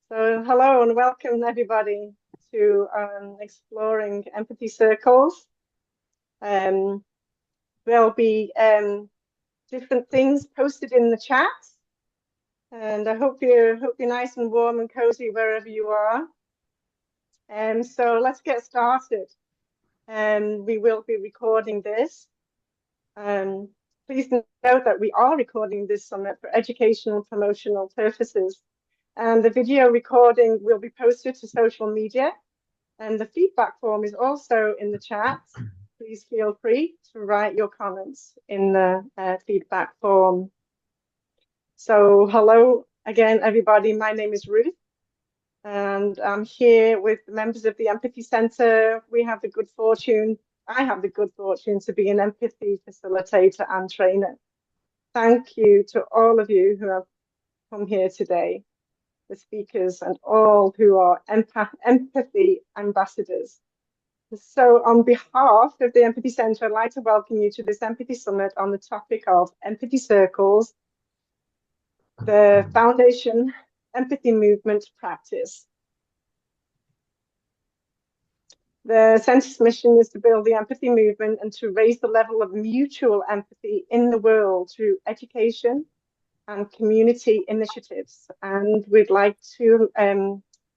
So, hello and welcome everybody to exploring empathy circles. Um, there'll be different things posted in the chat, and I hope you're nice and warm and cozy wherever you are. So let's get started. We will be recording this. Um, Please note that we are recording this summit for educational and promotional purposes. And the video recording will be posted to social media, and the feedback form is also in the chat. Please feel free to write your comments in the feedback form. So hello again, everybody. My name is Ruth, and I'm here with members of the Empathy Centre. I have the good fortune to be an empathy facilitator and trainer. Thank you to all of you who have come here today, the speakers and all who are empathy ambassadors. So on behalf of the Empathy Centre, I'd like to welcome you to this Empathy Summit on the topic of empathy circles, the Foundation Empathy Movement Practice. The Centre's mission is to build the empathy movement and to raise the level of mutual empathy in the world through education and community initiatives. And we'd like to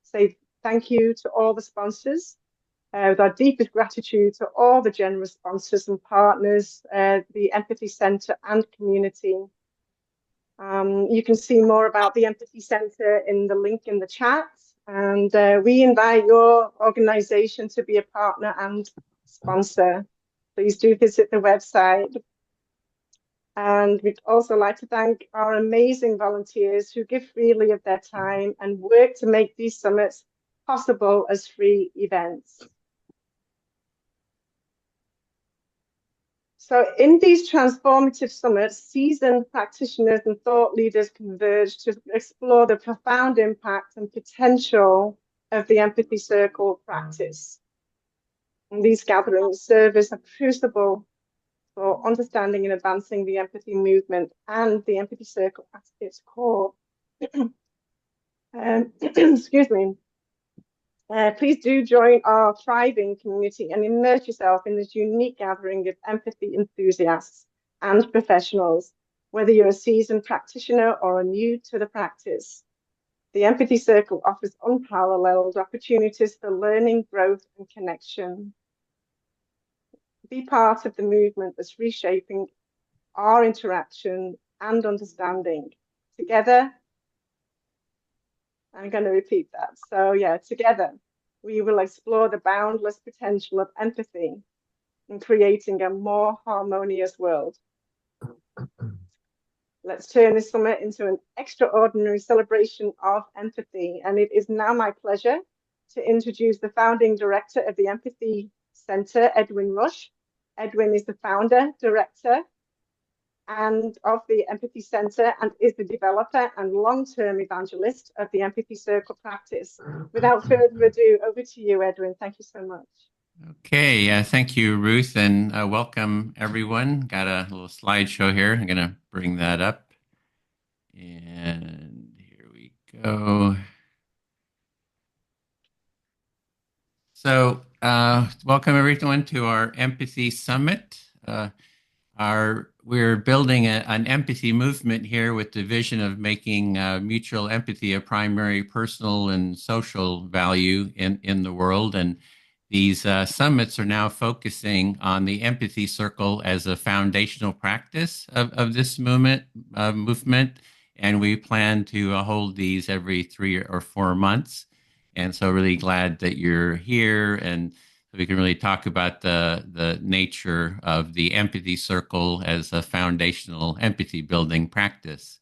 say thank you to all the sponsors, with our deepest gratitude to all the generous sponsors and partners, the Empathy Centre and community. You can see more about the Empathy Centre in the link in the chat, and we invite your organisation to be a partner and sponsor. Please do visit the website. And we'd also like to thank our amazing volunteers who give freely of their time and work to make these summits possible as free events. So in these transformative summits, seasoned practitioners and thought leaders converge to explore the profound impact and potential of the empathy circle practice. And these gatherings serve as a crucible for understanding and advancing the empathy movement and the empathy circle at its core. Excuse me. Please do join our thriving community and immerse yourself in this unique gathering of empathy enthusiasts and professionals, whether you're a seasoned practitioner or are new to the practice. The Empathy Circle offers unparalleled opportunities for learning, growth, and connection. Be part of the movement that's reshaping our interaction and understanding. Together, I'm going to repeat that. So yeah, together, we will explore the boundless potential of empathy in creating a more harmonious world. Let's turn this summit into an extraordinary celebration of empathy. And it is now my pleasure to introduce the founding director of the Empathy Centre, Edwin Rutsch. Edwin is the founder, director, and of the Empathy Centre, and is the developer and long-term evangelist of the Empathy Circle practice. Without further ado, over to you, Edwin. Thank you so much. Okay, thank you, Ruth, and welcome everyone. Got a little slideshow here. I'm going to bring that up. And here we go. So welcome everyone to our Empathy Summit. We're building an empathy movement here with the vision of making mutual empathy a primary personal and social value in the world. And these summits are now focusing on the empathy circle as a foundational practice of this movement. And we plan to hold these every 3 or 4 months. And so really glad that you're here, and we can really talk about the nature of the empathy circle as a foundational empathy building practice.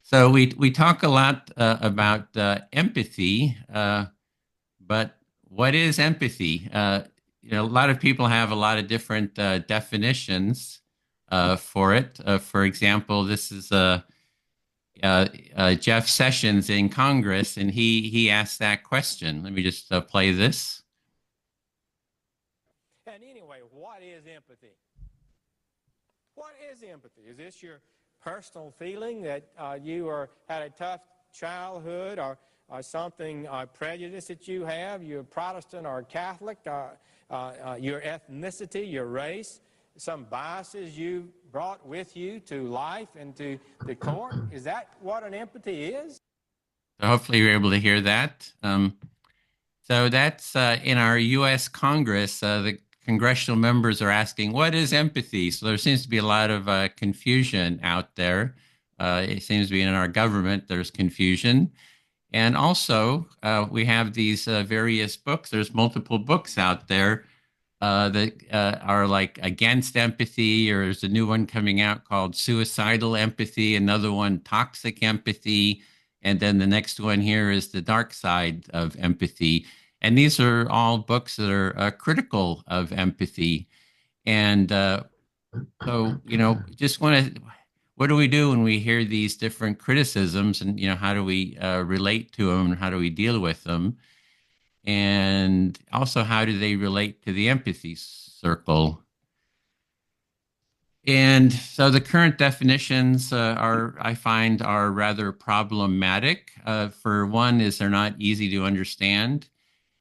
So we talk a lot about empathy, but what is empathy? A lot of people have a lot of different definitions for it. For example, this is Jeff Sessions in Congress, and he asked that question. Let me just play this. And anyway, what is empathy? What is empathy? Is this your personal feeling that you had a tough childhood, or something prejudice that you have, you're Protestant or Catholic, your ethnicity, your race, some biases you brought with you to life and to the court? Is that what an empathy is? So hopefully you're able to hear that. So that's in our U.S. Congress, the congressional members are asking, what is empathy? So there seems to be a lot of confusion out there. It seems to be in our government, there's confusion. And also, we have these various books. There's multiple books out there that are like against empathy, or there's a new one coming out called Suicidal Empathy, another one, Toxic Empathy, and then the next one here is The Dark Side of Empathy. And these are all books that are critical of empathy. And so, just want to, what do we do when we hear these different criticisms, and, how do we relate to them, and how do we deal with them? And also, how do they relate to the empathy circle? And so the current definitions I find are rather problematic. For one, is they're not easy to understand.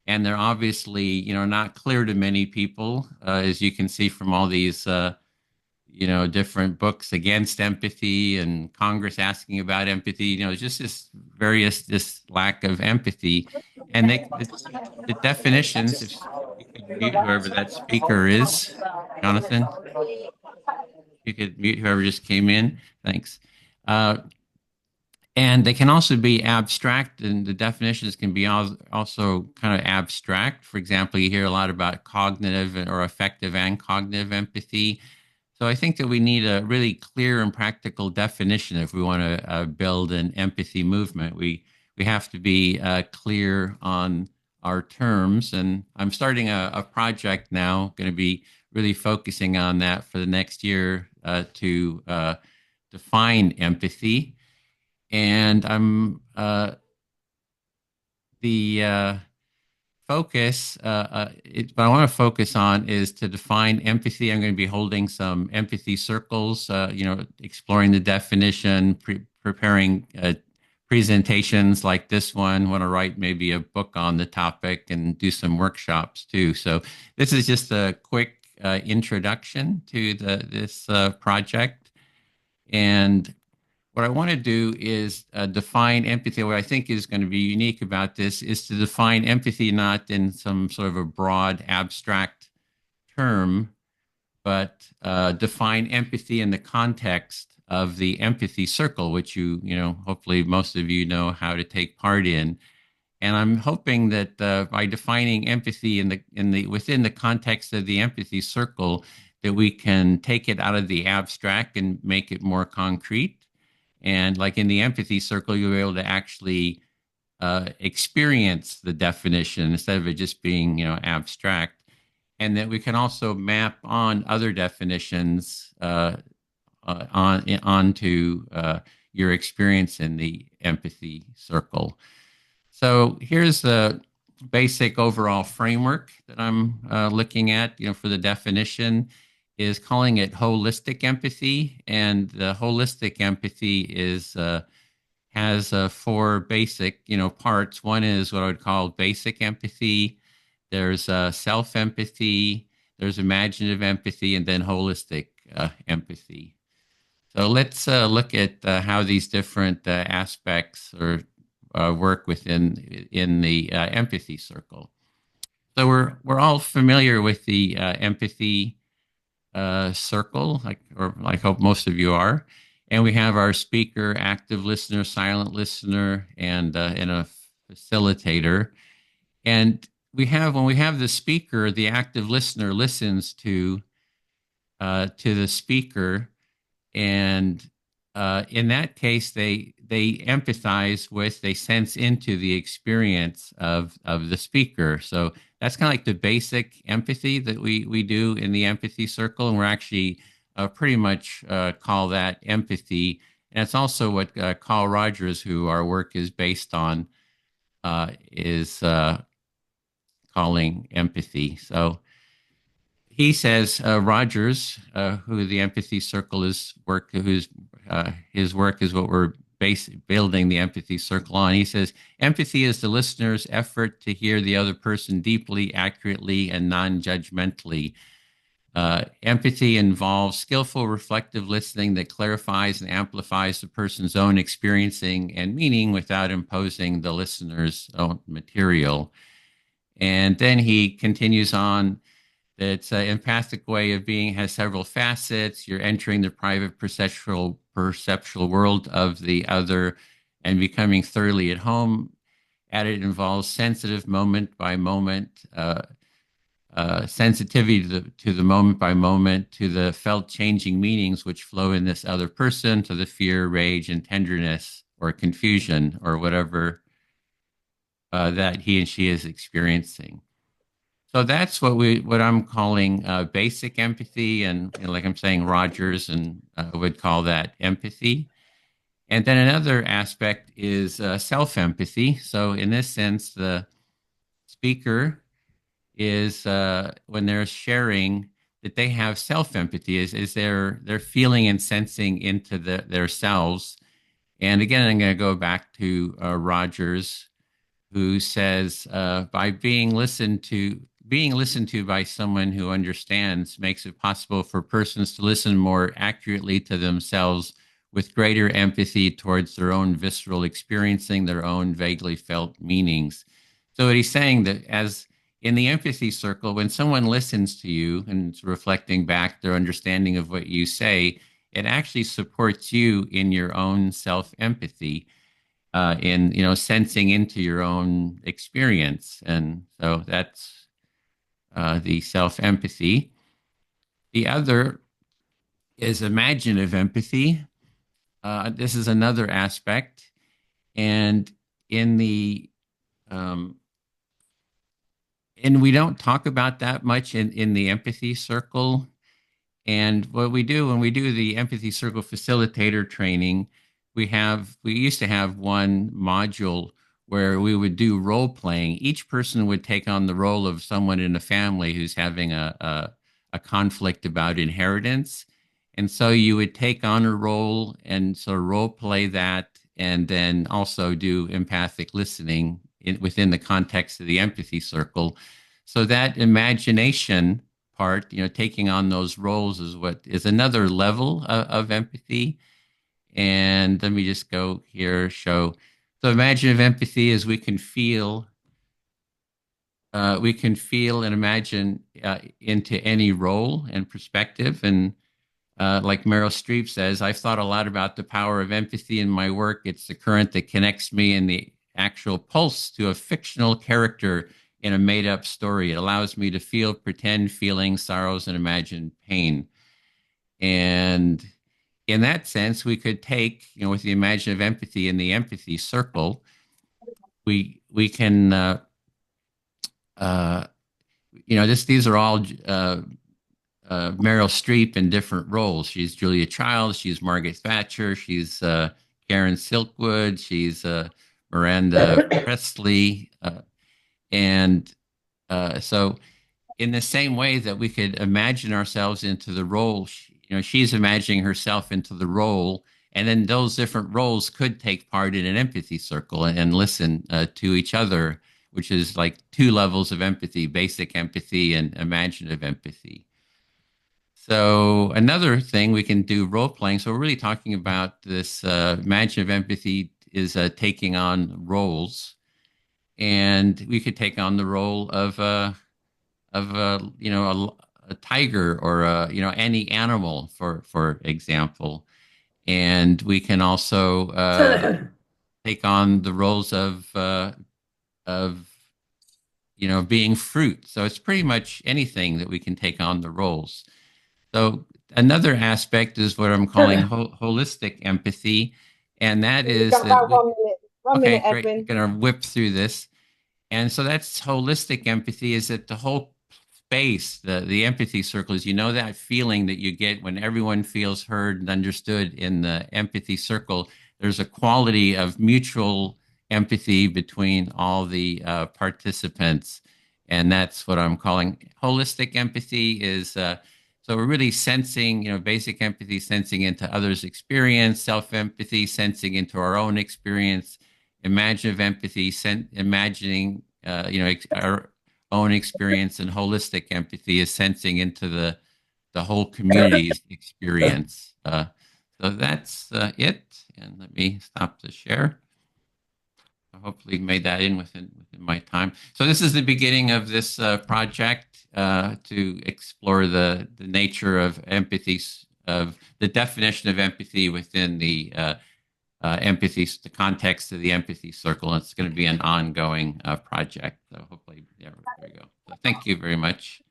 And they're obviously, not clear to many people, as you can see from all these, different books against empathy and Congress asking about empathy. Just this lack of empathy. And the definitions, if you could mute whoever that speaker is, Jonathan, you could mute whoever just came in. Thanks. And they can also be abstract, and the definitions can be also kind of abstract. For example, you hear a lot about cognitive or affective and cognitive empathy. So I think that we need a really clear and practical definition if we want to build an empathy movement. We have to be clear on our terms. And I'm starting a project now, going to be really focusing on that for the next year to define empathy. And I'm the focus, what I want to focus on is to define empathy. I'm going to be holding some empathy circles, exploring the definition, preparing presentations like this one. Want to write maybe a book on the topic and do some workshops too. So this is just a quick introduction to this project. And what I want to do is define empathy. What I think is going to be unique about this is to define empathy not in some sort of a broad, abstract term, but define empathy in the context of the empathy circle, which hopefully most of you know how to take part in. And I'm hoping that by defining empathy within the context of the empathy circle, that we can take it out of the abstract and make it more concrete. And like in the empathy circle, you'll be able to actually experience the definition instead of it just being, abstract. And that we can also map on other definitions onto your experience in the empathy circle. So here's the basic overall framework that I'm looking at, for the definition. Is calling it holistic empathy, and the holistic empathy has 4 basic parts. One is what I would call basic empathy. There's self-empathy, there's imaginative empathy, and then holistic empathy. So let's look at how these different aspects work within the empathy circle. So we're all familiar with the empathy circle, or I hope most of you are. And we have our speaker, active listener, silent listener, and a facilitator. And when we have the speaker, the active listener listens to the speaker, and in that case, they empathize with, they sense into the experience of the speaker. So that's kind of like the basic empathy that we do in the empathy circle, and we're actually pretty much call that empathy. And it's also what Carl Rogers, who our work is based on, is calling empathy. So he says Rogers, who the empathy circle his work is what we're building the empathy circle on. He says, empathy is the listener's effort to hear the other person deeply, accurately, and non-judgmentally. Empathy involves skillful, reflective listening that clarifies and amplifies the person's own experiencing and meaning without imposing the listener's own material. And then he continues on. It's an empathic way of being, has several facets. You're entering the private perceptual world of the other and becoming thoroughly at home at it. Involves sensitive moment by moment, sensitivity to the moment by moment, to the felt changing meanings which flow in this other person, to the fear, rage, and tenderness or confusion or whatever that he and she is experiencing. So that's what I'm calling basic empathy, and like I'm saying, Rogers and would call that empathy. And then another aspect is self-empathy. So in this sense, the speaker is when they're sharing that they have self-empathy, is they're feeling and sensing into their selves. And again, I'm going to go back to Rogers, who says by being listened to by someone who understands makes it possible for persons to listen more accurately to themselves with greater empathy towards their own visceral experiencing, their own vaguely felt meanings. So what he's saying that as in the empathy circle, when someone listens to you and is reflecting back their understanding of what you say, it actually supports you in your own self-empathy. In sensing into your own experience, and so that's the self-empathy. The other is imaginative empathy. This is another aspect, and in the and we don't talk about that much in the empathy circle. And what we do when we do the empathy circle facilitator training, we used to have one module where we would do role playing. Each person would take on the role of someone in a family who's having a conflict about inheritance. And so you would take on a role and sort of role play that, and then also do empathic listening within the context of the empathy circle. So that imagination part, taking on those roles is what is another level of empathy. And let me just go here, show. So imaginative empathy is we can feel and imagine into any role and perspective. And like Meryl Streep says, I've thought a lot about the power of empathy in my work. It's the current that connects me in the actual pulse to a fictional character in a made-up story. It allows me to feel, pretend feelings, sorrows, and imagine pain. And in that sense, we could take, with the imaginative empathy in the empathy circle, we can, these are all Meryl Streep in different roles. She's Julia Childs, she's Margaret Thatcher, she's Karen Silkwood, she's Miranda Presley, and so in the same way that we could imagine ourselves into the role, she's imagining herself into the role, and then those different roles could take part in an empathy circle and listen to each other, which is like two levels of empathy: basic empathy and imaginative empathy. So another thing we can do role playing. So we're really talking about this imaginative empathy is taking on roles, and we could take on the role of a tiger or any animal, for example, and we can also take on the roles of being fruit. So it's pretty much anything that we can take on the roles. So another aspect is what I'm calling holistic empathy, and that is got that. about 1 minute, Great. Edwin. I'm going to whip through this. And so that's holistic empathy, is that the whole space, the empathy circle, is that feeling that you get when everyone feels heard and understood in the empathy circle. There's a quality of mutual empathy between all the participants. And that's what I'm calling holistic empathy is. So So we're really sensing, basic empathy, sensing into others' experience, self-empathy, sensing into our own experience, imaginative empathy, imagining, our own experience, and holistic empathy is sensing into the whole community's experience. So that's it. And let me stop the share. Hopefully made that within my time. So this is the beginning of this project to explore the nature of empathy, of the definition of empathy within the empathy, the context of the empathy circle. And it's going to be an ongoing project. So hopefully, there we go. So thank you very much.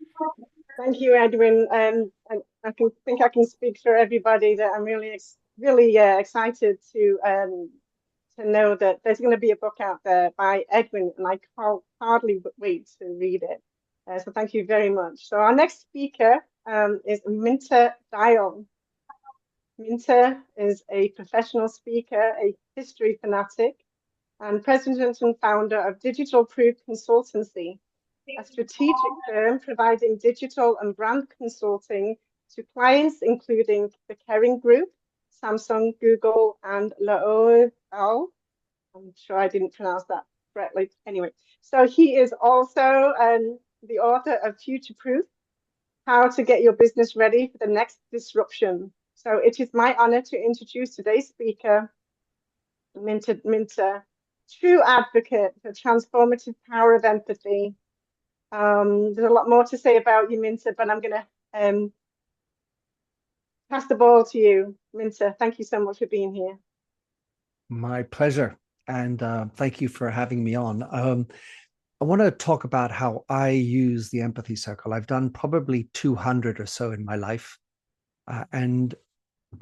Thank you, Edwin. I think I can speak for everybody that I'm really excited to know that there's going to be a book out there by Edwin, and I can't hardly wait to read it. So thank you very much. So our next speaker is Minter Dion. Minter is a professional speaker, a history fanatic, and president and founder of Digital Proof Consultancy, a strategic firm providing digital and brand consulting to clients including the Kering Group, Samsung, Google, and L'Oréal. I'm sure I didn't pronounce that correctly. Anyway, so he is also the author of Future Proof, How to Get Your Business Ready for the Next Disruption. So it is my honor to introduce today's speaker, Minter, true advocate for transformative power of empathy. There's a lot more to say about you, Minter, but I'm going to pass the ball to you. Minter, thank you so much for being here. My pleasure. And thank you for having me on. I want to talk about how I use the empathy circle. I've done probably 200 or so in my life. And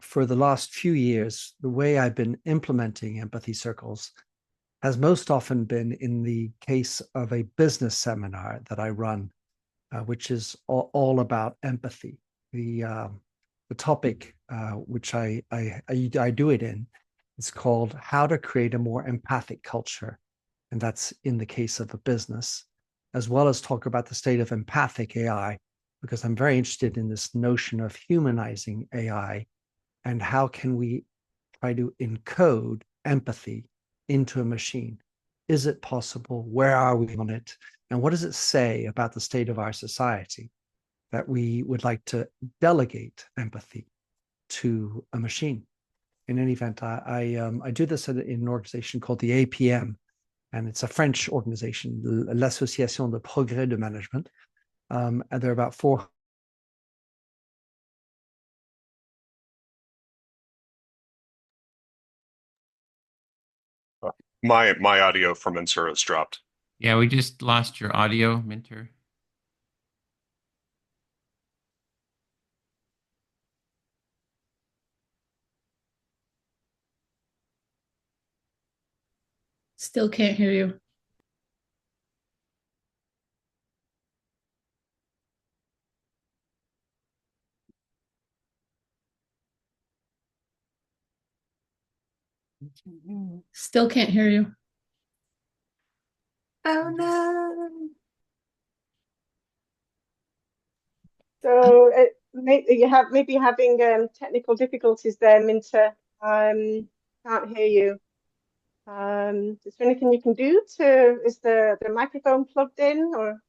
for the last few years, the way I've been implementing empathy circles has most often been in the case of a business seminar that I run, which is all about empathy. The topic which I do it in is called How to Create a More Empathic Culture. And that's in the case of a business, as well as talk about the state of empathic AI, because I'm very interested in this notion of humanizing AI and how can we try to encode empathy into a machine. Is it possible? Where are we on it? And what does it say about the state of our society that we would like to delegate empathy to a machine? In any event, I do this in an organization called the APM, and it's a French organization, l'Association de Progrès de Management. And there are about 4. My audio from Insura has dropped. Yeah, we just lost your audio, Minter. Still can't hear you. Still can't hear you. Oh no. So you maybe having technical difficulties there, Minter. Can't hear you. Is there anything you can do is the microphone plugged in or?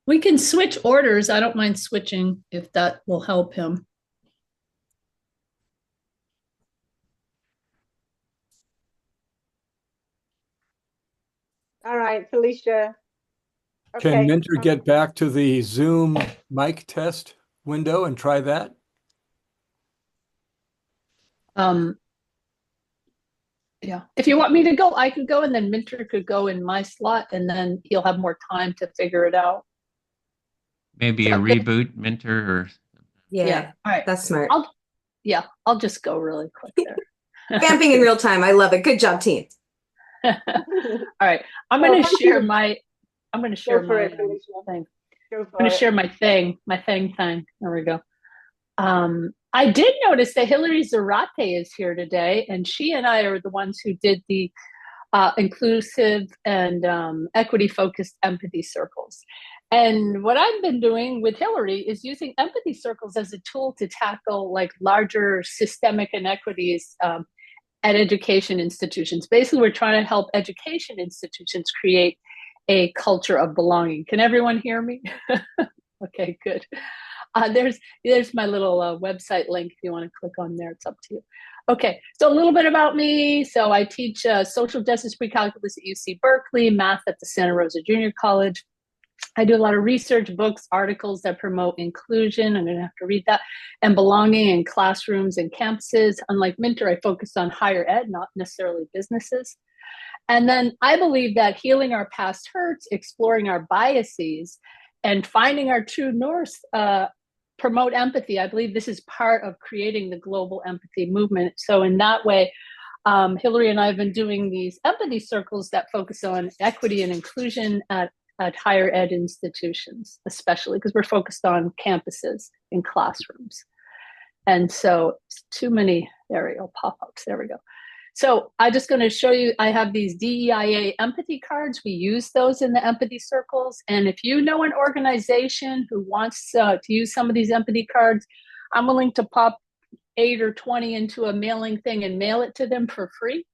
We can switch orders. I don't mind switching if that will help him. All right, Felicia. Okay. Can Minter get back to the Zoom mic test window and try that? Yeah. If you want me to go, I could go, and then Minter could go in my slot, and then he'll have more time to figure it out. Maybe a reboot, Minter, or Yeah. All right. That's smart. I'll just go really quick there. Camping in real time. I love it. Good job, team. All right. I'm going to share my thing. I'm going to share my thing. There we go. I did notice that Hillary Zarate is here today, and she and I are the ones who did the inclusive and equity-focused empathy circles. And what I've been doing with Hillary is using empathy circles as a tool to tackle like larger systemic inequities at education institutions. Basically, we're trying to help education institutions create a culture of belonging. Can everyone hear me? Okay, good. There's my little website link. If you want to click on there, it's up to you. Okay, so a little bit about me. So I teach social justice pre-calculus at UC Berkeley, math at the Santa Rosa Junior College. I do a lot of research, books, articles that promote inclusion. I'm going to have to read that, and belonging in classrooms and campuses. Unlike Minter, I focus on higher ed, not necessarily businesses. And then I believe that healing our past hurts, exploring our biases, and finding our true north promote empathy. I believe this is part of creating the global empathy movement. So in that way, Hillary and I have been doing these empathy circles that focus on equity and inclusion at higher ed institutions, especially because we're focused on campuses and classrooms. And so too many aerial pop-ups. There we go. So I'm just going to show you, I have these DEIA empathy cards. We use those in the empathy circles. And if you know an organization who wants to use some of these empathy cards, I'm willing to pop 8 or 20 into a mailing thing and mail it to them for free.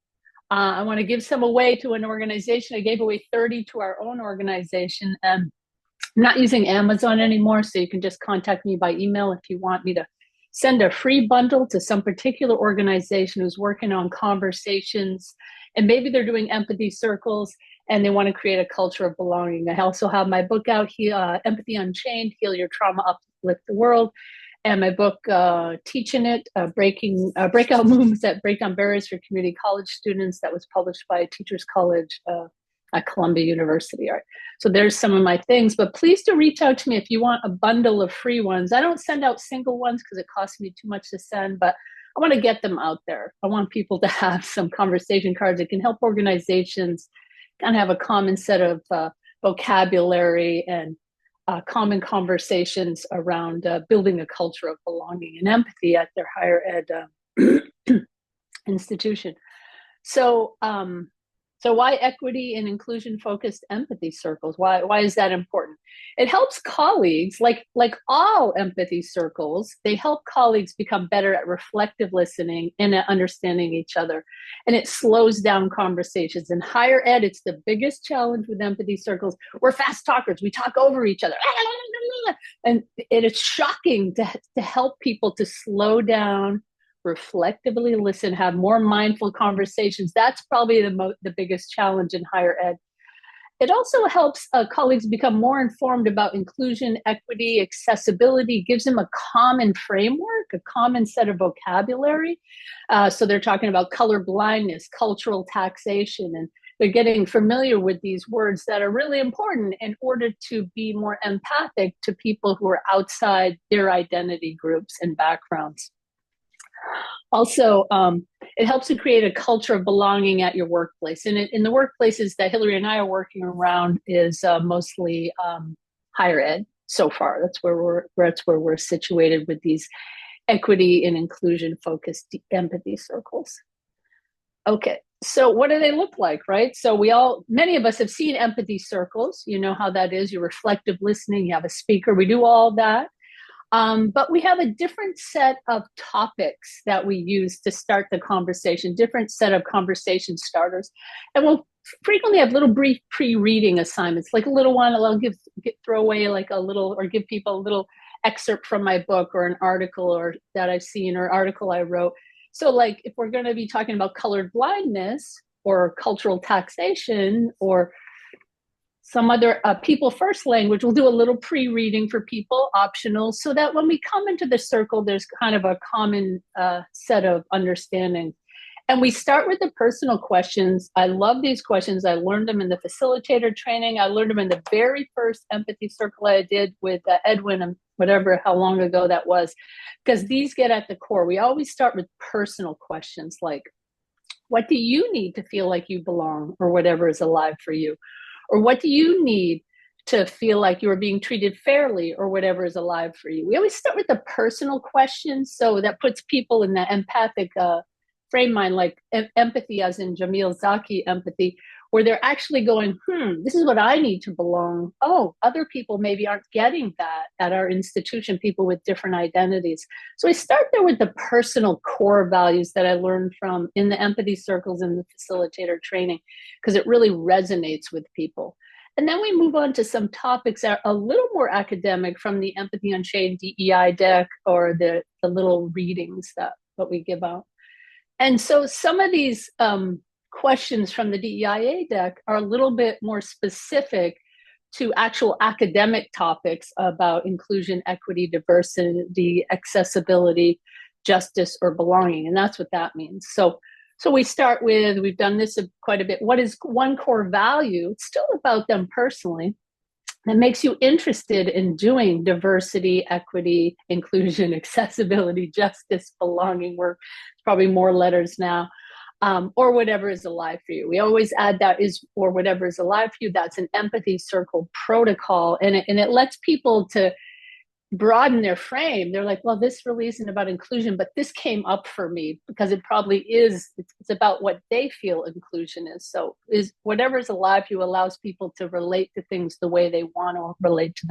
I want to give some away to an organization. I gave away 30 to our own organization. And I'm not using Amazon anymore, so you can just contact me by email if you want me to send a free bundle to some particular organization who's working on conversations, and maybe they're doing empathy circles and they want to create a culture of belonging. I also have my book out here, Empathy Unchained, Heal Your Trauma, Uplift the World, and my book, Teaching It, Breakout Movements that Break Down Barriers for Community College Students, that was published by Teachers College at Columbia University. All right. So there's some of my things, but please do reach out to me if you want a bundle of free ones. I don't send out single ones because it costs me too much to send, but I want to get them out there. I want people to have some conversation cards that can help organizations kind of have a common set of vocabulary and common conversations around building a culture of belonging and empathy at their higher ed institution. So why equity and inclusion focused empathy circles? Why is that important? It helps colleagues, like all empathy circles, they help colleagues become better at reflective listening and at understanding each other. And it slows down conversations. In higher ed, it's the biggest challenge with empathy circles. We're fast talkers. We talk over each other. And it is shocking to help people to slow down, reflectively listen, have more mindful conversations. That's probably the biggest challenge in higher ed. It also helps colleagues become more informed about inclusion, equity, accessibility, gives them a common framework, a common set of vocabulary. So they're talking about color blindness, cultural taxation, and they're getting familiar with these words that are really important in order to be more empathic to people who are outside their identity groups and backgrounds. Also, it helps to create a culture of belonging at your workplace. And in the workplaces that Hillary and I are working around is mostly higher ed so far. That's where we're situated with these equity and inclusion focused empathy circles. Okay, so what do they look like, right? So many of us have seen empathy circles. You know how that is. You're reflective listening. You have a speaker. We do all that. But we have a different set of topics that we use to start the conversation, different set of conversation starters. And we'll frequently have little brief pre-reading assignments, like a little one. I'll throw away like a little, or give people a little excerpt from my book or an article or that I've seen or article I wrote. So like if we're going to be talking about colored blindness or cultural taxation or some other people first language, we'll do a little pre-reading for people, optional, so that when we come into the circle, there's kind of a common set of understanding. And we start with the personal questions. I love these questions. I learned them in the facilitator training. I learned them in the very first empathy circle I did with Edwin and how long ago that was, because these get at the core. We always start with personal questions like, what do you need to feel like you belong or whatever is alive for you? Or what do you need to feel like you're being treated fairly or whatever is alive for you? We always start with the personal questions. So that puts people in the empathic frame mind, like empathy as in Jamil Zaki empathy, where they're actually going, this is what I need to belong. Oh, other people maybe aren't getting that at our institution, people with different identities. So I start there with the personal core values that I learned from in the empathy circles and the facilitator training, because it really resonates with people. And then we move on to some topics that are a little more academic from the Empathy Unchained DEI deck, or the little readings that we give out. And so some of these questions from the DEIA deck are a little bit more specific to actual academic topics about inclusion, equity, diversity, accessibility, justice, or belonging. And that's what that means. So we start with, we've done this quite a bit. What is one core value? It's still about them personally. That makes you interested in doing diversity, equity, inclusion, accessibility, justice, belonging work. It's probably more letters now, or whatever is alive for you. We always add that is, or whatever is alive for you. That's an empathy circle protocol. And it lets people to broaden their frame. They're like, well, this really isn't about inclusion, but this came up for me because it probably is. It's about what they feel inclusion is. So is whatever is alive you allows people to relate to things the way they want to relate to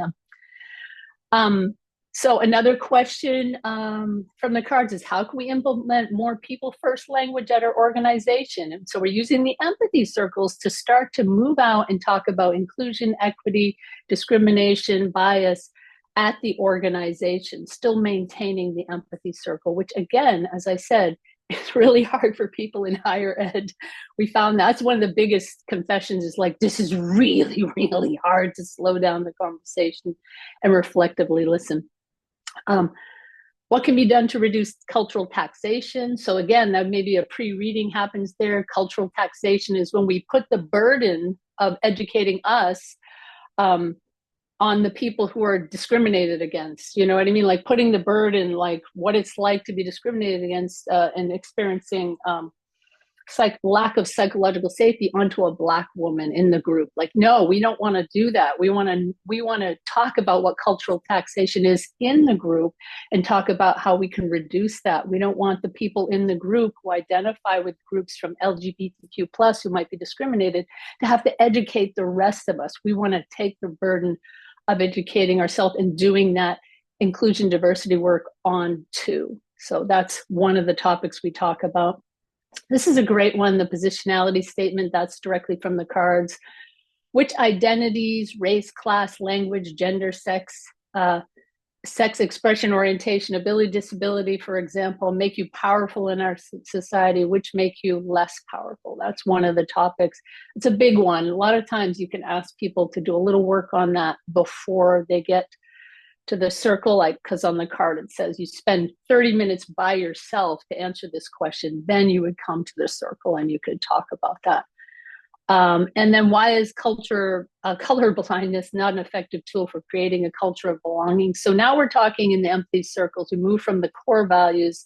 them. So another question from the cards is, how can we implement more people first language at our organization? And so we're using the empathy circles to start to move out and talk about inclusion, equity, discrimination, bias at the organization, still maintaining the empathy circle, which again, as I said, is really hard for people in higher ed. We found that's one of the biggest confessions is like, this is really, really hard to slow down the conversation and reflectively listen. What can be done to reduce cultural taxation? So again, that maybe a pre-reading happens there. Cultural taxation is when we put the burden of educating us on the people who are discriminated against, you know what I mean? Like putting the burden, like what it's like to be discriminated against and experiencing lack of psychological safety onto a Black woman in the group. Like, no, we don't want to do that. We want to talk about what cultural taxation is in the group and talk about how we can reduce that. We don't want the people in the group who identify with groups from LGBTQ plus who might be discriminated to have to educate the rest of us. We want to take the burden of educating ourselves and doing that inclusion diversity work on too. So that's one of the topics we talk about. This is a great one, the positionality statement. That's directly from the cards. Which identities, race, class, language, gender, sex, sex expression, orientation, ability, disability, for example, make you powerful in our society, which make you less powerful? That's one of the topics. It's a big one. A lot of times you can ask people to do a little work on that before they get to the circle, like, because on the card it says you spend 30 minutes by yourself to answer this question, then you would come to the circle and you could talk about that. And then why is color blindness not an effective tool for creating a culture of belonging? So now we're talking in the empathy circles. We move from the core values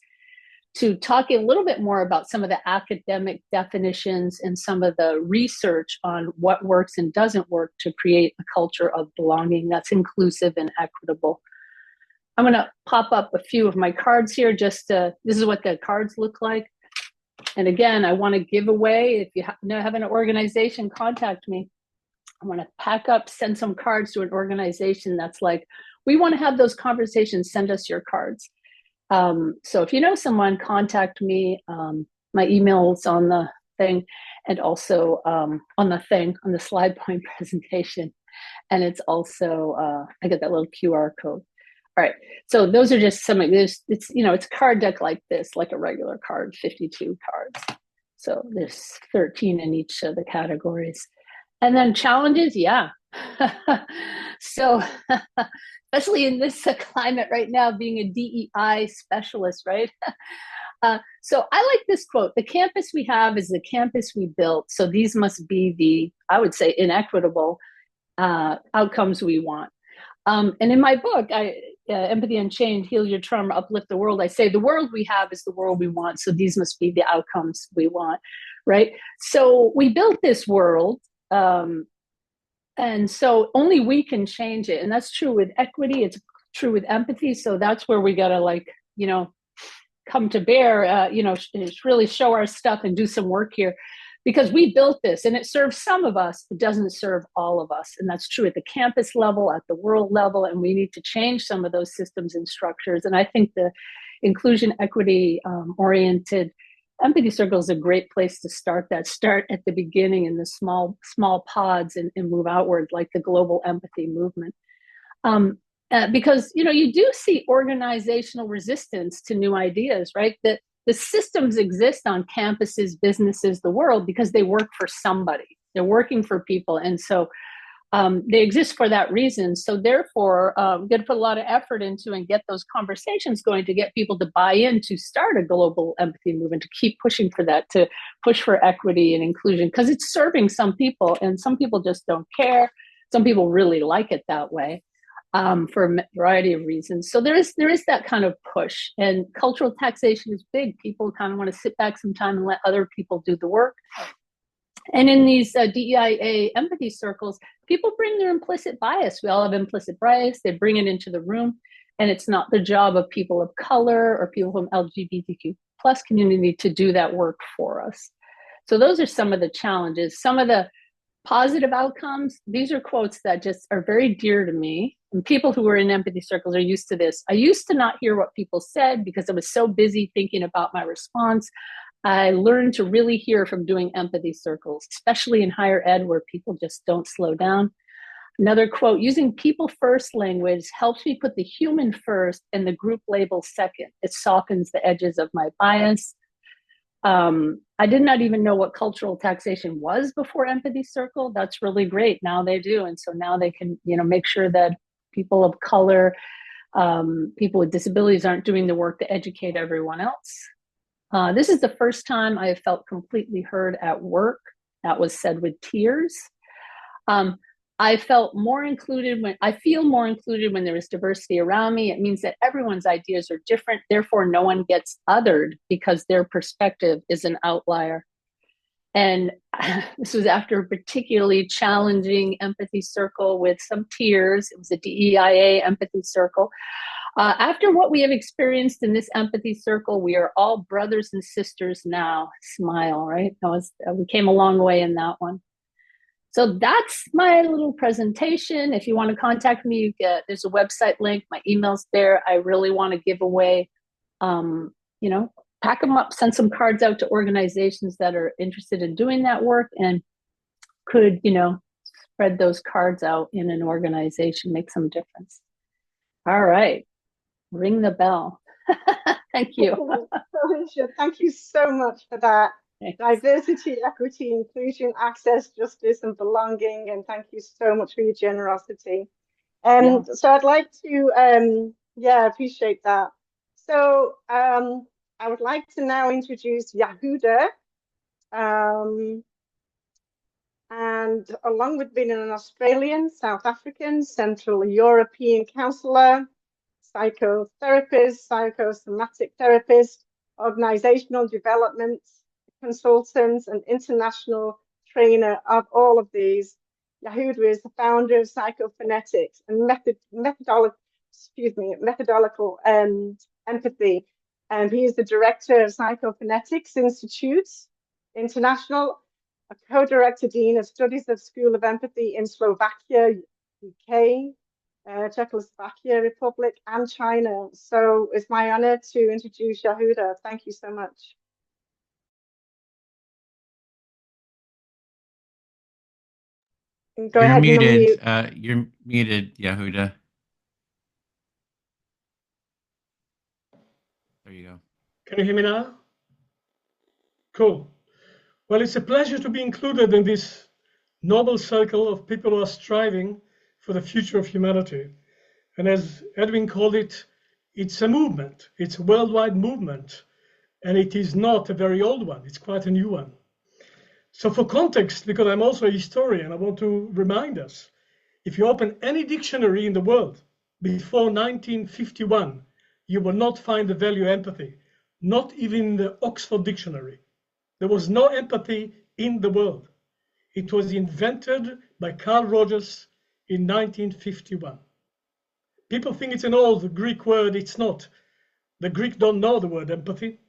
to talking a little bit more about some of the academic definitions and some of the research on what works and doesn't work to create a culture of belonging that's inclusive and equitable. I'm going to pop up a few of my cards here. This is what the cards look like. And again, I want to give away, if you have an organization, contact me. I want to pack up, send some cards to an organization that's like, we want to have those conversations, send us your cards. So if you know someone, contact me. My email is on the thing, and also on the slide point presentation. And it's also, I get that little QR code. All right, so those are just some of this. It's a card deck like this, like a regular card, 52 cards. So there's 13 in each of the categories. And then challenges, yeah. So especially in this climate right now, being a DEI specialist, right? So I like this quote: the campus we have is the campus we built. So these must be the, I would say, inequitable outcomes we want. And in my book, Empathy Unchained, Heal Your Trauma, Uplift the World, I say the world we have is the world we want. So these must be the outcomes we want, right? So we built this world. And so only we can change it. And that's true with equity. It's true with empathy. So that's where we got to come to bear, really show our stuff and do some work here. because we built this and it serves some of us, it doesn't serve all of us. And that's true at the campus level, at the world level, and we need to change some of those systems and structures. And I think the inclusion, equity oriented empathy circle is a great place to start that. Start at the beginning in the small pods and move outward, like the global empathy movement. Because, you know, you do see organizational resistance to new ideas, right? That the systems exist on campuses, businesses, the world, because they work for somebody. They're working for people. And so they exist for that reason. So therefore, we got to put a lot of effort into and get those conversations going to get people to buy in to start a global empathy movement, to keep pushing for that, to push for equity and inclusion, because it's serving some people and some people just don't care. Some people really like it that way. For a variety of reasons. So there is that kind of push, and cultural taxation is big. People kind of want to sit back some time and let other people do the work. And in these DEIA empathy circles, people bring their implicit bias. We all have implicit bias. They bring it into the room, and it's not the job of people of color or people from LGBTQ plus community to do that work for us. So those are some of the challenges. Some of the positive outcomes, these are quotes that just are very dear to me. And people who are in empathy circles are used to this. I used to not hear what people said because I was so busy thinking about my response. I learned to really hear from doing empathy circles, especially in higher ed where people just don't slow down. Another quote, using people first language helps me put the human first and the group label second. It softens the edges of my bias. I did not even know what cultural taxation was before Empathy Circle. That's really great. Now they do. And so now they can, you know, make sure that people of color, people with disabilities aren't doing the work to educate everyone else. This is the first time I have felt completely heard at work. That was said with tears. I feel more included when there is diversity around me. It means that everyone's ideas are different. Therefore, no one gets othered because their perspective is an outlier. And this was after a particularly challenging empathy circle with some tears. It was a DEIA empathy circle. After what we have experienced in this empathy circle, we are all brothers and sisters now. Smile, right? We came a long way in that one. So that's my little presentation. If you want to contact me, there's a website link. My email's there. I really want to give away, pack them up, send some cards out to organizations that are interested in doing that work and could, spread those cards out in an organization, make some difference. All right. Ring the bell. Thank you. Thank you so much for that. Diversity, equity, inclusion, access, justice, and belonging. And thank you so much for your generosity. So I'd like to, appreciate that. So I would like to now introduce Yehuda. And along with being an Australian, South African, Central European counselor, psychotherapist, psychosomatic therapist, organizational development consultant, and international trainer of all of these, Yehuda is the founder of Psychophonetics and methodological empathy. And he is the director of Psychophonetics Institute International, a co-director dean of Studies of School of Empathy in Slovakia, UK, Czechoslovakia Republic, and China. So it's my honor to introduce Yehuda. Thank you so much. You're muted. You're muted, Yehuda. There you go. Can you hear me now? Cool. Well, it's a pleasure to be included in this noble circle of people who are striving for the future of humanity. And as Edwin called it, it's a movement. It's a worldwide movement. And it is not a very old one. It's quite a new one. So for context, because I'm also a historian, I want to remind us, if you open any dictionary in the world before 1951, you will not find the value of empathy, not even in the Oxford Dictionary. There was no empathy in the world. It was invented by Carl Rogers in 1951. People think it's an old Greek word. It's not. The Greek don't know the word empathy.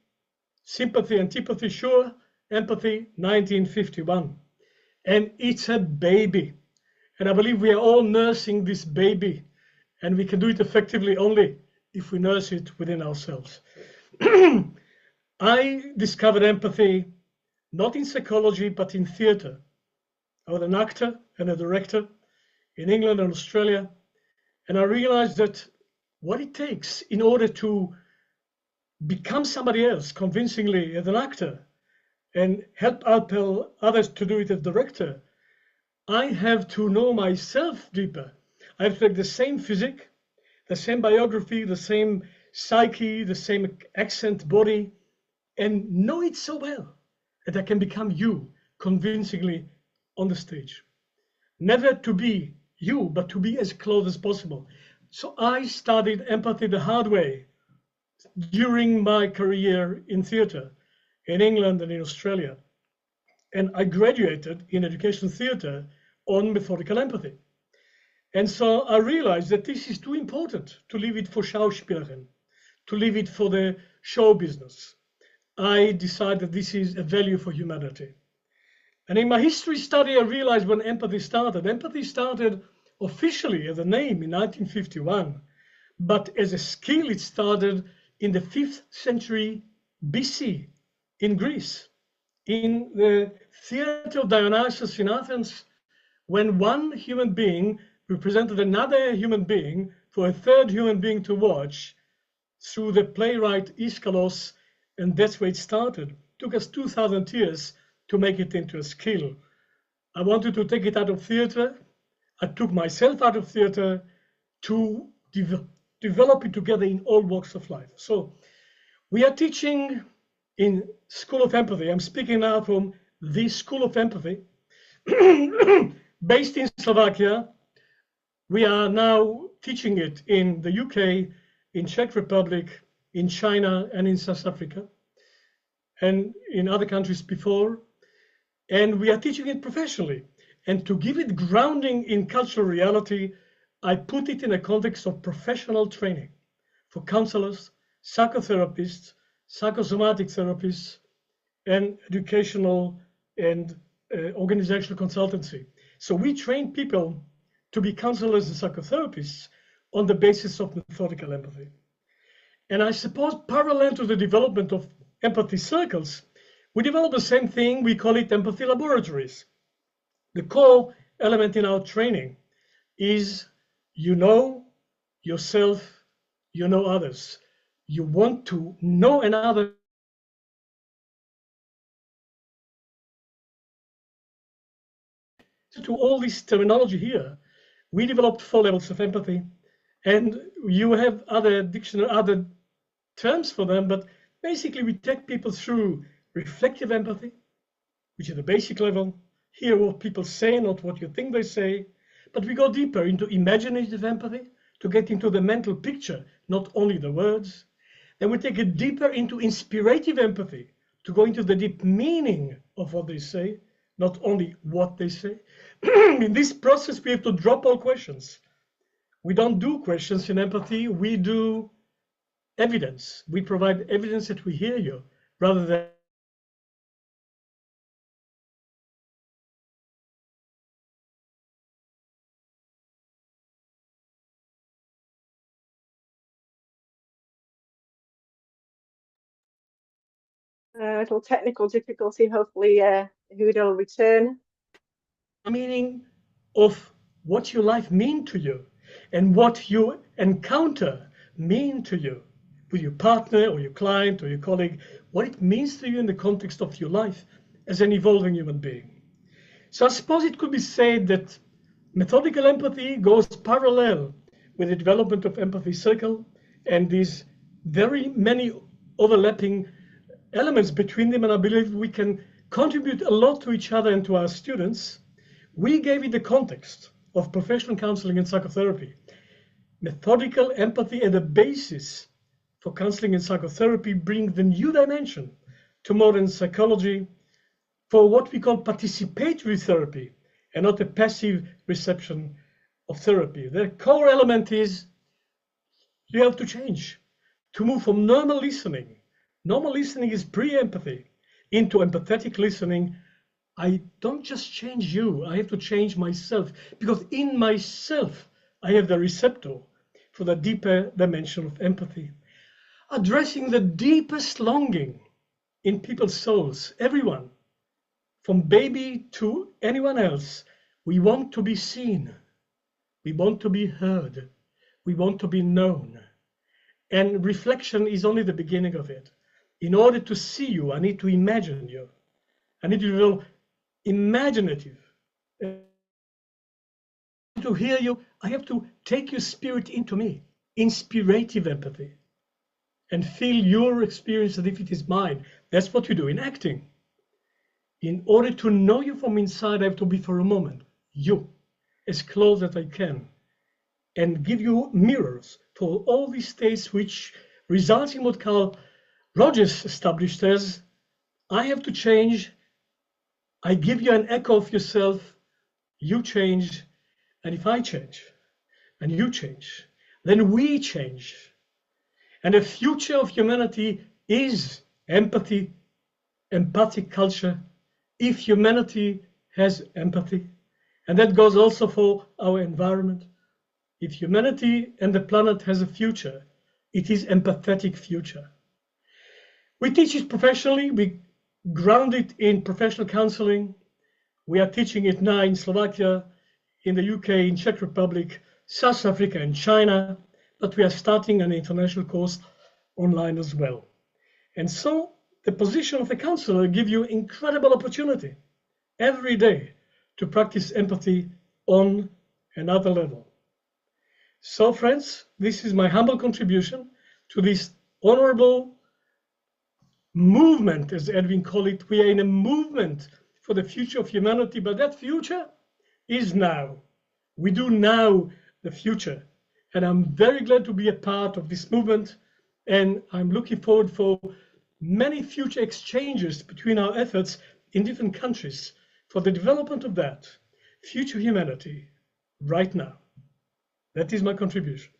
Sympathy, antipathy, sure, Empathy, 1951. And it's a baby. And I believe we are all nursing this baby. And we can do it effectively only if we nurse it within ourselves. I discovered empathy not in psychology, but in theater. I was an actor and a director in England and Australia. And I realized that what it takes in order to become somebody else convincingly as an actor and help others to do it as director, I have to know myself deeper. I have to take the same physique, the same biography, the same psyche, the same accent, body, and know it so well that I can become you convincingly on the stage. Never to be you, but to be as close as possible. So I studied empathy the hard way during my career in theater in England and in Australia. And I graduated in education theater on methodical empathy. And so I realized that this is too important to leave it for Schauspielerin, to leave it for the show business. I decided this is a value for humanity. And in my history study, I realized when empathy started officially as a name in 1951, but as a skill, it started in the 5th century BC in Greece, in the theater of Dionysus in Athens, when one human being represented another human being for a third human being to watch through the playwright Aeschylus, and that's where it started. It took us 2,000 years to make it into a skill. I wanted to take it out of theater. I took myself out of theater to develop it together in all walks of life. So we are teaching in School of Empathy. I'm speaking now from the School of Empathy, based in Slovakia. We are now teaching it in the UK, in Czech Republic, in China, and in South Africa, and in other countries before. And we are teaching it professionally. And to give it grounding in cultural reality, I put it in a context of professional training for counselors, psychotherapists, psychosomatic therapists, and educational and organizational consultancy. So we train people to be counselors and psychotherapists on the basis of methodical empathy. And I suppose parallel to the development of empathy circles, we developed the same thing. We call it empathy laboratories. The core element in our training is you know yourself, you know others. You want to know another. To all this terminology here, we developed 4 levels of empathy, and you have other dictionary, other terms for them, but basically we take people through reflective empathy, which is the basic level. Hear what people say, not what you think they say. But we go deeper into imaginative empathy to get into the mental picture, not only the words. Then we take it deeper into inspirative empathy to go into the deep meaning of what they say, not only what they say. In this process, we have to drop all questions. We don't do questions in empathy. We do evidence. We provide evidence that we hear you rather than a little technical difficulty. Hopefully, Huda will return. Meaning of what your life means to you and what you encounter mean to you with your partner or your client or your colleague, what it means to you in the context of your life as an evolving human being. So I suppose it could be said that methodical empathy goes parallel with the development of empathy circle and these very many overlapping elements between them, and I believe we can contribute a lot to each other and to our students. We gave it the context of professional counseling and psychotherapy. Methodical empathy as a basis for counseling and psychotherapy brings the new dimension to modern psychology for what we call participatory therapy and not a passive reception of therapy. The core element is you have to change, to move from normal listening. Normal listening is pre-empathy. into empathetic listening, I don't just change you, I have to change myself, because in myself, I have the receptor for the deeper dimension of empathy. Addressing the deepest longing in people's souls, everyone, from baby to anyone else, we want to be seen, we want to be heard, we want to be known. And reflection is only the beginning of it. In order to see you, I need to imagine you. I need to know imaginative. To hear you, I have to take your spirit into me, inspirative empathy, and feel your experience as if it is mine. That's what you do in acting. In order to know you from inside, I have to be for a moment you, as close as I can, and give you mirrors for all these states, which results in what Carl Rogers established as, I have to change, I give you an echo of yourself, you change, and if I change, and you change, then we change. And the future of humanity is empathy, empathic culture, if humanity has empathy. And that goes also for our environment. If humanity and the planet has a future, it is empathetic future. We teach it professionally, we ground it in professional counseling. We are teaching it now in Slovakia, in the UK, in Czech Republic, South Africa, and China, but we are starting an international course online as well. And so the position of a counselor gives you incredible opportunity every day to practice empathy on another level. So friends, this is my humble contribution to this honorable movement, as Edwin called it. We are in a movement for the future of humanity, but that future is now. We do now the future. And I'm very glad to be a part of this movement. And I'm looking forward for many future exchanges between our efforts in different countries for the development of that future humanity right now. That is my contribution.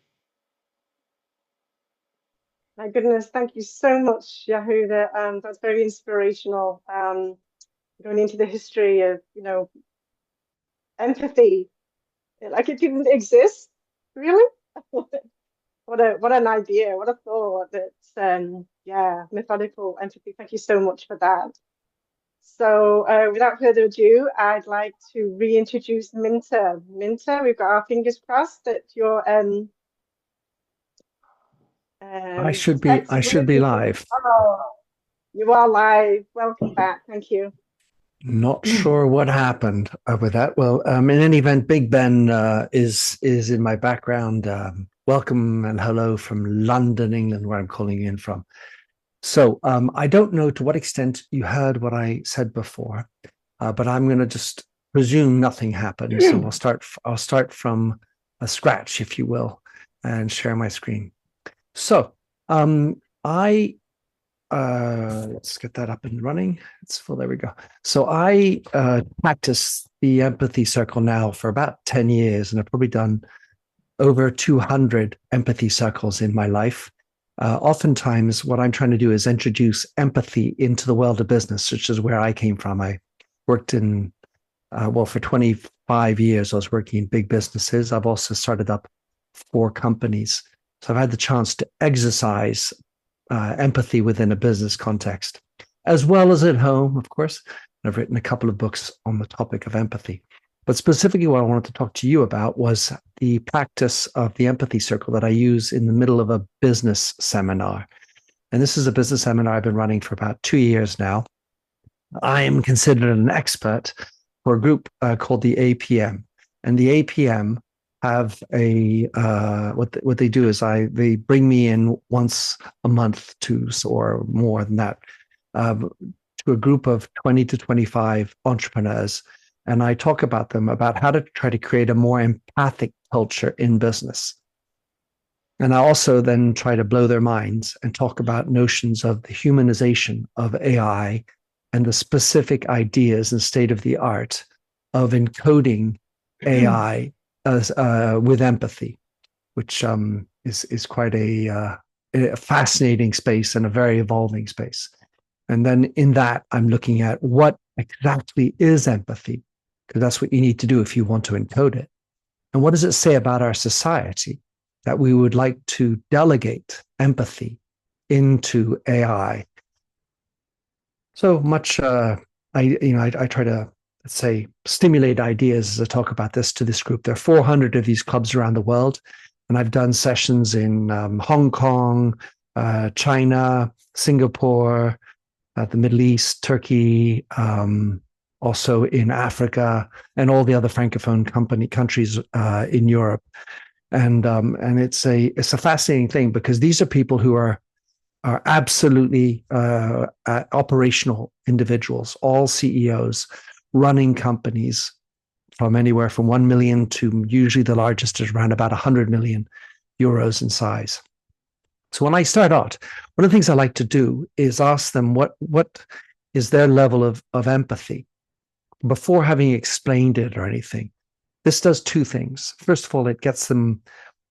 My goodness, thank you so much, Yahuda. That's very inspirational. Going into the history of, empathy, like it didn't exist, really. What an idea! What a thought! That's methodical empathy. Thank you so much for that. So, without further ado, I'd like to reintroduce Minter. Minter, we've got our fingers crossed that you're I should be live. Oh, you are live. Welcome back. Thank you. Not sure what happened with that. Well, in any event, Big Ben is in my background. Welcome and hello from London, England, where I'm calling in from. So I don't know to what extent you heard what I said before, but I'm going to just presume nothing happened. So I'll start from a scratch, if you will, and share my screen. So let's get that up and running. It's full. There we go. So I practice the empathy circle now for about 10 years, and I've probably done over 200 empathy circles in my life. Oftentimes, what I'm trying to do is introduce empathy into the world of business, which is where I came from. I worked in, for 25 years, I was working in big businesses. I've also started up 4 companies. So I've had the chance to exercise empathy within a business context, as well as at home, of course. I've written a couple of books on the topic of empathy. But specifically what I wanted to talk to you about was the practice of the empathy circle that I use in the middle of a business seminar. And this is a business seminar I've been running for about 2 years now. I am considered an expert for a group called the APM. And the APM have what they do is they bring me in once a month or more than that to a group of 20 to 25 entrepreneurs, and I talk about how to try to create a more empathic culture in business. And I also then try to blow their minds and talk about notions of the humanization of AI and the specific ideas and state of the art of encoding AI with empathy, which is quite a fascinating space and a very evolving space. And then in that, I'm looking at what exactly is empathy, because that's what you need to do if you want to encode it. And what does it say about our society that we would like to delegate empathy into AI? So much, I try to, let's say, stimulate ideas as I talk about this to this group. There are 400 of these clubs around the world, and I've done sessions in Hong Kong, China, Singapore, the Middle East, Turkey, also in Africa, and all the other francophone countries in Europe. And it's a fascinating thing, because these are people who are absolutely operational individuals, all CEOs running companies from anywhere from 1 million to usually the largest is around about 100 million euros in size. So when I start out, one of the things I like to do is ask them what is their level of empathy before having explained it or anything. This does two things. First of all, it gets them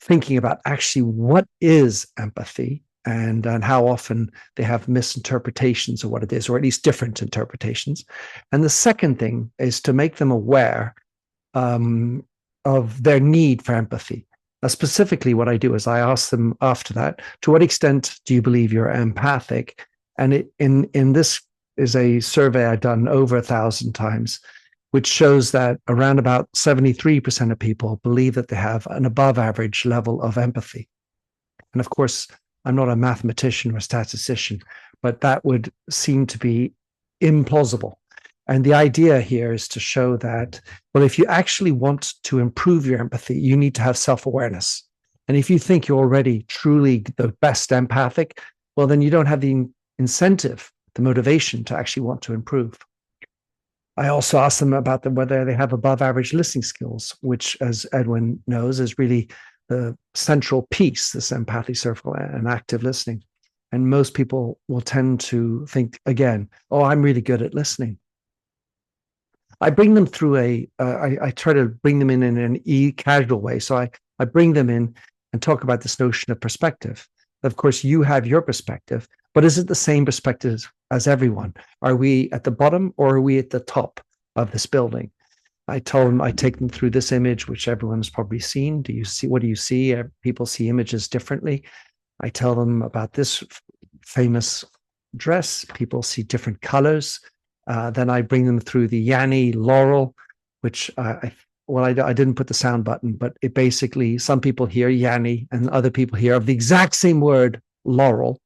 thinking about actually what is empathy, and how often they have misinterpretations of what it is, or at least different interpretations. And the second thing is to make them aware of their need for empathy. Specifically, what I do is I ask them after that, to what extent do you believe you're empathic? And in this is a survey I've done over 1,000 times, which shows that around about 73% of people believe that they have an above average level of empathy. And of course, I'm not a mathematician or statistician, but that would seem to be implausible. And the idea here is to show that, well, if you actually want to improve your empathy, you need to have self-awareness. And if you think you're already truly the best empathic, well, then you don't have the incentive, the motivation to actually want to improve. I also ask them about whether they have above average listening skills, which, as Edwin knows, is really the central piece, this empathy circle and active listening. And most people will tend to think, again, oh, I'm really good at listening. I bring them through I try to bring them in an casual way. So I bring them in and talk about this notion of perspective. Of course, you have your perspective, but is it the same perspective as everyone? Are we at the bottom or are we at the top of this building? I tell them, I take them through this image, which everyone's probably seen. What do you see? People see images differently. I tell them about this famous dress. People see different colors. Then I bring them through the Yanni laurel, which I didn't put the sound button, but it basically, some people hear Yanni and other people hear of the exact same word, laurel.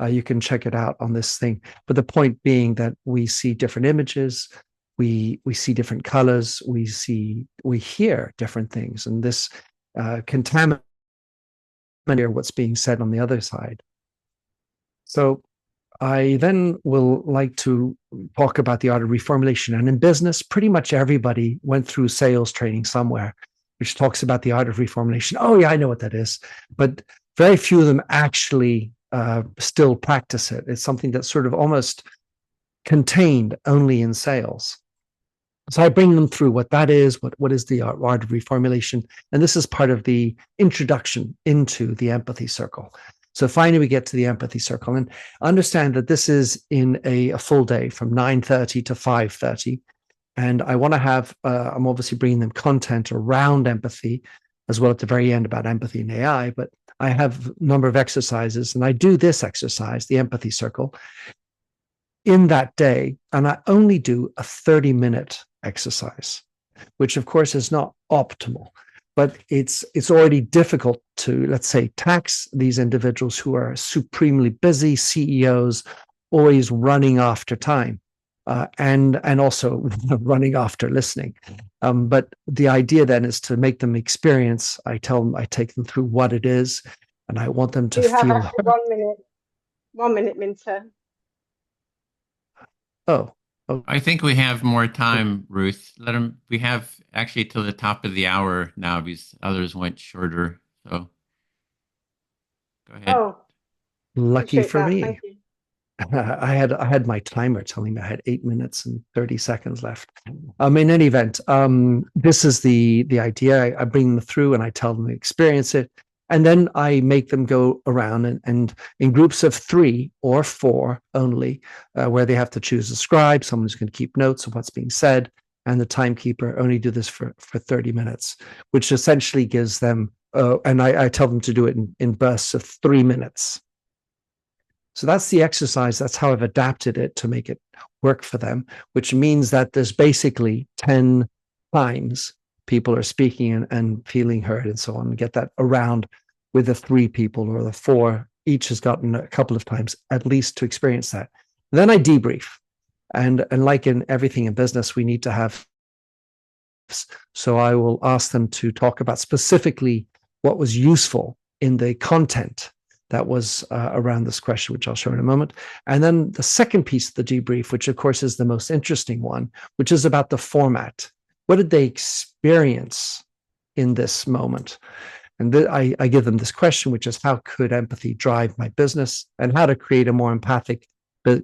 You can check it out on this thing. But the point being that we see different images, we see different colors, we hear different things, and this contaminates what's being said on the other side. So I then will like to talk about the art of reformulation. And in business, pretty much everybody went through sales training somewhere, which talks about the art of reformulation. Oh yeah, I know what that is. But very few of them actually still practice it. It's something that's sort of almost contained only in sales. So I bring them through what that is, what is the art of reformulation. And this is part of the introduction into the empathy circle. So finally, we get to the empathy circle, and understand that this is in a full day from 9:30 to 5:30. And I want to have, I'm obviously bringing them content around empathy as well at the very end about empathy and AI, but I have a number of exercises, and I do this exercise, the empathy circle, in that day. And I only do a 30-minute exercise, which of course is not optimal. But it's already difficult to, let's say, tax these individuals who are supremely busy CEOs, always running after time, and also running after listening. But the idea then is to make them experience. I take them through what it is, and I want them to feel. You have 1 minute. 1 minute, Minter. Oh. I think we have more time, Ruth. We have actually till the top of the hour now, because others went shorter. So go ahead. Oh, lucky for me. Thank you. I had my timer telling me I had 8 minutes and 30 seconds left. In any event, this is the idea. I bring them through and I tell them to experience it. And then I make them go around and in groups of 3 or 4 only, where they have to choose a scribe, someone who's going to keep notes of what's being said, and the timekeeper. Only do this for 30 minutes, which essentially gives them, and I tell them to do it in bursts of 3 minutes. So that's the exercise. That's how I've adapted it to make it work for them, which means that there's basically 10 times people are speaking and feeling heard and so on. Get that around with the 3 people or the 4. Each has gotten a couple of times at least to experience that. And then I debrief. And like in everything in business, we need to have. So I will ask them to talk about specifically what was useful in the content that was around this question, which I'll show in a moment. And then the second piece of the debrief, which of course is the most interesting one, which is about the format. What did they experience in this moment? And I give them this question, which is how could empathy drive my business and how to create a more empathic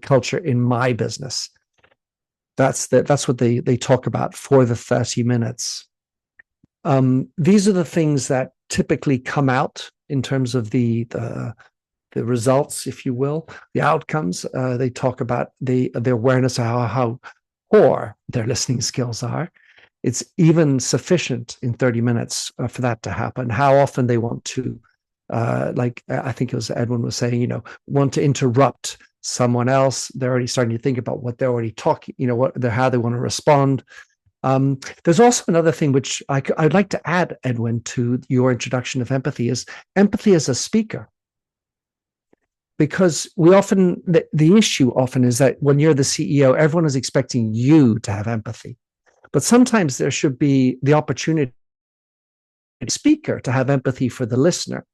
culture in my business. That's what they talk about for the 30 minutes. These are the things that typically come out in terms of the results, if you will, the outcomes. They talk about the awareness of how poor their listening skills are. It's even sufficient in 30 minutes for that to happen. How often they want to, like I think it was Edwin was saying, want to interrupt someone else. They're already starting to think about what they're already talking, how they want to respond. There's also another thing which I'd like to add, Edwin, to your introduction of empathy is empathy as a speaker. Because we often, the issue often is that when you're the CEO, everyone is expecting you to have empathy. But sometimes there should be the opportunity for the speaker to have empathy for the listener,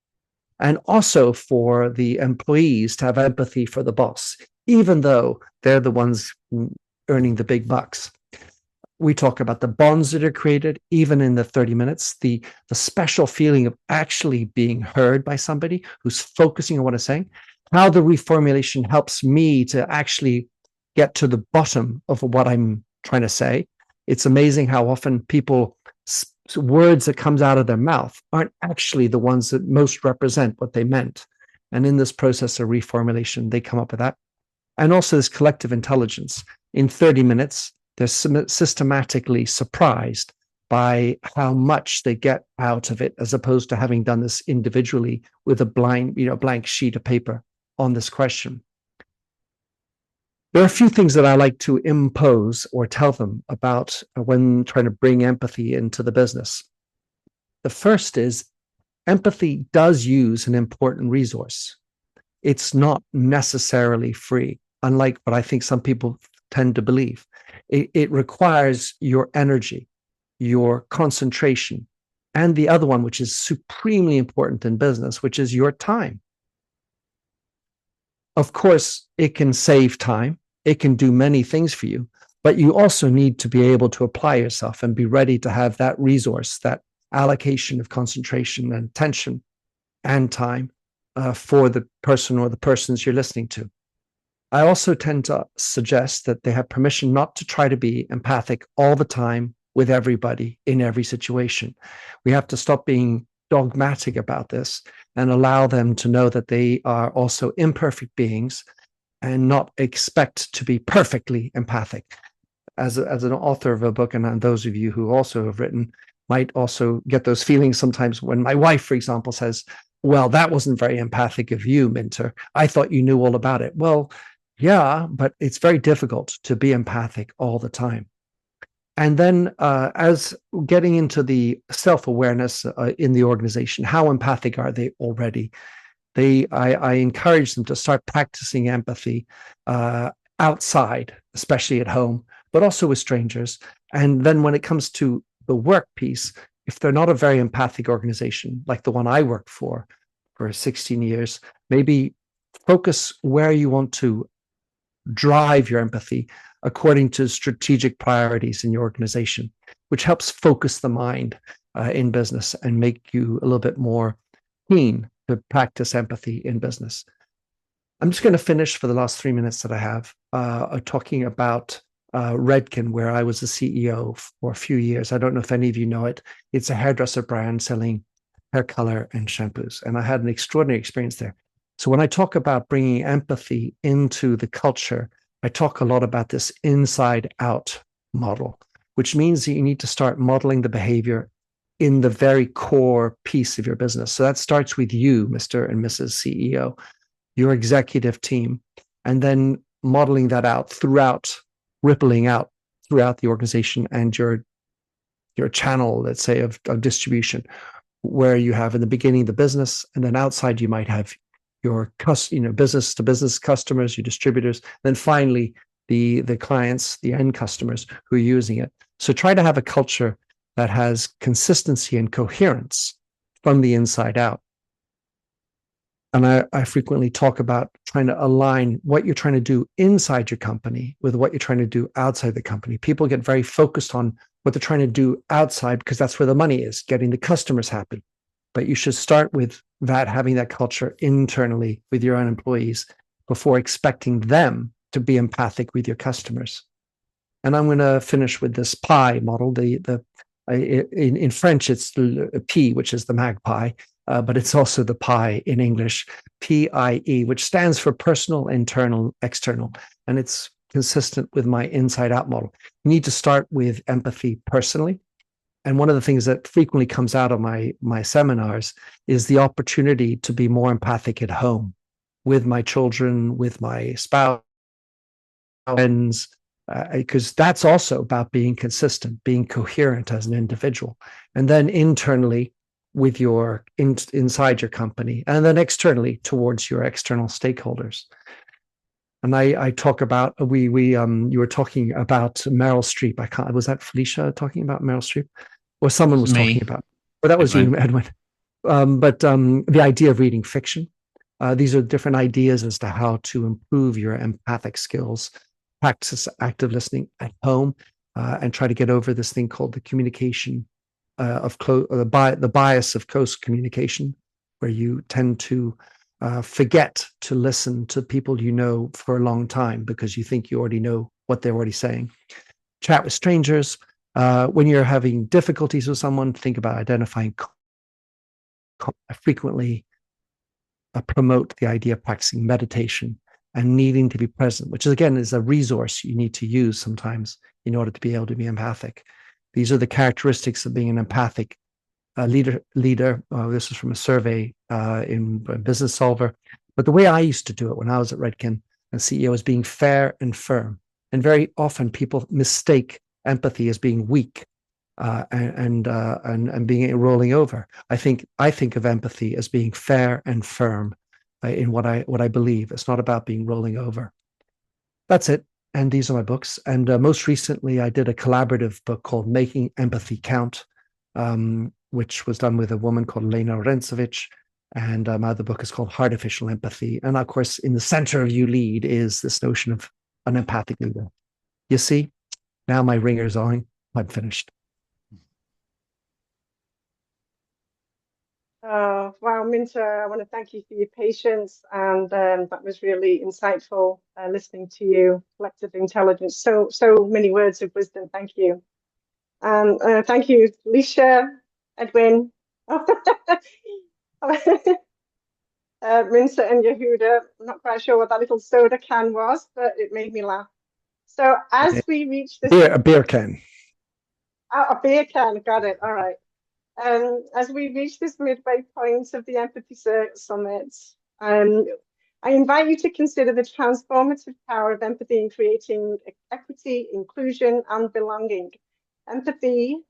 and also for the employees to have empathy for the boss, even though they're the ones earning the big bucks. We talk about the bonds that are created, even in the 30 minutes, the special feeling of actually being heard by somebody who's focusing on what I'm saying, how the reformulation helps me to actually get to the bottom of what I'm trying to say. It's amazing how often people, words that comes out of their mouth aren't actually the ones that most represent what they meant. And in this process of reformulation, they come up with that. And also this collective intelligence. In 30 minutes, they're systematically surprised by how much they get out of it, as opposed to having done this individually with a blank sheet of paper on this question. There are a few things that I like to impose or tell them about when trying to bring empathy into the business. The first is empathy does use an important resource. It's not necessarily free, unlike what I think some people tend to believe. It requires your energy, your concentration, and the other one, which is supremely important in business, which is your time. Of course, it can save time. It can do many things for you, but you also need to be able to apply yourself and be ready to have that resource, that allocation of concentration and attention and time for the person or the persons you're listening to. I also tend to suggest that they have permission not to try to be empathic all the time with everybody in every situation. We have to stop being dogmatic about this and allow them to know that they are also imperfect beings and not expect to be perfectly empathic. As an author of a book, and those of you who also have written might also get those feelings sometimes when my wife, for example, says, well, that wasn't very empathic of you, Minter. I thought you knew all about it. Well, yeah, but it's very difficult to be empathic all the time. And then as getting into the self-awareness in the organization, how empathic are they already? I encourage them to start practicing empathy outside, especially at home, but also with strangers. And then when it comes to the work piece, if they're not a very empathic organization, like the one I worked for 16 years, maybe focus where you want to drive your empathy according to strategic priorities in your organization, which helps focus the mind in business and make you a little bit more keen to practice empathy in business. I'm just going to finish for the last 3 minutes that I have talking about Redken, where I was the CEO for a few years. I don't know if any of you know it. It's a hairdresser brand selling hair color, and shampoos. And I had an extraordinary experience there. So when I talk about bringing empathy into the culture, I talk a lot about this inside out model, which means that you need to start modeling the behavior in the very core piece of your business. So that starts with you, Mr. and Mrs. CEO, your executive team, and then modeling that out throughout, rippling out throughout the organization and your channel, let's say, of distribution, where you have in the beginning the business, and then outside you might have your business to business customers, your distributors, then finally the clients, the end customers who are using it. So try to have a culture that has consistency and coherence from the inside out. And I frequently talk about trying to align what you're trying to do inside your company with what you're trying to do outside the company. People get very focused on what they're trying to do outside because that's where the money is, getting the customers happy. But you should start with that, having that culture internally with your own employees before expecting them to be empathic with your customers. And I'm going to finish with this pie model. In French, it's P, which is the magpie, but it's also the pie in English, PIE, which stands for personal, internal, external. And it's consistent with my inside out model. You need to start with empathy personally. And one of the things that frequently comes out of my seminars is the opportunity to be more empathic at home with my children, with my spouse, friends, because that's also about being consistent, being coherent as an individual. And then internally with your inside your company, and then externally towards your external stakeholders. And I talk about, you were talking about Meryl Streep. Was that Felicia talking about Meryl Streep? Or someone was talking about, or that was you, Edwin. But the idea of reading fiction. These are different ideas as to how to improve your empathic skills, practice active listening at home, and try to get over this thing called the communication the bias of close communication, where you tend to forget to listen to people you know for a long time because you think you already know what they're already saying. Chat with strangers. When you're having difficulties with someone, think about identifying. I frequently promote the idea of practicing meditation and needing to be present, which again is a resource you need to use sometimes in order to be able to be empathic. These are the characteristics of being an empathic leader. This is from a survey in Business Solver. But the way I used to do it when I was at Redken and CEO is being fair and firm. And very often people mistake empathy as being weak and being rolling over. I think of empathy as being fair and firm in what I believe. It's not about being rolling over. That's it. And these are my books. And most recently, I did a collaborative book called Making Empathy Count, which was done with a woman called Lena Rentsovich. And my other book is called Artificial Empathy. And of course, in the center of You Lead is this notion of an empathic leader. You see, now my ringer's on. I'm finished. Wow, Minter, I want to thank you for your patience, and that was really insightful listening to you. Collective intelligence, so many words of wisdom. Thank you. And thank you, Felicia, Edwin, Minter and Yehuda. I'm not quite sure what that little soda can was, but it made me laugh. So as we reach this... A beer can. Oh, a beer can, got it, all right. As we reach this midway point of the Empathy Summit, I invite you to consider the transformative power of empathy in creating equity, inclusion, and belonging. Empathy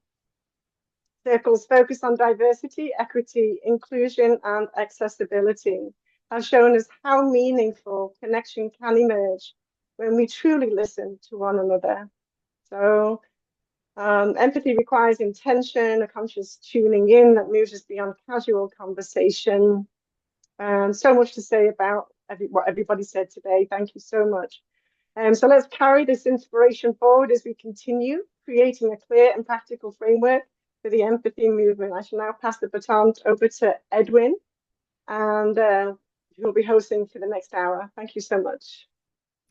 circles focus on diversity, equity, inclusion, and accessibility, has shown us how meaningful connection can emerge when we truly listen to one another. So, empathy requires intention, a conscious tuning in that moves us beyond casual conversation. And so much to say about what everybody said today. Thank you so much. So let's carry this inspiration forward as we continue creating a clear and practical framework for the empathy movement. I shall now pass the baton over to Edwin, and who will be hosting for the next hour. Thank you so much.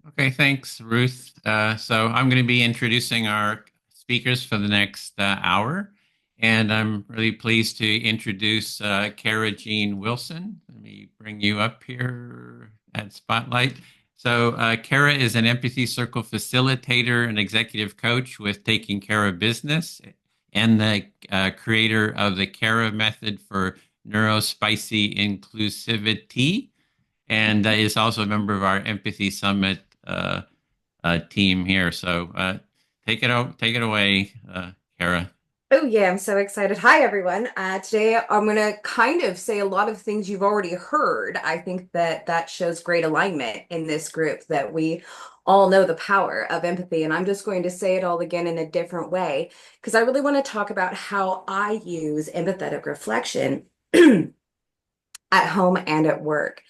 Okay, thanks, Ruth. So I'm going to be introducing our speakers for the next hour. And I'm really pleased to introduce Cara Jean Wilson. Let me bring you up here at Spotlight. So Cara is an Empathy Circle facilitator and executive coach with Taking Care of Business, and the creator of the Cara method for neurospicy inclusivity, and is also a member of our Empathy Summit team here. So take it away, Cara. Oh, yeah, I'm so excited. Hi, everyone. Today, I'm going to kind of say a lot of things you've already heard. I think that shows great alignment in this group, that we all know the power of empathy. And I'm just going to say it all again in a different way, because I really want to talk about how I use empathetic reflection at home and at work.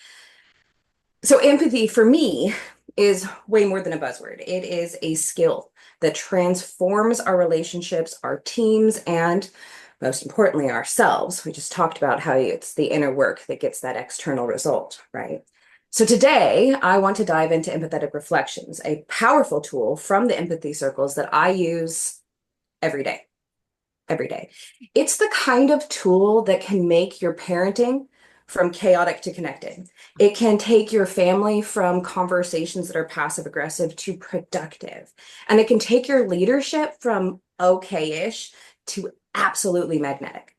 So empathy for me is way more than a buzzword. It is a skill that transforms our relationships, our teams, and most importantly, ourselves. We just talked about how it's the inner work that gets that external result, right? So today, I want to dive into empathetic reflections, a powerful tool from the empathy circles that I use every day. Every day. It's the kind of tool that can make your parenting from chaotic to connected. It can take your family from conversations that are passive aggressive to productive. And it can take your leadership from okay-ish to absolutely magnetic.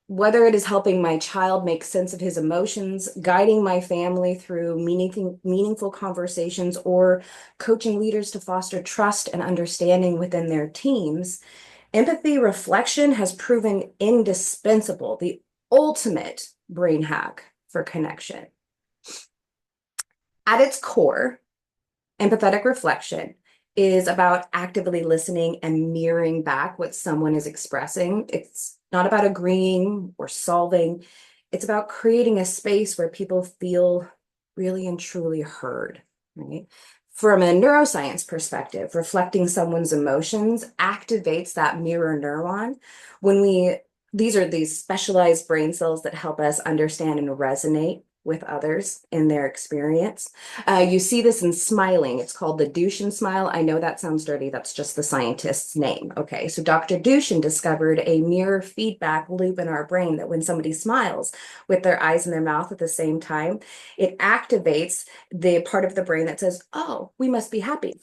Whether it is helping my child make sense of his emotions, guiding my family through meaningful conversations, or coaching leaders to foster trust and understanding within their teams, empathy reflection has proven indispensable, the ultimate brain hack for connection. At its core, empathetic reflection is about actively listening and mirroring back what someone is expressing. It's not about agreeing or solving. It's about creating a space where people feel really and truly heard, right? From a neuroscience perspective, reflecting someone's emotions activates that mirror neuron. These are these specialized brain cells that help us understand and resonate with others in their experience. You see this in smiling. It's called the Dushin smile. I know that sounds dirty. That's just the scientist's name. Okay, so Dr. Dushin discovered a mirror feedback loop in our brain that when somebody smiles with their eyes and their mouth at the same time, it activates the part of the brain that says, oh, we must be happy.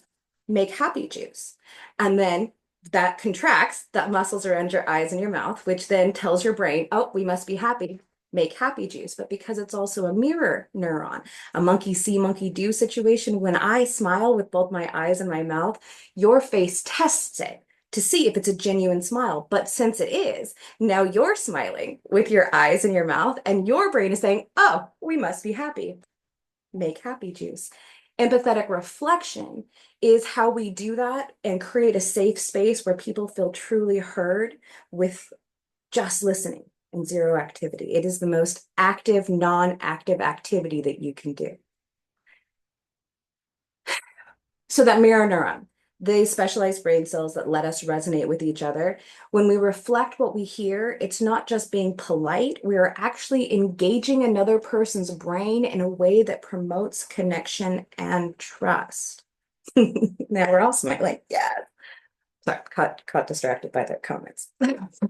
Make happy juice. And then that contracts, that muscles around your eyes and your mouth, which then tells your brain, oh, we must be happy. Make happy juice. But because it's also a mirror neuron, a monkey see, monkey do situation, when I smile with both my eyes and my mouth, your face tests it to see if it's a genuine smile. But since it is, now you're smiling with your eyes and your mouth, and your brain is saying, oh, we must be happy. Make happy juice. Empathetic reflection is how we do that and create a safe space where people feel truly heard with just listening and zero activity. It is the most active, non-active activity that you can do. So that mirror neuron, the specialized brain cells that let us resonate with each other. When we reflect what we hear, it's not just being polite, we are actually engaging another person's brain in a way that promotes connection and trust. Now we're all smiling. Yeah. Sorry, caught distracted by their comments.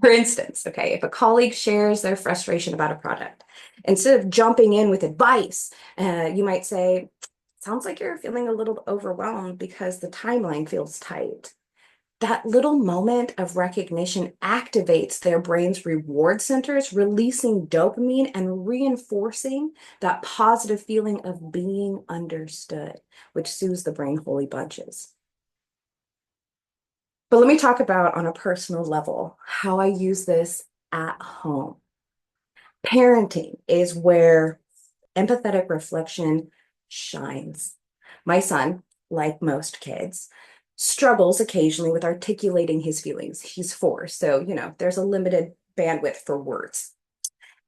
For instance, okay, if a colleague shares their frustration about a product, instead of jumping in with advice, you might say, sounds like you're feeling a little overwhelmed because the timeline feels tight. That little moment of recognition activates their brain's reward centers, releasing dopamine and reinforcing that positive feeling of being understood, which soothes the brain holy bunches. But let me talk about on a personal level how I use this at home. Parenting is where empathetic reflection shines. My son, like most kids, struggles occasionally with articulating his feelings. He's 4, so, there's a limited bandwidth for words.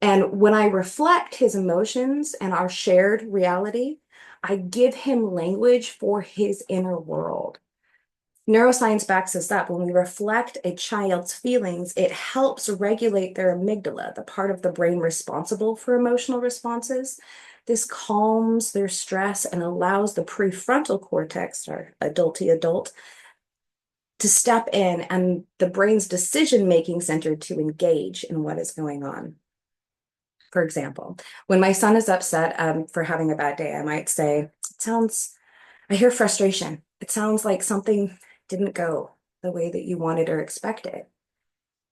And when I reflect his emotions and our shared reality, I give him language for his inner world. Neuroscience backs us up. When we reflect a child's feelings, it helps regulate their amygdala, the part of the brain responsible for emotional responses. This calms their stress and allows the prefrontal cortex, our adulty adult, to step in and the brain's decision-making center to engage in what is going on. For example, when my son is upset for having a bad day, I might say, I hear frustration. It sounds like something didn't go the way that you wanted or expected.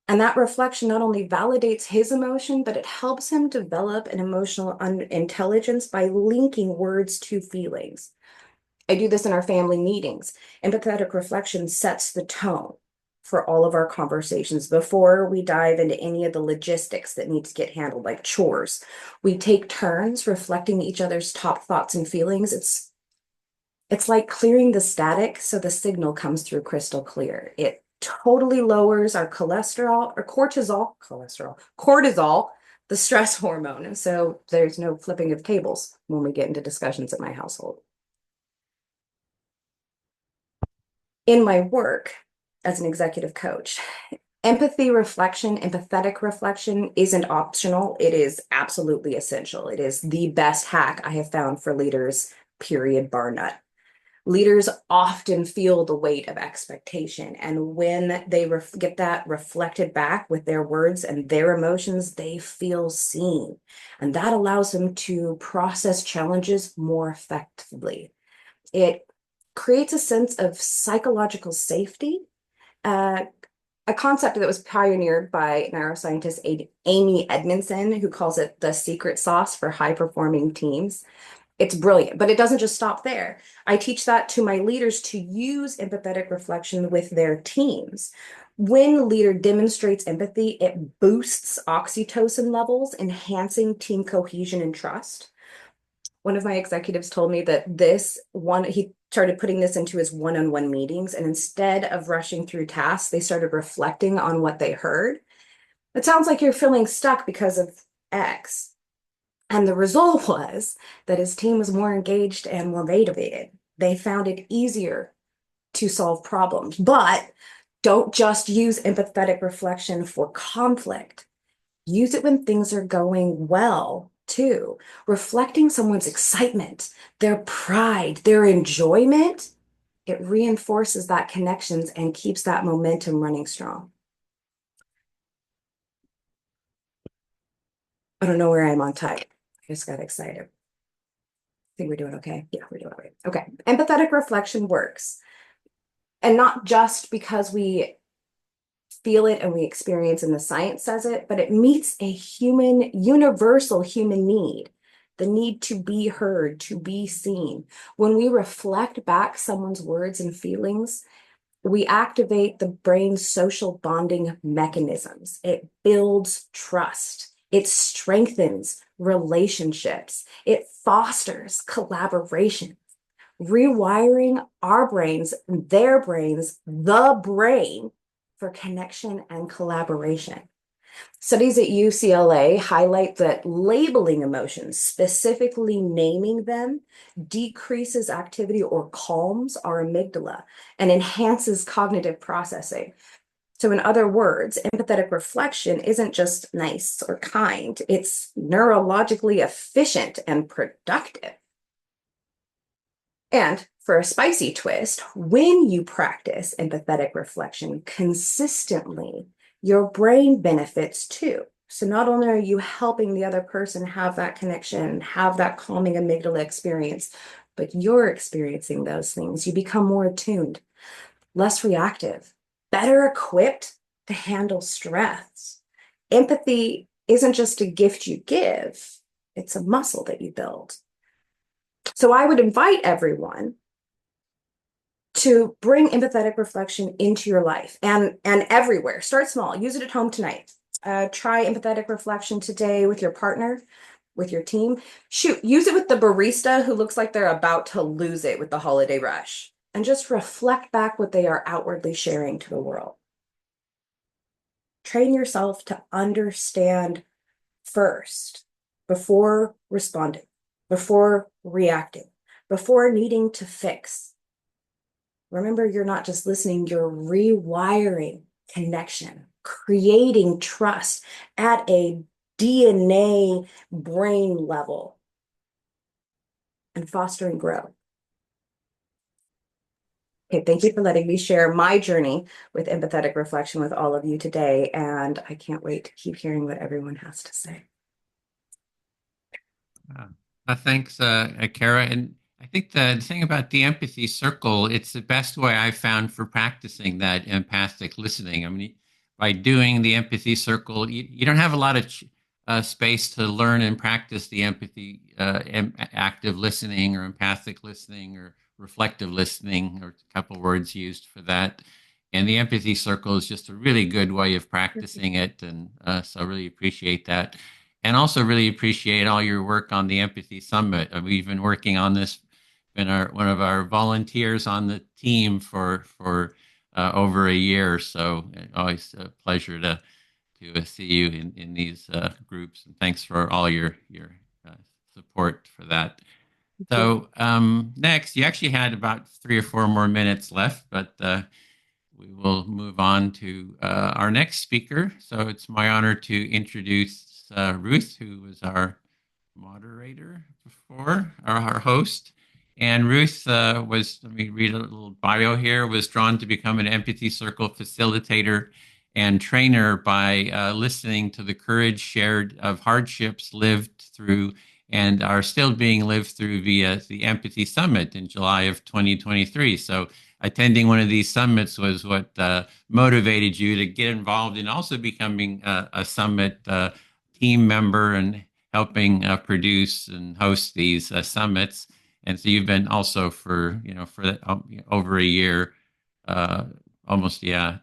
And that reflection not only validates his emotion, but it helps him develop an emotional intelligence by linking words to feelings. I do this in our family meetings. Empathetic reflection sets the tone for all of our conversations before we dive into any of the logistics that need to get handled, like chores. We take turns reflecting each other's top thoughts and feelings. It's like clearing the static so the signal comes through crystal clear. It totally lowers our cortisol, the stress hormone. And so there's no flipping of tables when we get into discussions at my household. In my work as an executive coach, empathetic reflection isn't optional. It is absolutely essential. It is the best hack I have found for leaders, period, bar none. Leaders often feel the weight of expectation. And when they get that reflected back with their words and their emotions, they feel seen. And that allows them to process challenges more effectively. It creates a sense of psychological safety, a concept that was pioneered by neuroscientist Amy Edmondson, who calls it the secret sauce for high-performing teams. It's brilliant, but it doesn't just stop there. I teach that to my leaders to use empathetic reflection with their teams. When a leader demonstrates empathy, it boosts oxytocin levels, enhancing team cohesion and trust. One of my executives told me that he started putting this into his one-on-one meetings, and instead of rushing through tasks, they started reflecting on what they heard. It sounds like you're feeling stuck because of X. And the result was that his team was more engaged and more motivated. They found it easier to solve problems. But don't just use empathetic reflection for conflict. Use it when things are going well, too. Reflecting someone's excitement, their pride, their enjoyment, it reinforces that connections and keeps that momentum running strong. I don't know where I am on time. I just got excited. I think we're doing okay. Yeah, we're doing all right. Okay. Empathetic reflection works. And not just because we feel it and we experience and the science says it, but it meets a universal human need, the need to be heard, to be seen. When we reflect back someone's words and feelings, we activate the brain's social bonding mechanisms. It builds trust. It strengthens relationships. It fosters collaboration, rewiring our brains, their brains, the brain for connection and collaboration. Studies at UCLA highlight that labeling emotions, specifically naming them, decreases activity or calms our amygdala and enhances cognitive processing. So in other words, empathetic reflection isn't just nice or kind, it's neurologically efficient and productive. And for a spicy twist, when you practice empathetic reflection consistently, your brain benefits too. So not only are you helping the other person have that connection, have that calming amygdala experience, but you're experiencing those things. You become more attuned, less reactive, better equipped to handle stress. Empathy isn't just a gift you give, it's a muscle that you build. So I would invite everyone to bring empathetic reflection into your life and everywhere. Start small. Use it at home tonight. Try empathetic reflection today with your partner, with your team. Shoot, use it with the barista who looks like they're about to lose it with the holiday rush. And just reflect back what they are outwardly sharing to the world. Train yourself to understand first before responding, before reacting, before needing to fix. Remember, you're not just listening, you're rewiring connection, creating trust at a DNA brain level, and fostering growth. Okay, thank you for letting me share my journey with empathetic reflection with all of you today. And I can't wait to keep hearing what everyone has to say. Thanks, Cara. And I think the thing about the empathy circle, it's the best way I've found for practicing that empathic listening. I mean, by doing the empathy circle, you don't have a lot of space to learn and practice the empathy, active listening or empathic listening or reflective listening, or a couple words used for that. And the empathy circle is just a really good way of practicing it. And so I really appreciate that. And also really appreciate all your work on the Empathy Summit. We've been working on this, been one of our volunteers on the team for over a year. So always a pleasure to see you in these groups. And thanks for all your support for that. So next, you actually had about 3 or 4 more minutes left, but we will move on to our next speaker. So it's my honor to introduce Ruth, who was our moderator before, our host. And Ruth was, let me read a little bio here, was drawn to become an empathy circle facilitator and trainer by listening to the courage shared of hardships lived through and are still being lived through via the Empathy Summit in July of 2023. So attending one of these summits was what motivated you to get involved in also becoming a summit team member and helping produce and host these summits. And so you've been also for over a year, almost a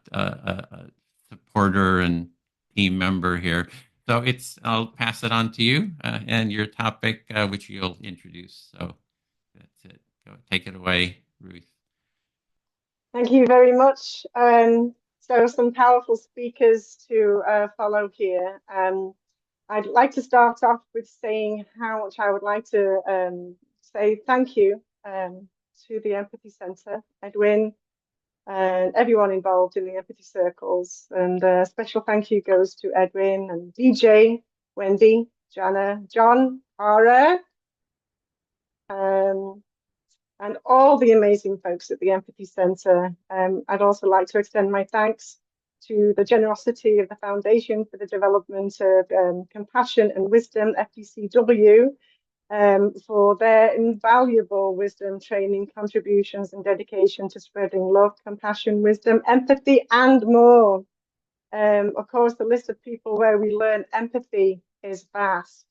supporter and team member here. So I'll pass it on to you and your topic, which you'll introduce. So that's it. Go take it away, Ruth. Thank you very much. So some powerful speakers to follow here. I'd like to start off with saying how much I would like to say thank you to the Empathy Centre, Edwin, and everyone involved in the empathy circles. And a special thank you goes to Edwin and DJ, Wendy, Jana, John, Cara, and all the amazing folks at the Empathy Centre. I'd also like to extend my thanks to the generosity of the Foundation for the Development of Compassion and Wisdom, FDCW, for their invaluable wisdom training, contributions, and dedication to spreading love, compassion, wisdom, empathy, and more. Of course, the list of people where we learn empathy is vast.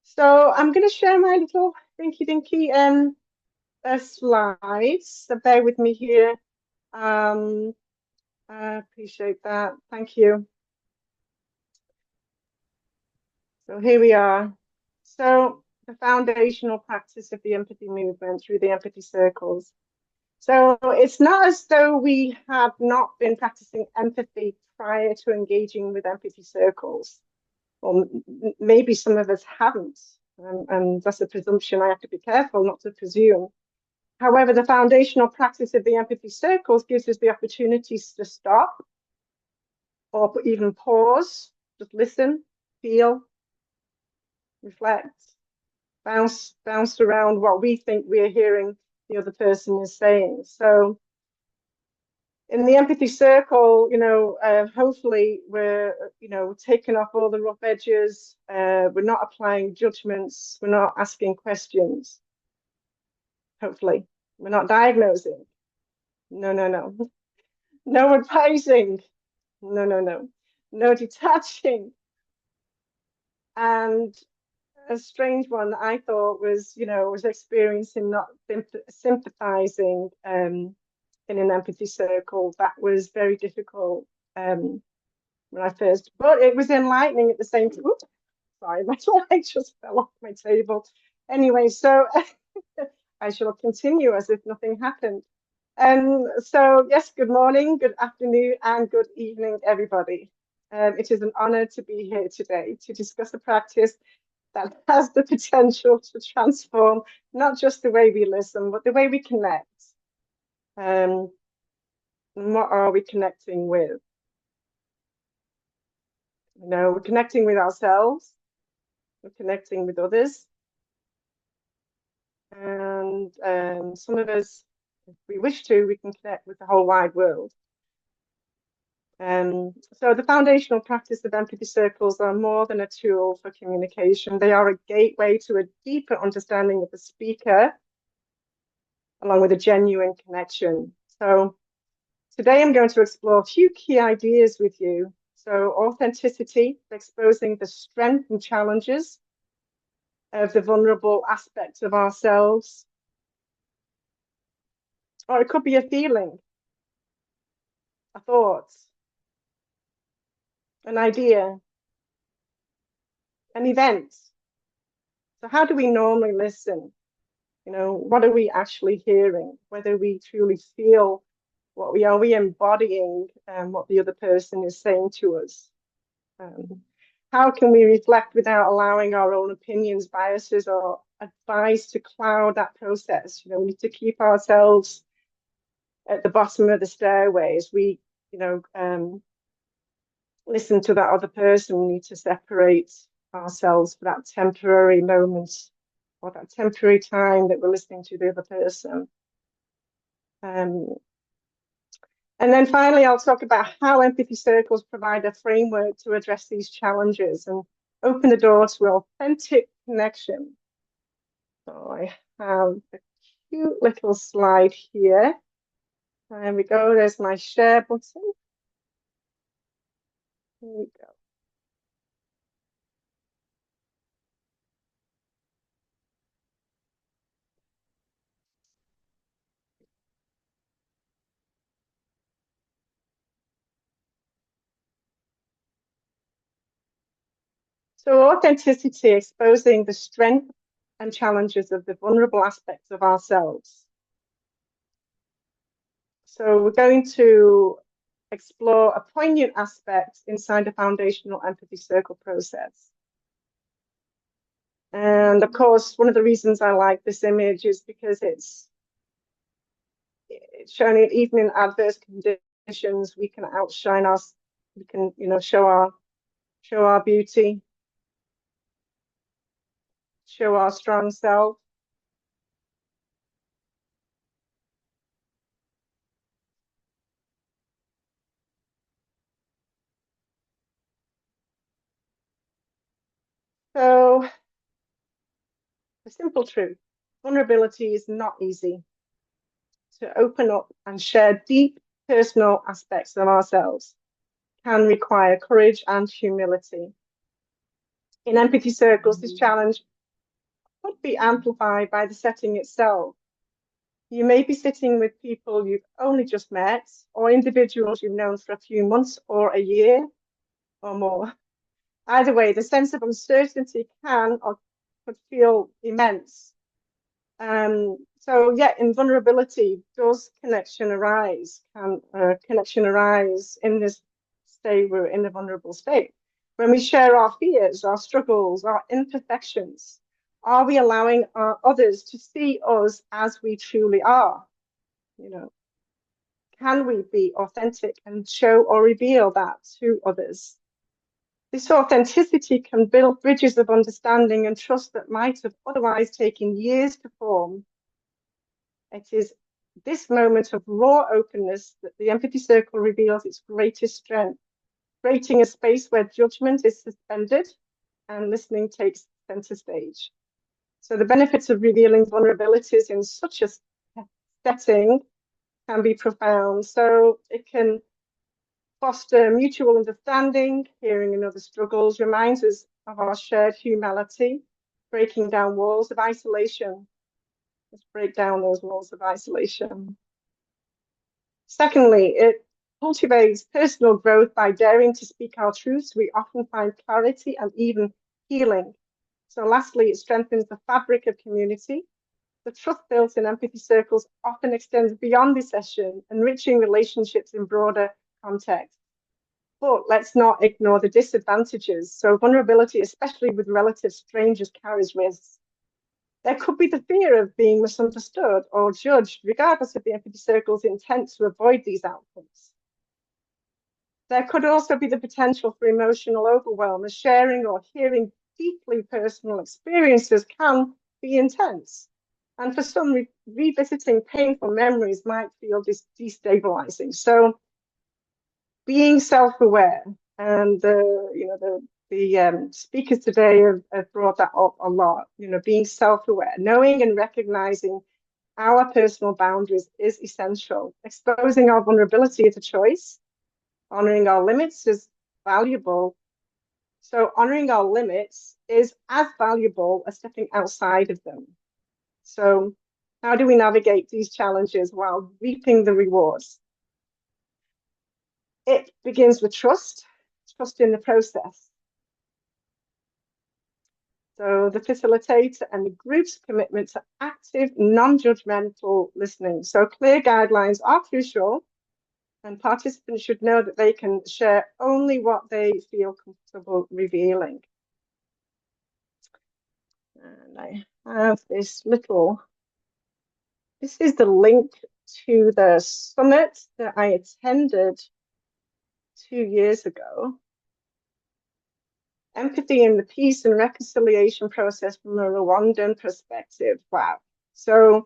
So I'm going to share my little dinky slides. So bear with me here. I appreciate that. Thank you. So here we are. So the foundational practice of the empathy movement through the empathy circles. So it's not as though we have not been practicing empathy prior to engaging with empathy circles, or maybe some of us haven't, and that's a presumption I have to be careful not to presume. However, the foundational practice of the empathy circles gives us the opportunities to stop or even pause, just listen, feel, reflect, bounce around what we think we're hearing the other person is saying. So in the empathy circle, hopefully we're, taking off all the rough edges. We're not applying judgments. We're not asking questions. Hopefully we're not diagnosing. No. No advising. No. No detaching. And a strange one that I thought was, was experiencing not sympathizing in an empathy circle. That was very difficult when I first, but it was enlightening at the same time. Oops, sorry, my leg just fell off my table. Anyway, so I shall continue as if nothing happened. So yes, good morning, good afternoon, and good evening, everybody. It is an honor to be here today to discuss a practice that has the potential to transform not just the way we listen, but the way we connect. And what are we connecting with? We're connecting with ourselves, we're connecting with others, and some of us if we wish to, we can connect with the whole wide world. So the foundational practice of empathy circles are more than a tool for communication. They are a gateway to a deeper understanding of the speaker, along with a genuine connection. So today I'm going to explore a few key ideas with you. So authenticity, exposing the strength and challenges of the vulnerable aspects of ourselves. Or it could be a feeling, a thought, an idea, an event. So how do we normally listen? You know, what are we actually hearing? Whether we truly feel what we are we embodying what the other person is saying to us? How can we reflect without allowing our own opinions, biases, or advice to cloud that process? You know, we need to keep ourselves at the bottom of the stairway as we, listen to that other person. We need to separate ourselves for that temporary moment or that temporary time that we're listening to the other person. And then finally, I'll talk about how empathy circles provide a framework to address these challenges and open the door to authentic connection. So I have a cute little slide here. There we go. There's my share button. Here we go. So authenticity, exposing the strength and challenges of the vulnerable aspects of ourselves. So we're going to explore a poignant aspect inside the foundational empathy circle process. And of course, one of the reasons I like this image is because it's showing it even in adverse conditions, we can outshine us, we can, show our beauty, show our strong self. So the simple truth, vulnerability is not easy. To open up and share deep personal aspects of ourselves can require courage and humility. In empathy circles, this challenge could be amplified by the setting itself. You may be sitting with people you've only just met, or individuals you've known for a few months or a year or more. Either way, the sense of uncertainty can or could feel immense. So yeah, in vulnerability, does connection arise? Can connection arise in this state? We're in a vulnerable state. When we share our fears, our struggles, our imperfections, are we allowing others to see us as we truly are? Can we be authentic and show or reveal that to others? This authenticity can build bridges of understanding and trust that might have otherwise taken years to form. It is this moment of raw openness that the empathy circle reveals its greatest strength, creating a space where judgment is suspended and listening takes center stage. So the benefits of revealing vulnerabilities in such a setting can be profound. So it can foster mutual understanding, hearing another struggles, reminds us of our shared humanity, breaking down walls of isolation. Let's break down those walls of isolation. Secondly, it cultivates personal growth by daring to speak our truths. We often find clarity and even healing. So lastly, it strengthens the fabric of community. The trust built in empathy circles often extends beyond this session, enriching relationships in broader context. But let's not ignore the disadvantages. So vulnerability, especially with relative strangers, carries risks. There could be the fear of being misunderstood or judged, regardless of the empathy circle's intent to avoid these outcomes. There could also be the potential for emotional overwhelm, as sharing or hearing deeply personal experiences can be intense. And for some, revisiting painful memories might feel destabilizing. So being self-aware, and the speakers today have brought that up a lot. Being self-aware, knowing and recognizing our personal boundaries is essential. Exposing our vulnerability is a choice. Honoring our limits is valuable. So honoring our limits is as valuable as stepping outside of them. So how do we navigate these challenges while reaping the rewards? It begins with trust in the process. So the facilitator and the group's commitment to active, non-judgmental listening. So clear guidelines are crucial, and participants should know that they can share only what they feel comfortable revealing. And I have this is the link to the summit that I attended 2 years ago. Empathy in the peace and reconciliation process from a Rwandan perspective. Wow. So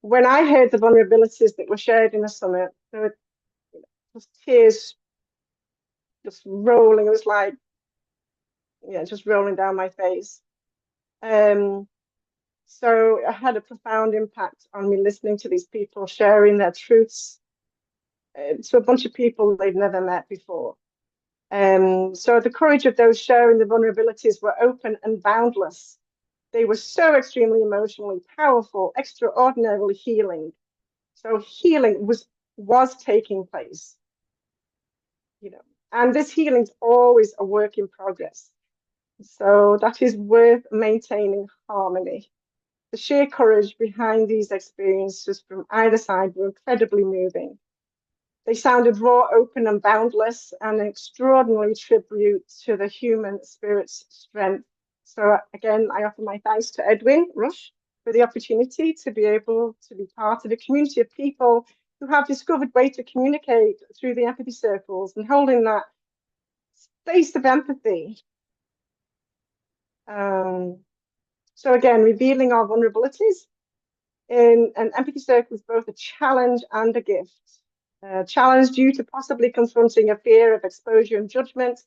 when I heard the vulnerabilities that were shared in the summit, there were just tears just rolling. It was like, just rolling down my face. So it had a profound impact on me, listening to these people sharing their truths to a bunch of people they've never met before. So the courage of those sharing the vulnerabilities were open and boundless. They were so extremely emotionally powerful, extraordinarily healing. So healing was taking place, and this healing is always a work in progress. So that is worth maintaining harmony. The sheer courage behind these experiences from either side were incredibly moving. They sounded raw, open, and boundless, and an extraordinary tribute to the human spirit's strength. So again, I offer my thanks to Edwin, Rutsch, for the opportunity to be able to be part of a community of people who have discovered ways to communicate through the empathy circles and holding that space of empathy. So again, revealing our vulnerabilities in an empathy circle is both a challenge and a gift. Challenge due to possibly confronting a fear of exposure and judgment.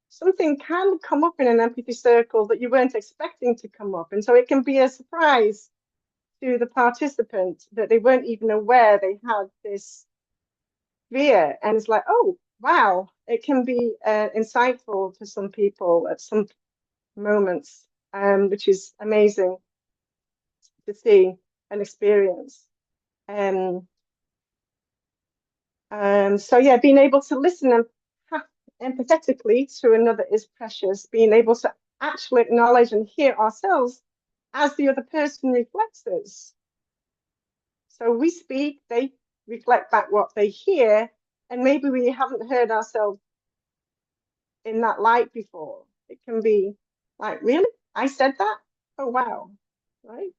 Something can come up in an empathy circle that you weren't expecting to come up. And so it can be a surprise to the participant that they weren't even aware they had this fear. And it's like, oh, wow, it can be insightful to some people at some moments, which is amazing to see and experience. So yeah, being able to listen empathetically to another is precious. Being able to actually acknowledge and hear ourselves as the other person reflects us. So we speak, they reflect back what they hear, and maybe we haven't heard ourselves in that light before. It can be like, really? I said that? Oh, wow. Right?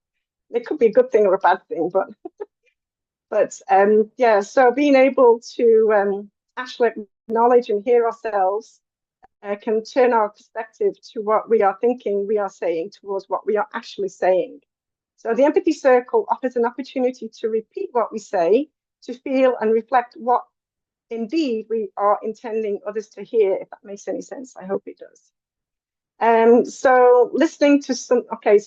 It could be a good thing or a bad thing, but yeah, so being able to actually acknowledge and hear ourselves can turn our perspective to what we are thinking, we are saying, towards what we are actually saying. So the empathy circle offers an opportunity to repeat what we say, to feel and reflect what indeed we are intending others to hear, if that makes any sense. I hope it does. So listening to so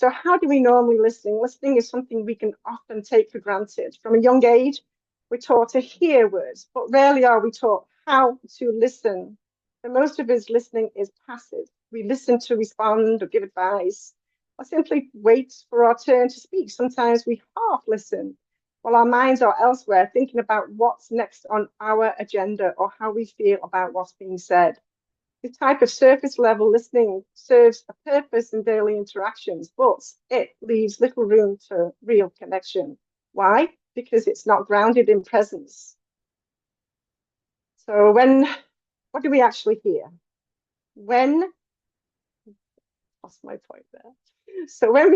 how do we normally listen? Listening is something we can often take for granted. From a young age, we're taught to hear words, but rarely are we taught how to listen. And most of us listening is passive. We listen to respond or give advice, or simply wait for our turn to speak. Sometimes we half listen while our minds are elsewhere, thinking about what's next on our agenda or how we feel about what's being said. This type of surface level listening serves a purpose in daily interactions, but it leaves little room for real connection. Why? Because it's not grounded in presence. So what do we actually hear? Lost my point there. So when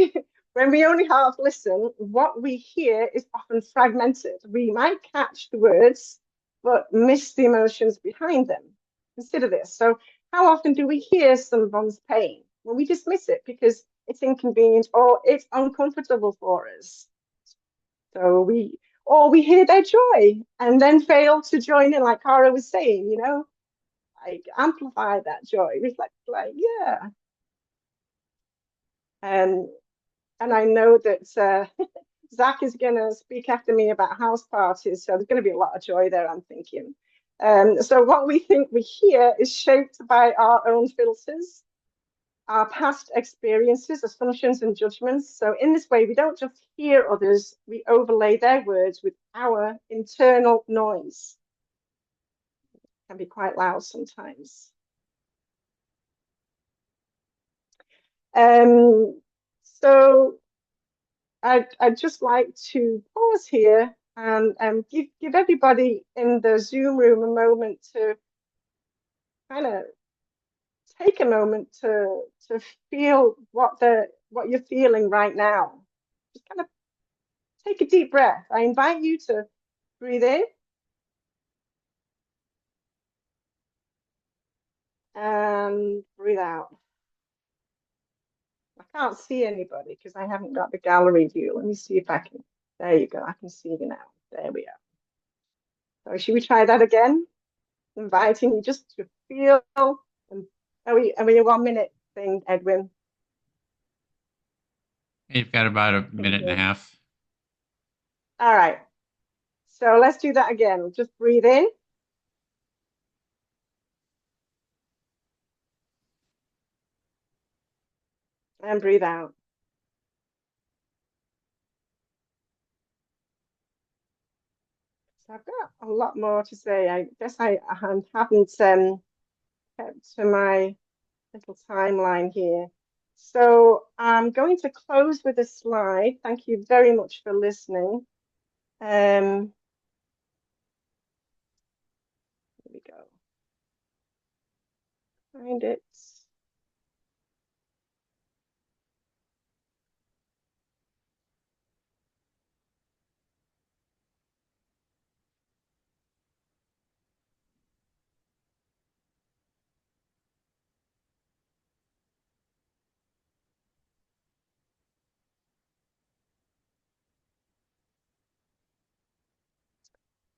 we only half listen, what we hear is often fragmented. We might catch the words, but miss the emotions behind them. Consider this. So how often do we hear someone's pain? Well, we dismiss it because it's inconvenient or it's uncomfortable for us. So we hear their joy and then fail to join in, like Cara was saying, like amplify that joy, reflect, like, yeah. And I know that Zach is going to speak after me about house parties, so there's going to be a lot of joy there, I'm thinking. So what we think we hear is shaped by our own filters, our past experiences, assumptions, and judgments. So in this way, we don't just hear others, we overlay their words with our internal noise. It can be quite loud sometimes. So I'd just like to pause here and give everybody in the Zoom room a moment to kind of take a moment to feel what you're feeling right now. Just kind of take a deep breath. I invite you to breathe in and breathe out. I can't see anybody because I haven't got the gallery view. Let me see if I can. There you go. I can see you now. There we are. So should we try that again? Inviting you just to feel. And are we a 1 minute thing, Edwin? You've got about a minute and a half. All right. So let's do that again. Just breathe in. And breathe out. So I've got a lot more to say. I guess I haven't kept to my little timeline here. So I'm going to close with a slide. Thank you very much for listening. Here we go. Find it.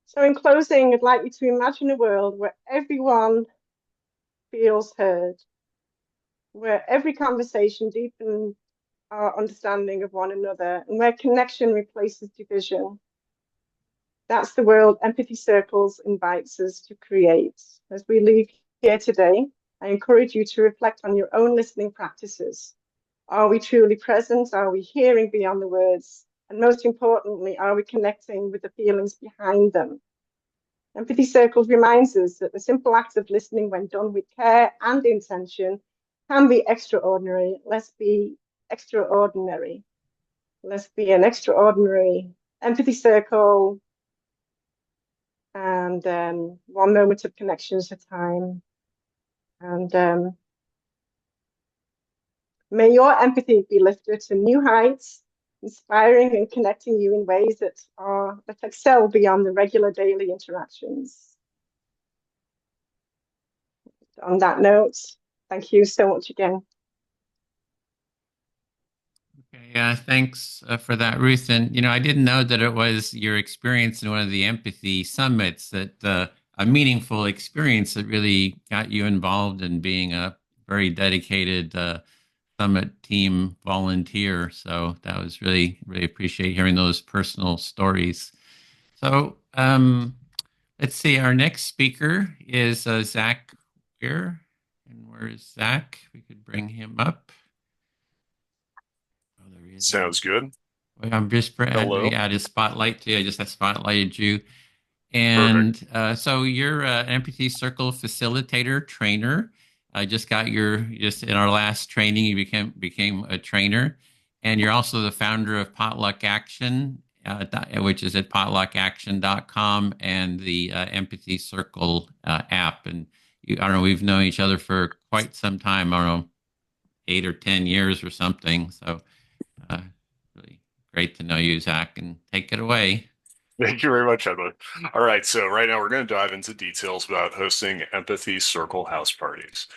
So in closing, I'd like you to imagine a world where everyone feels heard, where every conversation deepens our understanding of one another, and where connection replaces division. That's the world Empathy Circles invites us to create. As we leave here today, I encourage you to reflect on your own listening practices. Are we truly present? Are we hearing beyond the words? And most importantly, are we connecting with the feelings behind them? Empathy Circles reminds us that the simple act of listening, when done with care and intention, can be extraordinary. Let's be extraordinary. Let's be an extraordinary empathy circle, and 1 moment of connection at a time. And may your empathy be lifted to new heights, inspiring and connecting you in ways that excel beyond the regular daily interactions. On that note, thank you so much again. Okay, thanks for that, Ruth. And, I didn't know that it was your experience in one of the empathy summits, that a meaningful experience that really got you involved in being a very dedicated summit team volunteer. So that was really, really appreciate hearing those personal stories. So let's see, our next speaker is Zach here. And where's Zach? We could bring him up. Oh, there he is. Sounds good. I'm just add his spotlight to you. I just have spotlighted you. And so you're an empathy circle facilitator, trainer. I just got just in our last training, you became a trainer. And you're also the founder of Potluck Action, which is at potluckaction.com, and the Empathy Circle app. And I don't know, we've known each other for quite some time. I don't know, 8 or 10 years or something. So really great to know you, Zach, and take it away. Thank you very much, Edwin. All right, so right now we're going to dive into details about hosting Empathy Circle house parties.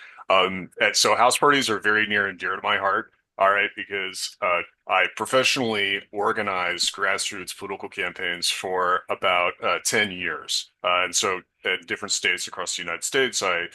So house parties are very near and dear to my heart. All right, because I professionally organized grassroots political campaigns for about 10 years. And so at different states across the United States, I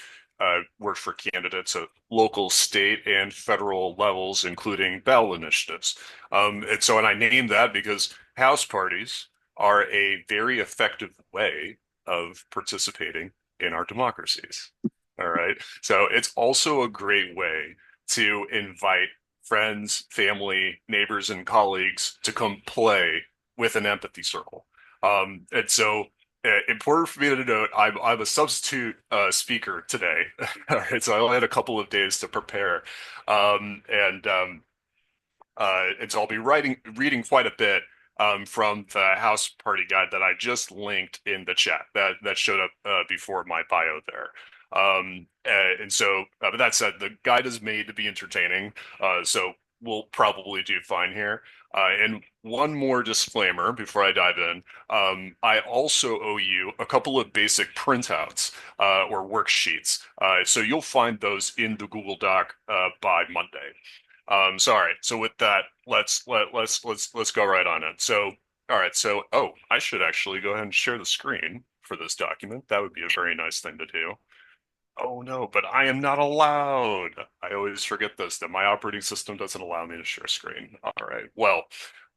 worked for candidates at local, state, and federal levels, including ballot initiatives. And I named that because house parties are a very effective way of participating in our democracies. All right. So it's also a great way to invite friends, family, neighbors, and colleagues to come play with an empathy circle. And so important for me to note, I'm a substitute speaker today. All right, so I only had a couple of days to prepare. And so I'll be reading quite a bit from the house party guide that I just linked in the chat that showed up before my bio there. But that said, the guide is made to be entertaining, so we'll probably do fine here. And one more disclaimer before I dive in. I also owe you a couple of basic printouts or worksheets. So you'll find those in the Google Doc by Monday. Sorry. So with that, let's go right on it. So, all right. So, I should actually go ahead and share the screen for this document. That would be a very nice thing to do. Oh no, but I am not allowed. I always forget this, that my operating system doesn't allow me to share screen. All right. Well,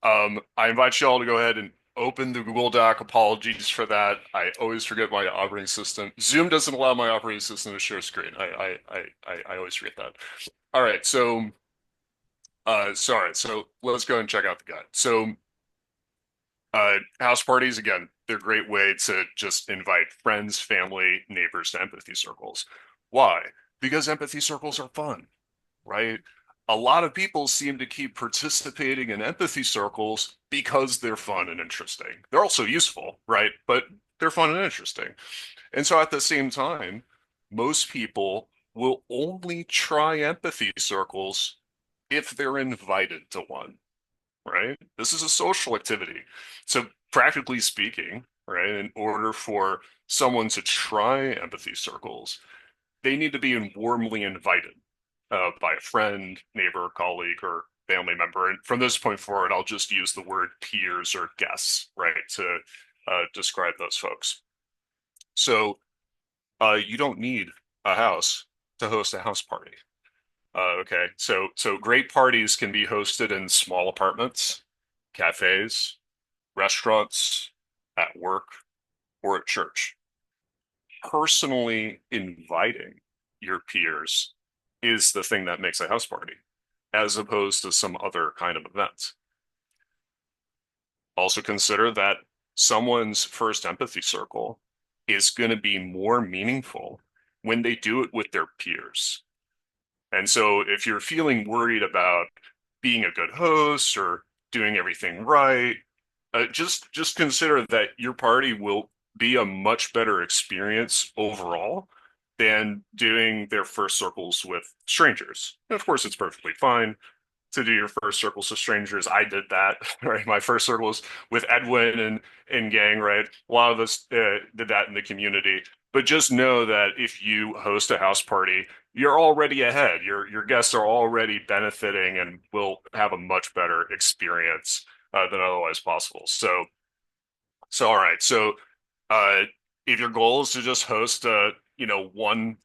I invite you all to go ahead and open the Google Doc. Apologies for that. I always forget my operating system. Zoom doesn't allow my operating system to share screen. I always forget that. All right. So sorry. So let's go and check out the guide. So house parties, again, they're a great way to just invite friends, family, neighbors to empathy circles. Why? Because empathy circles are fun, right? A lot of people seem to keep participating in empathy circles because they're fun and interesting. They're also useful, right? But they're fun and interesting. And so at the same time, most people will only try empathy circles if they're invited to one, right? This is a social activity. So practically speaking, right, in order for someone to try empathy circles, they need to be warmly invited by a friend, neighbor, colleague, or family member. And from this point forward, I'll just use the word peers or guests, right, to describe those folks. So you don't need a house to host a house party. Okay, so great parties can be hosted in small apartments, cafes, restaurants, at work, or at church. Personally inviting your peers is the thing that makes a house party, as opposed to some other kind of event. Also consider that someone's first empathy circle is going to be more meaningful when they do it with their peers. And so if you're feeling worried about being a good host or doing everything right, just consider that your party will be a much better experience overall than doing their first circles with strangers. And of course, it's perfectly fine to do your first circles with strangers. I did that, right? My first circles with Edwin and gang, right? A lot of us did that in the community. But just know that if you host a house party, you're already ahead. Your guests are already benefiting and will have a much better experience than otherwise possible. So all right. So if your goal is to just host one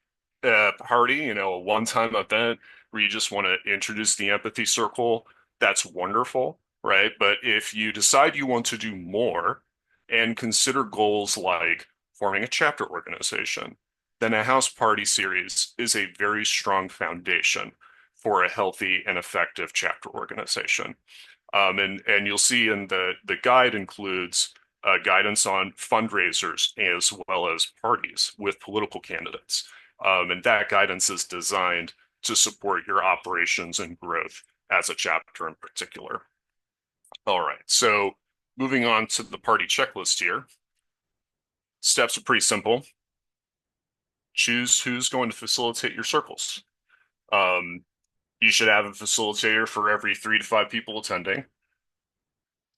party, a one-time event where you just want to introduce the empathy circle, that's wonderful, right? But if you decide you want to do more and consider goals like forming a chapter organization, then a house party series is a very strong foundation for a healthy and effective chapter organization. And you'll see in the guide includes guidance on fundraisers as well as parties with political candidates. And that guidance is designed to support your operations and growth as a chapter in particular. All right, so moving on to the party checklist here. Steps are pretty simple. Choose who's going to facilitate your circles. You should have a facilitator for every 3 to 5 people attending.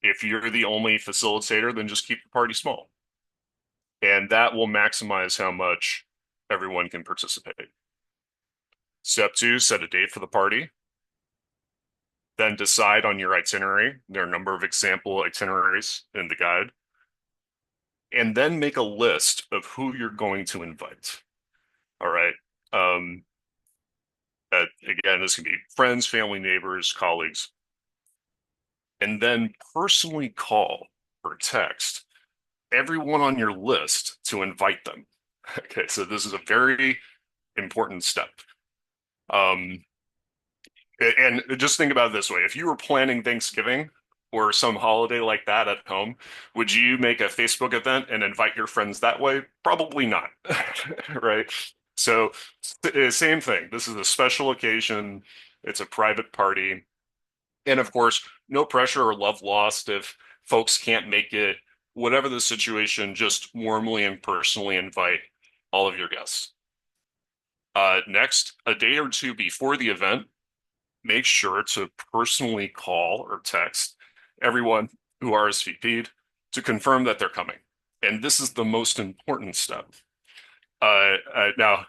If you're the only facilitator, then just keep the party small. And that will maximize how much everyone can participate. Step 2, set a date for the party. Then decide on your itinerary. There are a number of example itineraries in the guide. And then make a list of who you're going to invite. All right. Again, this can be friends, family, neighbors, colleagues. And then personally call or text everyone on your list to invite them. Okay, so this is a very important step. And just think about it this way. If you were planning Thanksgiving or some holiday like that at home, would you make a Facebook event and invite your friends that way? Probably not, right? So same thing. This is a special occasion. It's a private party. And of course, no pressure or love lost if folks can't make it. Whatever the situation, just warmly and personally invite all of your guests. Next, a day or two before the event, make sure to personally call or text everyone who RSVP'd to confirm that they're coming. And this is the most important step. Now,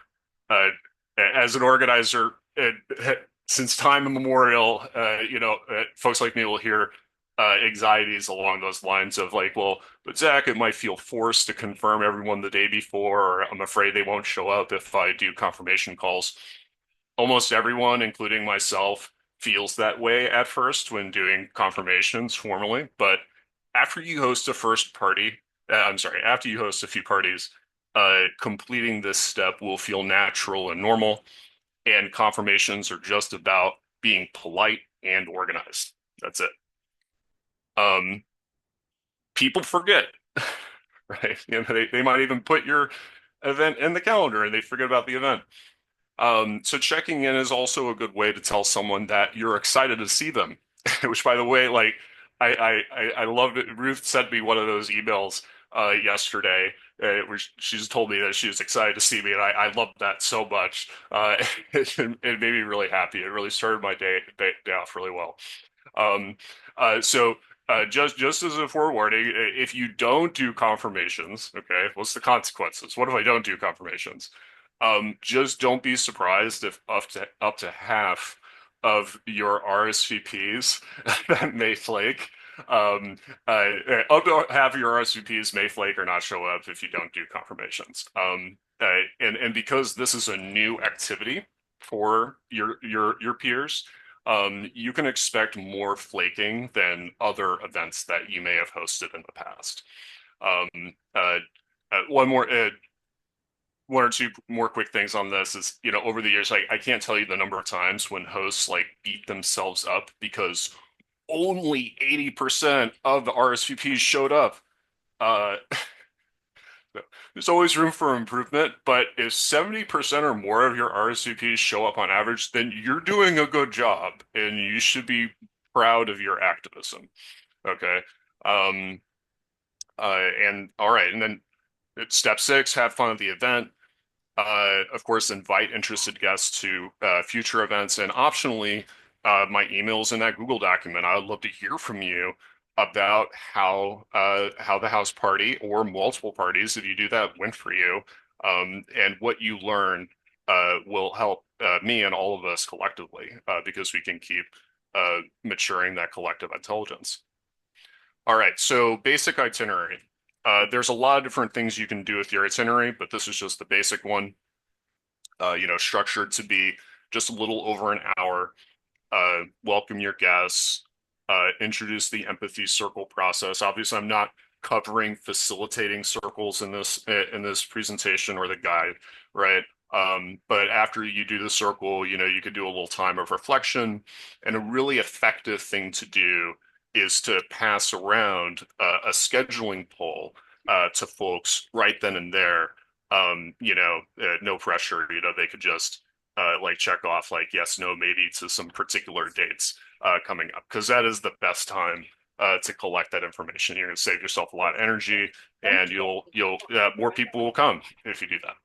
as an organizer, since time immemorial, folks like me will hear anxieties along those lines of like, well, but Zach, it might feel forced to confirm everyone the day before, or I'm afraid they won't show up if I do confirmation calls. Almost everyone, including myself, feels that way at first when doing confirmations formally. But after you host a first party, after you host a few parties, completing this step will feel natural and normal. And confirmations are just about being polite and organized. That's it. People forget, right? They might even put your event in the calendar and they forget about the event. So checking in is also a good way to tell someone that you're excited to see them, which by the way, like I loved it. Ruth sent me one of those emails yesterday, which she just told me that she was excited to see me, and I loved that so much. It made me really happy. It really started my day off really well. Just as a forewarning, if you don't do confirmations, okay, what's the consequences? What if I don't do confirmations? Just don't be surprised if up to half of your RSVPs that may flake. Up to half of your RSVPs may flake or not show up if you don't do confirmations. And because this is a new activity for your peers, you can expect more flaking than other events that you may have hosted in the past. One or two more quick things on this is, over the years, I can't tell you the number of times when hosts like beat themselves up because only 80% of the RSVPs showed up. There's always room for improvement, but if 70% or more of your RSVPs show up on average, then you're doing a good job and you should be proud of your activism. Okay. And all right. And then step 6, have fun at the event. Of course, invite interested guests to future events, and optionally, my email's in that Google document. I would love to hear from you about how the house party or multiple parties, if you do that, went for you, and what you learned will help me and all of us collectively because we can keep maturing that collective intelligence. All right, so basic itinerary. There's a lot of different things you can do with your itinerary, but this is just the basic one. Structured to be just a little over an hour. Welcome your guests. Introduce the empathy circle process. Obviously, I'm not covering facilitating circles in this presentation or the guide, right? But after you do the circle, you could do a little time of reflection, and a really effective thing to do is to pass around a scheduling poll to folks right then and there. No pressure. They could just check off yes, no, maybe to some particular dates coming up, because that is the best time to collect that information. You're going to save yourself a lot of energy, and you'll more people will come if you do that.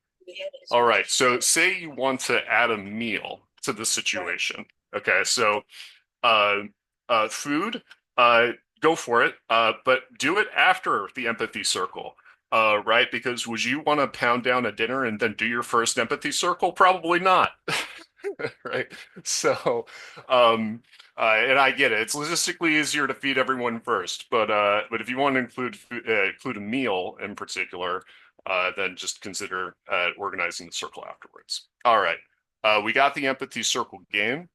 All right. So say you want to add a meal to the situation. Okay. So food, go for it, but do it after the empathy circle. Right? Because would you want to pound down a dinner and then do your first empathy circle? Probably not. Right? So And I get it. It's logistically easier to feed everyone first, but if you want to include a meal in particular, then just consider organizing the circle afterwards. All right. We got the empathy circle game,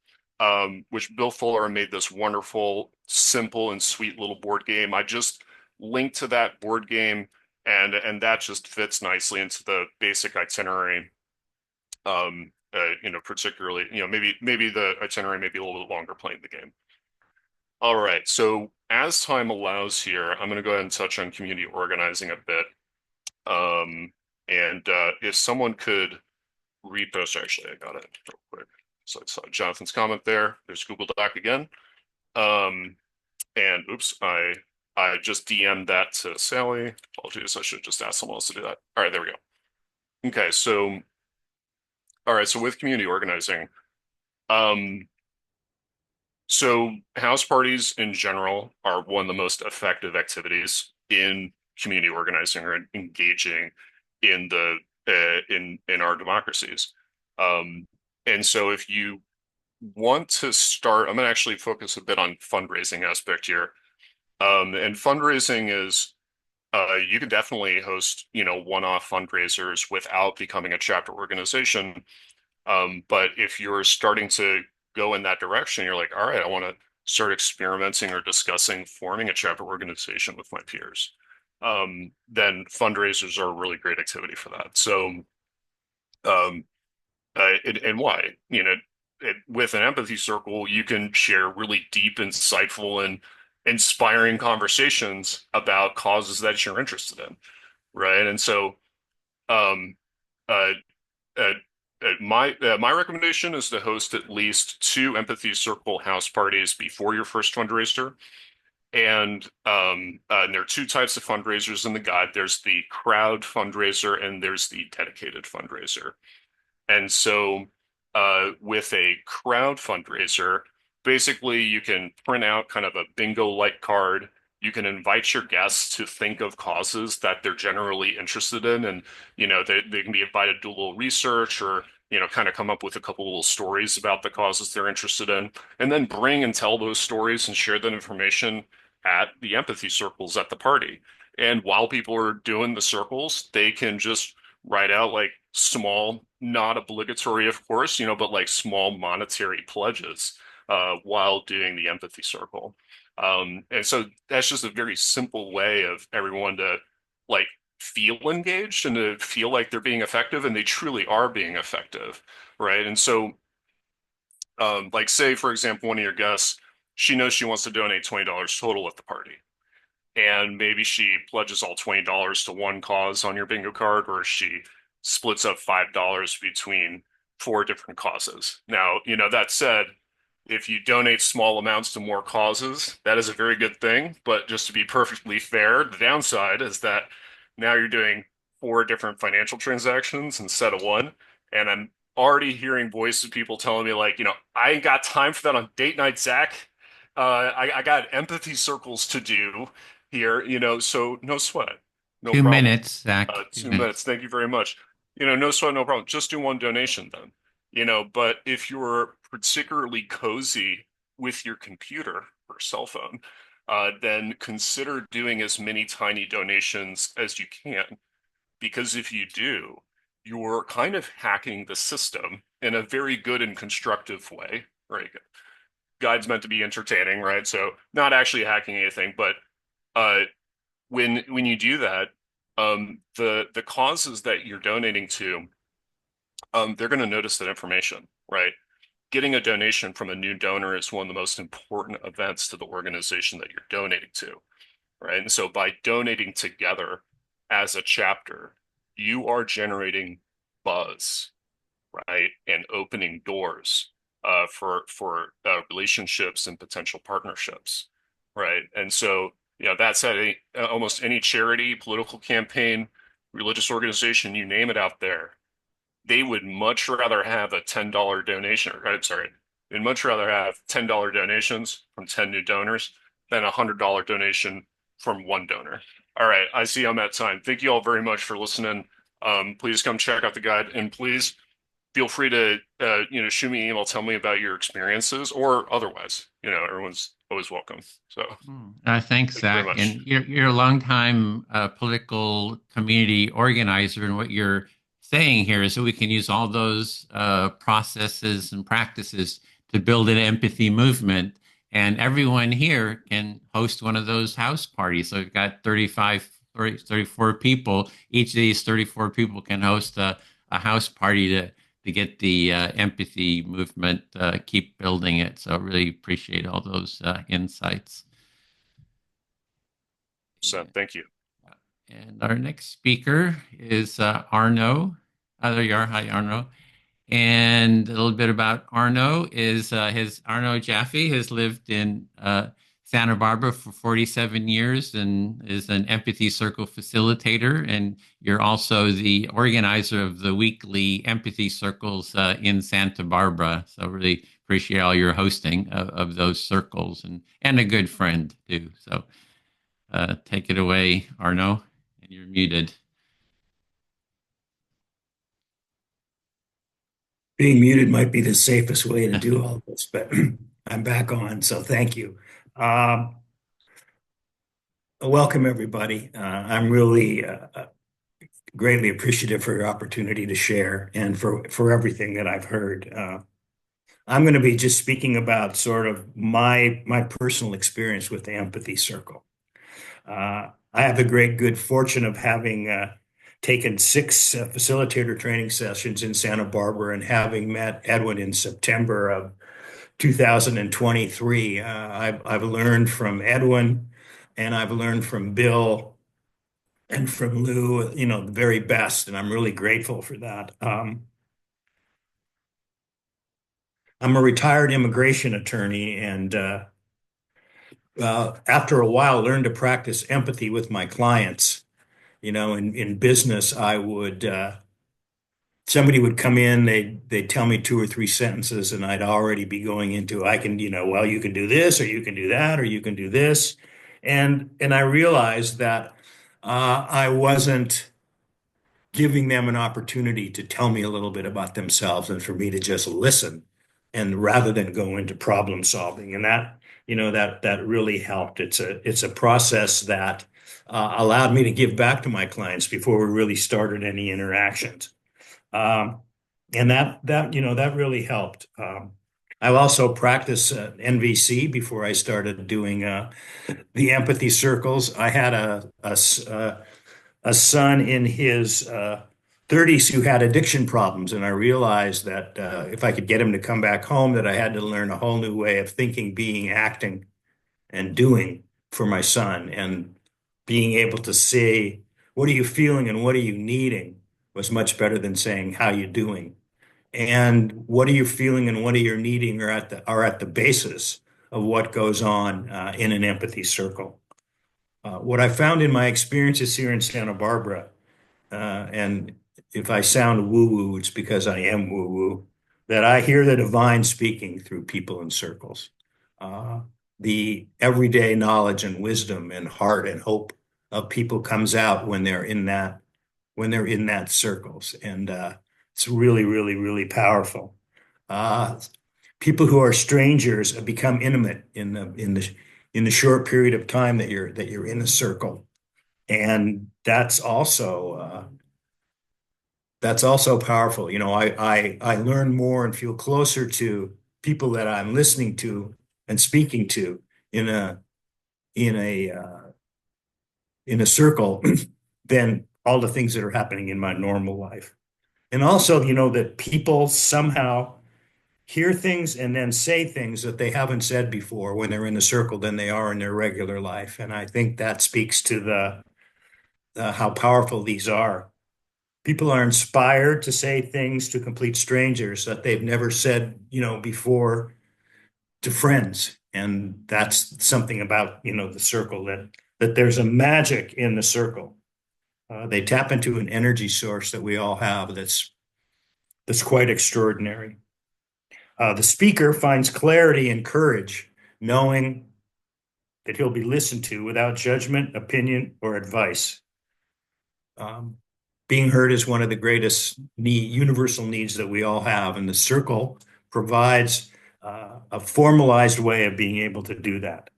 which Bill Fuller made this wonderful, simple, and sweet little board game. I just linked to that board game, and that just fits nicely into the basic itinerary. Particularly, maybe the itinerary may be a little bit longer playing the game. All right, so as time allows here, I'm going to go ahead and touch on community organizing a bit. And if someone could repost, actually, I got it real quick. So I saw Jonathan's comment there. There's Google Doc again. And oops, I just DM'd that to Sally. Apologies, I should just ask someone else to do that. All right, there we go. Okay, so all right, so with community organizing, so house parties in general are one of the most effective activities in community organizing or engaging in the in our democracies. And so if you want to start, I'm going to actually focus a bit on fundraising aspect here. And fundraising is you can definitely host, one-off fundraisers without becoming a chapter organization. But if you're starting to go in that direction, you're like, all right, I want to start experimenting or discussing forming a chapter organization with my peers. Then fundraisers are a really great activity for that. So, and why? With an empathy circle, you can share really deep, insightful, and inspiring conversations about causes that you're interested in, right? And so, um, uh, uh, my recommendation is to host at least 2 empathy circle house parties before your first fundraiser. And there are 2 types of fundraisers in the guide. There's the crowd fundraiser and there's the dedicated fundraiser. And so with a crowd fundraiser, basically you can print out kind of a bingo-like card. You can invite your guests to think of causes that they're generally interested in. And, they can be invited to do a little research or, kind of come up with a couple little stories about the causes they're interested in. And then bring and tell those stories and share that information at the empathy circles at the party. And while people are doing the circles, they can just write out like small, not obligatory, of course, but like small monetary pledges while doing the empathy circle. And so that's just a very simple way of everyone to like feel engaged and to feel like they're being effective, and they truly are being effective, right? And so, like say, for example, one of your guests, she knows she wants to donate $20 total at the party. And maybe she pledges all $20 to one cause on your bingo card, or she splits up $5 between 4 different causes. Now, that said, if you donate small amounts to more causes, that is a very good thing. But just to be perfectly fair, the downside is that now you're doing 4 different financial transactions instead of one. And I'm already hearing voices of people telling me like, I ain't got time for that on date night, Zach. I got empathy circles to do here, so no sweat, no 2 problem. minutes, Zach. 2 minutes. Thank you very much. No sweat, no problem. Just do one donation then. But if you're particularly cozy with your computer or cell phone, then consider doing as many tiny donations as you can. Because if you do, you're kind of hacking the system in a very good and constructive way, right? Guide's meant to be entertaining, right? So not actually hacking anything, but when you do that, the causes that you're donating to, they're going to notice that information, right? Getting a donation from a new donor is one of the most important events to the organization that you're donating to, right? And so by donating together as a chapter, you are generating buzz, right? And opening doors for relationships and potential partnerships, right? And so, that said, almost any charity, political campaign, religious organization, you name it out there, they would much rather have a $10 donation, or I'm sorry, they'd much rather have $10 donations from 10 new donors than a $100 donation from one donor. All right, I see I'm at time. Thank you all very much for listening. Please come check out the guide, and please feel free to shoot me an email, tell me about your experiences, or otherwise. Everyone's always welcome. So thanks, thank Zach. And you're a longtime political community organizer, and what you're saying here is that we can use all those processes and practices to build an empathy movement. And everyone here can host one of those house parties. So we've got 34 people. Each of these 34 people can host a house party to get the empathy movement, keep building it. So I really appreciate all those insights. So thank you. And our next speaker is Arno. There you are. Hi, Arno. And a little bit about Arno is Arno Jaffe has lived in Santa Barbara for 47 years and is an empathy circle facilitator. And you're also the organizer of the weekly empathy circles in Santa Barbara. So really appreciate all your hosting of those circles, and a good friend too. So take it away, Arno, and you're muted. Being muted might be the safest way to do all this, but I'm back on, so thank you. Welcome, everybody. I'm really greatly appreciative for your opportunity to share and for everything that I've heard. I'm going to be just speaking about sort of my personal experience with the empathy circle. I have the great good fortune of having taken 6 facilitator training sessions in Santa Barbara and having met Edwin in September of 2023. I've learned from Edwin, and I've learned from Bill and from Lou, the very best, and I'm really grateful for that. I'm a retired immigration attorney, and after a while, learned to practice empathy with my clients. In business, I would somebody would come in, they'd tell me 2 or 3 sentences, and I'd already be going into, I can, well, you can do this, or you can do that, or you can do this. And I realized that I wasn't giving them an opportunity to tell me a little bit about themselves and for me to just listen, and rather than go into problem solving. And that really helped. It's a process that allowed me to give back to my clients before we really started any interactions. And that really helped. I also practiced NVC before I started doing the empathy circles. I had a son in his 30s who had addiction problems, and I realized that if I could get him to come back home, that I had to learn a whole new way of thinking, being, acting, and doing for my son, and being able to say, what are you feeling and what are you needing, was much better than saying, how you doing? And what are you feeling and what are you needing are at the basis of what goes on in an empathy circle. What I found in my experiences here in Santa Barbara, and if I sound woo-woo, it's because I am woo-woo, that I hear the divine speaking through people in circles. The everyday knowledge and wisdom and heart and hope of people comes out when they're in that circles. And it's really, really, really powerful. People who are strangers become intimate in the short period of time that you're in a circle. And that's also powerful. I learn more and feel closer to people that I'm listening to and speaking to in a circle than all the things that are happening in my normal life. And also, that people somehow hear things and then say things that they haven't said before when they're in a circle than they are in their regular life. And I think that speaks to how powerful these are. People are inspired to say things to complete strangers that they've never said, before to friends. And that's something about, the circle, that there's a magic in the circle. They tap into an energy source that we all have that's quite extraordinary. The speaker finds clarity and courage, knowing that he'll be listened to without judgment, opinion, or advice. being heard is one of the greatest universal needs that we all have, and the circle provides a formalized way of being able to do that.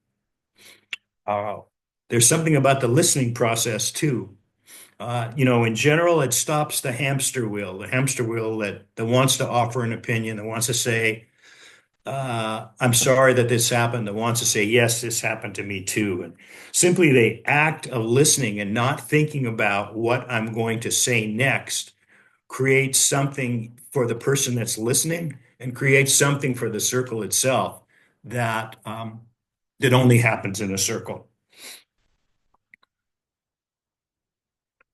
There's something about the listening process too. In general, it stops the hamster wheel that wants to offer an opinion, that wants to say, I'm sorry that this happened, that wants to say, yes, this happened to me too. And simply the act of listening and not thinking about what I'm going to say next creates something for the person that's listening and creates something for the circle itself that only happens in a circle.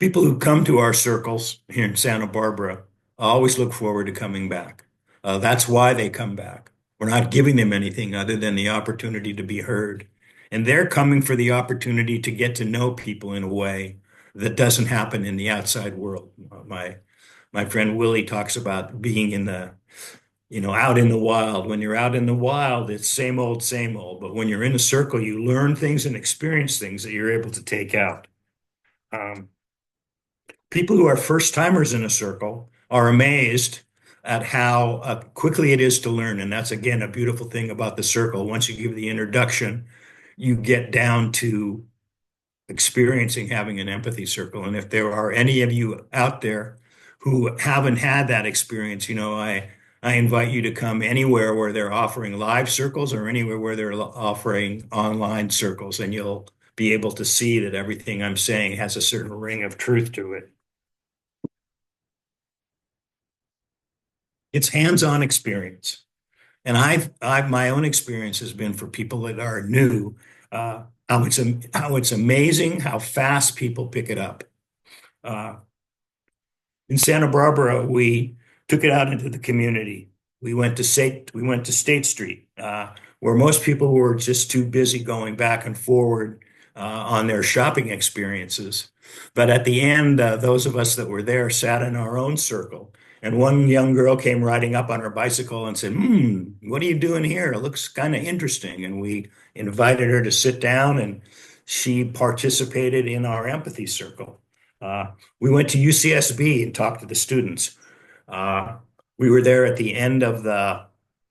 People who come to our circles here in Santa Barbara always look forward to coming back. That's why they come back. We're not giving them anything other than the opportunity to be heard. And they're coming for the opportunity to get to know people in a way that doesn't happen in the outside world. My friend Willie talks about being out in the wild. When you're out in the wild, it's same old, same old. But when you're in a circle, you learn things and experience things that you're able to take out. People who are first timers in a circle are amazed at how quickly it is to learn. And that's, again, a beautiful thing about the circle. Once you give the introduction, you get down to experiencing having an empathy circle. And if there are any of you out there who haven't had that experience, I invite you to come anywhere where they're offering live circles or anywhere where they're offering online circles, and you'll be able to see that everything I'm saying has a certain ring of truth to it. It's hands-on experience. And my own experience has been for people that are new, how it's amazing how fast people pick it up. In Santa Barbara, we took it out into the community. We went to State Street, where most people were just too busy going back and forward on their shopping experiences. But at the end, those of us that were there sat in our own circle. And one young girl came riding up on her bicycle and said, what are you doing here? It looks kind of interesting. And we invited her to sit down, and she participated in our empathy circle. We went to UCSB and talked to the students. We were there at the end of the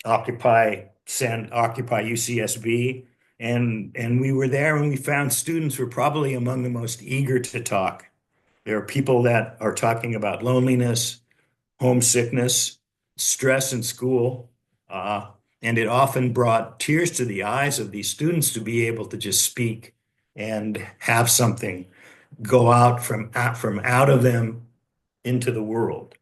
Occupy UCSB, and we were there and we found students were probably among the most eager to talk. There are people that are talking about loneliness, homesickness, stress in school, and it often brought tears to the eyes of these students to be able to just speak and have something go out from out of them into the world.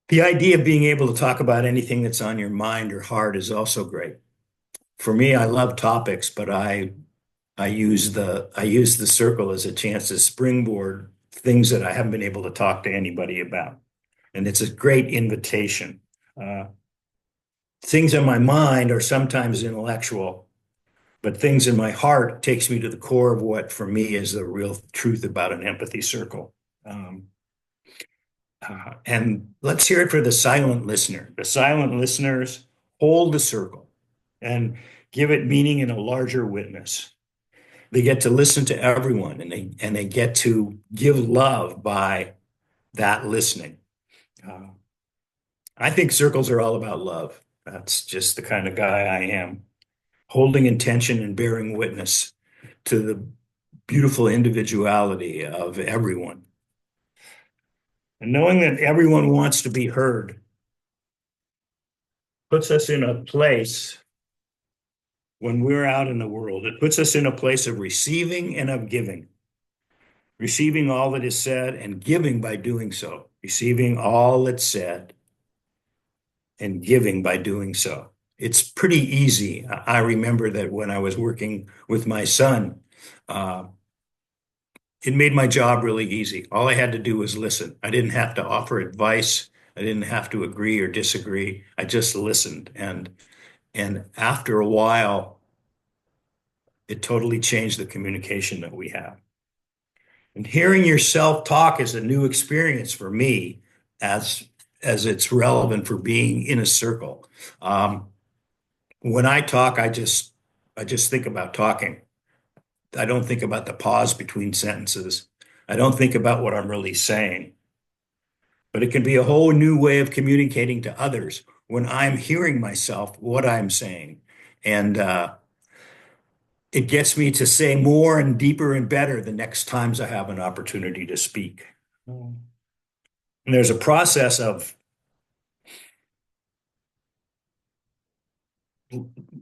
The idea of being able to talk about anything that's on your mind or heart is also great. For me, I love topics, but I use the circle as a chance to springboard things that I haven't been able to talk to anybody about. And it's a great invitation. Things on my mind are sometimes intellectual, but things in my heart takes me to the core of what for me is the real truth about an empathy circle. And let's hear it for the silent listener. The silent listeners hold the circle and give it meaning in a larger witness. They get to listen to everyone, and they get to give love by that listening. I think circles are all about love. That's just the kind of guy I am. Holding intention and bearing witness to the beautiful individuality of everyone. And knowing that everyone wants to be heard puts us in a place when we're out in the world. It puts us in a place of receiving and of giving. Receiving all that is said and giving by doing so. Receiving all that's said and giving by doing so. It's pretty easy. I remember that when I was working with my son, it made my job really easy. All I had to do was listen. I didn't have to offer advice. I didn't have to agree or disagree. I just listened. And after a while, it totally changed the communication that we have. And hearing yourself talk is a new experience for me as it's relevant for being in a circle. When I talk, I just think about talking. I don't think about the pause between sentences. I don't think about what I'm really saying. But it can be a whole new way of communicating to others when I'm hearing myself what I'm saying. And it gets me to say more and deeper and better the next times I have an opportunity to speak. And there's a process of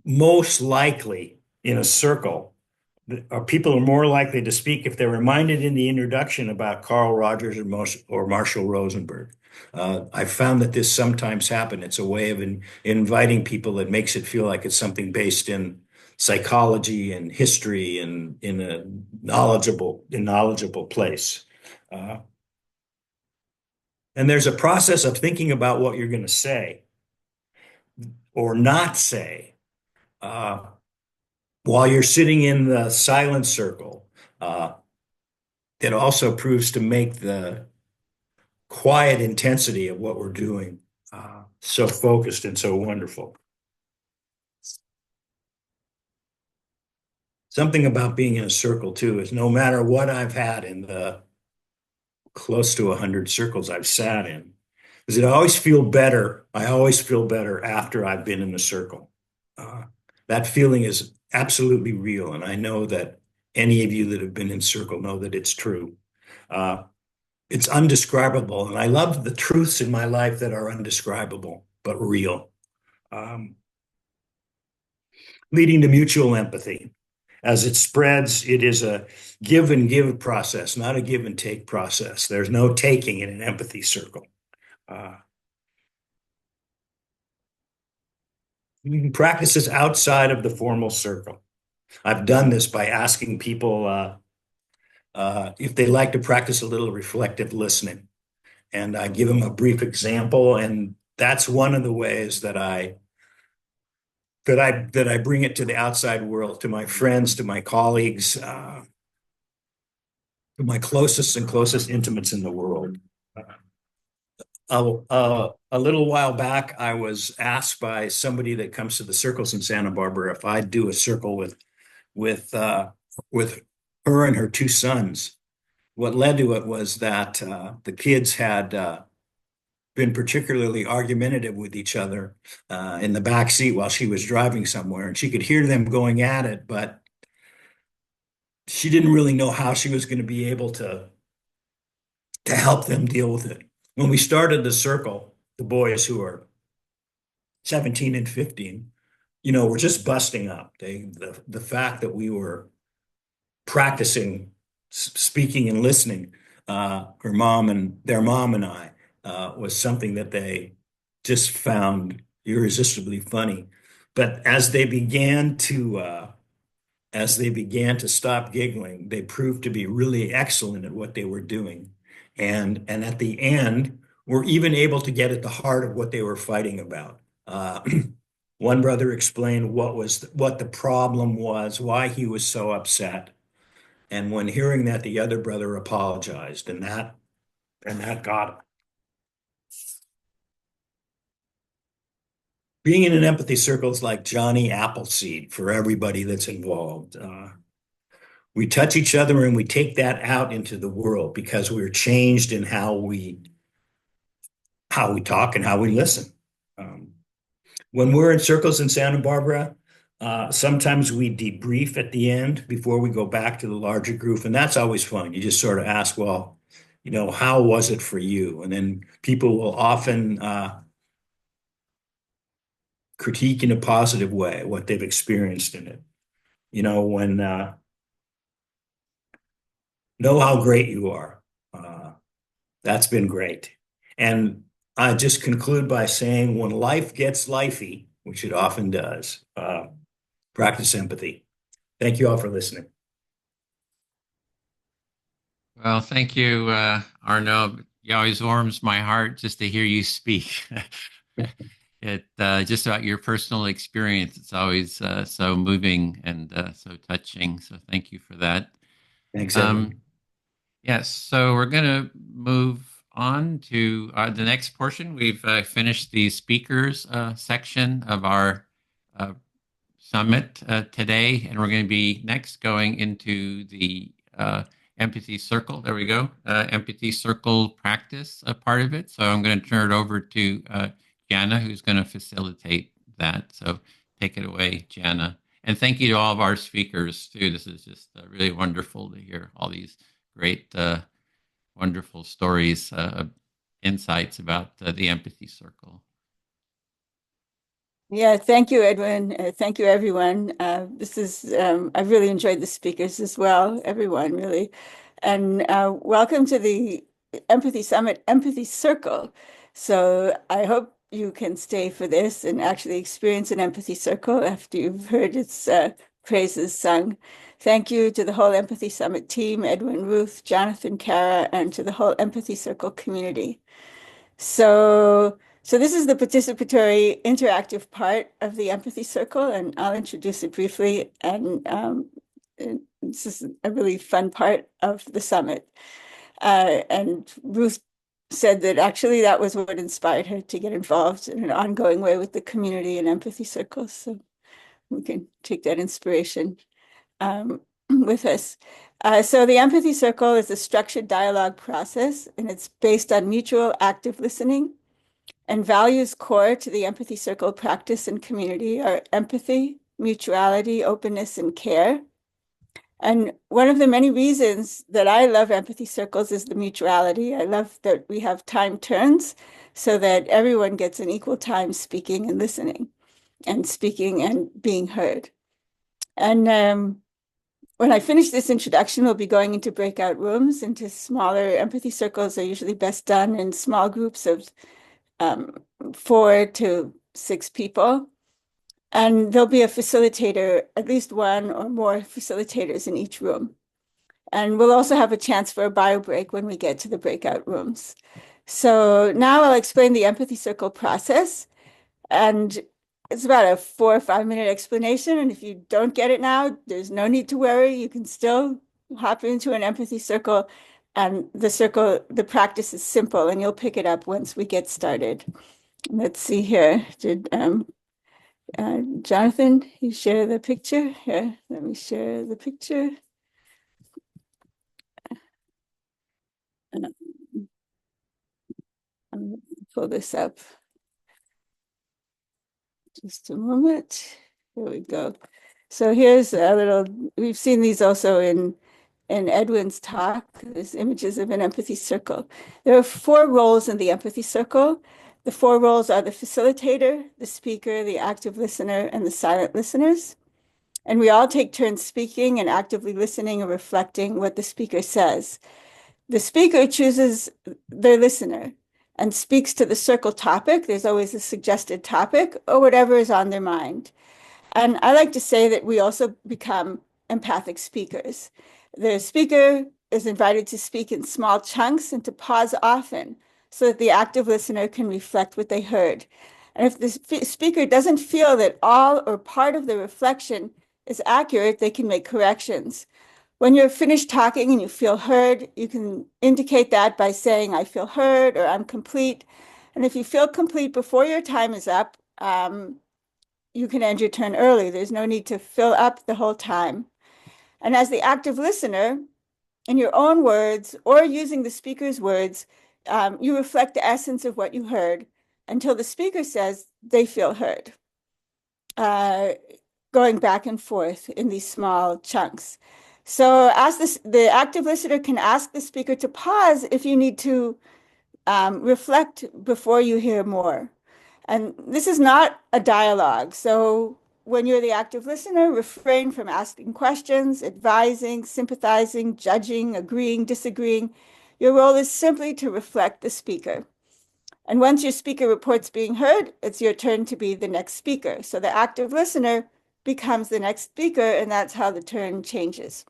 most likely in a circle, people are more likely to speak if they're reminded in the introduction about Carl Rogers or Marshall Rosenberg. I've found that this sometimes happens. It's a way of inviting people that makes it feel like it's something based in psychology and history and in a knowledgeable place. And there's a process of thinking about what you're going to say or not say while you're sitting in the silent circle. It also proves to make the quiet intensity of what we're doing so focused and so wonderful. Something about being in a circle too is no matter what I've had in the close to 100 circles I've sat in, is it always feel better. I always feel better after I've been in a circle. That feeling is absolutely real. And I know that any of you that have been in circle know that it's true. It's undescribable. And I love the truths in my life that are undescribable, but real. Leading to mutual empathy. As it spreads, it is a give and give process, not a give and take process. There's no taking in an empathy circle. You can practice this outside of the formal circle. I've done this by asking people if they like to practice a little reflective listening. And I give them a brief example. And that's one of the ways that I bring it to the outside world, to my friends, to my colleagues, to my closest intimates in the world. A little while back, I was asked by somebody that comes to the circles in Santa Barbara if I'd do a circle with her and her two sons. What led to it was that the kids had been particularly argumentative with each other in the back seat while she was driving somewhere, and she could hear them going at it, but she didn't really know how she was going to be able to help them deal with it. When we started the circle, the boys who are 17 and 15, were just busting up. The fact that we were practicing speaking and listening, their mom and I, was something that they just found irresistibly funny. But as they began to stop giggling, they proved to be really excellent at what they were doing. And at the end, were even able to get at the heart of what they were fighting about. One brother explained what the problem was, why he was so upset. And when hearing that, the other brother apologized, and that got him. Being in an empathy circle is like Johnny Appleseed for everybody that's involved. We touch each other and we take that out into the world because we're changed in how we talk and how we listen. When we're in circles in Santa Barbara, sometimes we debrief at the end before we go back to the larger group, and that's always fun. You just sort of ask, well, how was it for you? And then people will often critique in a positive way what they've experienced in it. When know how great you are. That's been great. And I just conclude by saying when life gets lifey, which it often does, practice empathy. Thank you all for listening. Well, thank you, Arno. It always warms my heart just to hear you speak. Just about your personal experience. It's always so moving and so touching. So thank you for that. Thanks, Edwin. Yes, so we're going to move on to the next portion. We've finished the speakers section of our summit today, and we're going to be next going into the empathy circle. There we go. Empathy circle practice, a part of it. So I'm going to turn it over to Jana, who's going to facilitate that. So take it away, Jana. And thank you to all of our speakers too. This is just really wonderful to hear all these great, wonderful stories, insights about the empathy circle. Yeah, thank you, Edwin. Thank you, everyone. This is, I've really enjoyed the speakers as well, everyone, really. And welcome to the Empathy Summit, Empathy Circle. So I hope you can stay for this and actually experience an empathy circle after you've heard its praises sung. Thank you to the whole Empathy Summit team, Edwin, Ruth, Jonathan, Cara, and to the whole Empathy Circle community. So this is the participatory interactive part of the Empathy Circle, and I'll introduce it briefly. And this is a really fun part of the summit. And Ruth said that actually that was what inspired her to get involved in an ongoing way with the community and Empathy Circles. So we can take that inspiration with us. So the Empathy Circle is a structured dialogue process, and it's based on mutual active listening. And values core to the Empathy Circle practice and community are empathy, mutuality, openness, and care. And one of the many reasons that I love Empathy Circles is the mutuality. I love that we have time turns so that everyone gets an equal time speaking and listening, and speaking and being heard. And when I finish this introduction, we'll be going into breakout rooms, into smaller Empathy Circles are usually best done in small groups of 4 to 6 people. And there'll be a facilitator, at least one or more facilitators in each room. And we'll also have a chance for a bio break when we get to the breakout rooms. So now I'll explain the Empathy Circle process. And it's about a 4 or 5 minute explanation. And if you don't get it now, there's no need to worry. You can still hop into an Empathy Circle. And the practice is simple, and you'll pick it up once we get started. Let's see here. Did Jonathan, you share the picture? Here, let me share the picture. I'll pull this up. Just a moment. Here we go. So here's a little, we've seen these also in Edwin's talk. There's images of an empathy circle. There are 4 roles in the empathy circle. The 4 roles are the facilitator, the speaker, the active listener, and the silent listeners. And we all take turns speaking and actively listening and reflecting what the speaker says. The speaker chooses their listener and speaks to the circle topic. There's always a suggested topic or whatever is on their mind. And I like to say that we also become empathic speakers. The speaker is invited to speak in small chunks and to pause often so that the active listener can reflect what they heard. And if the speaker doesn't feel that all or part of the reflection is accurate, they can make corrections. When you're finished talking and you feel heard, you can indicate that by saying, I feel heard, or I'm complete. And if you feel complete before your time is up, you can end your turn early. There's no need to fill up the whole time. And as the active listener, in your own words or using the speaker's words, you reflect the essence of what you heard until the speaker says they feel heard, going back and forth in these small chunks. So as the active listener can ask the speaker to pause if you need to reflect before you hear more. And this is not a dialogue. So when you're the active listener, refrain from asking questions, advising, sympathizing, judging, agreeing, disagreeing. Your role is simply to reflect the speaker. And once your speaker reports being heard, it's your turn to be the next speaker. So the active listener becomes the next speaker, and that's how the turn changes.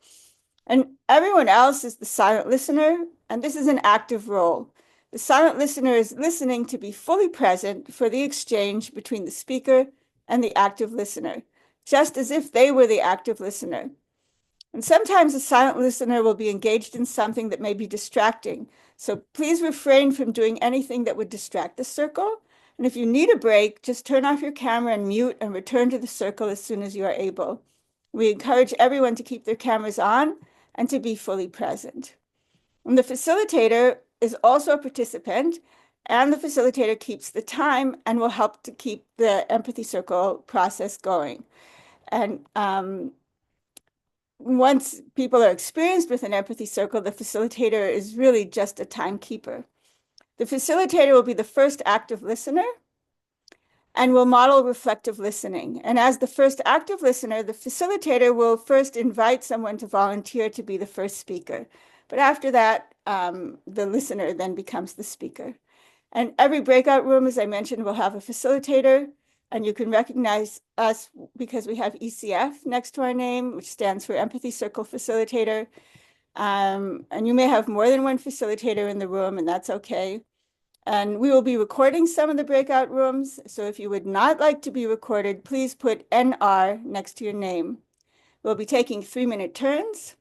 And everyone else is the silent listener, and this is an active role. The silent listener is listening to be fully present for the exchange between the speaker and the active listener, just as if they were the active listener. And sometimes the silent listener will be engaged in something that may be distracting. So please refrain from doing anything that would distract the circle. And if you need a break, just turn off your camera and mute and return to the circle as soon as you are able. We encourage everyone to keep their cameras on and to be fully present. And the facilitator is also a participant, and the facilitator keeps the time and will help to keep the empathy circle process going. And once people are experienced with an empathy circle, the facilitator is really just a timekeeper. The facilitator will be the first active listener and will model reflective listening. And as the first active listener, the facilitator will first invite someone to volunteer to be the first speaker. But after that, the listener then becomes the speaker. And every breakout room, as I mentioned, will have a facilitator. And you can recognize us because we have ECF next to our name, which stands for Empathy Circle Facilitator. And you may have more than one facilitator in the room, and that's okay. And we will be recording some of the breakout rooms. So if you would not like to be recorded, please put NR next to your name. We'll be taking 3-minute turns.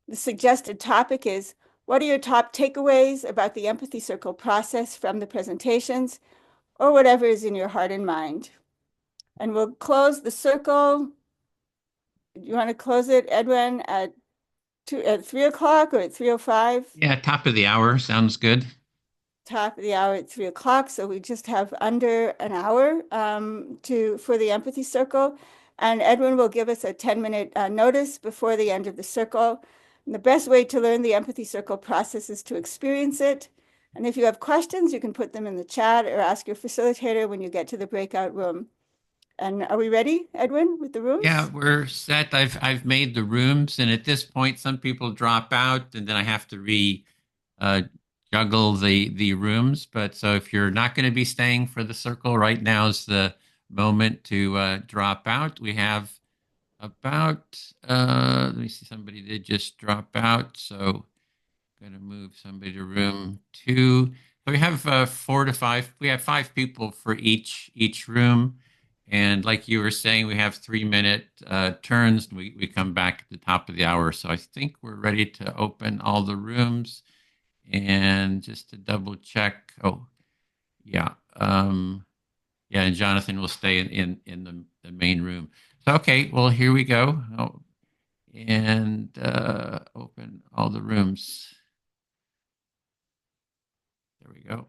The suggested topic is, what are your top takeaways about the empathy circle process from the presentations, or whatever is in your heart and mind? And we'll close the circle. You want to close it, Edwin, at 3 o'clock or at 3:05? Yeah, top of the hour sounds good. Top of the hour at 3 o'clock. So we just have under an hour for the empathy circle. And Edwin will give us a 10-minute notice before the end of the circle. And the best way to learn the empathy circle process is to experience it. And if you have questions, you can put them in the chat or ask your facilitator when you get to the breakout room. And are we ready, Edwin, with the rooms? Yeah, we're set. I've made the rooms, and at this point, some people drop out, and then I have to juggle the rooms. But so if you're not going to be staying for the circle, right now is the moment to drop out. We have about let me see, somebody did just drop out, so I'm going to move somebody to room 2. So we have 4 to 5. We have 5 people for each room. And like you were saying, we have 3-minute turns. We come back at the top of the hour. So I think we're ready to open all the rooms. And just to double check. Oh, yeah. Yeah, and Jonathan will stay in the main room. So, okay, well, here we go. Oh, and open all the rooms. There we go.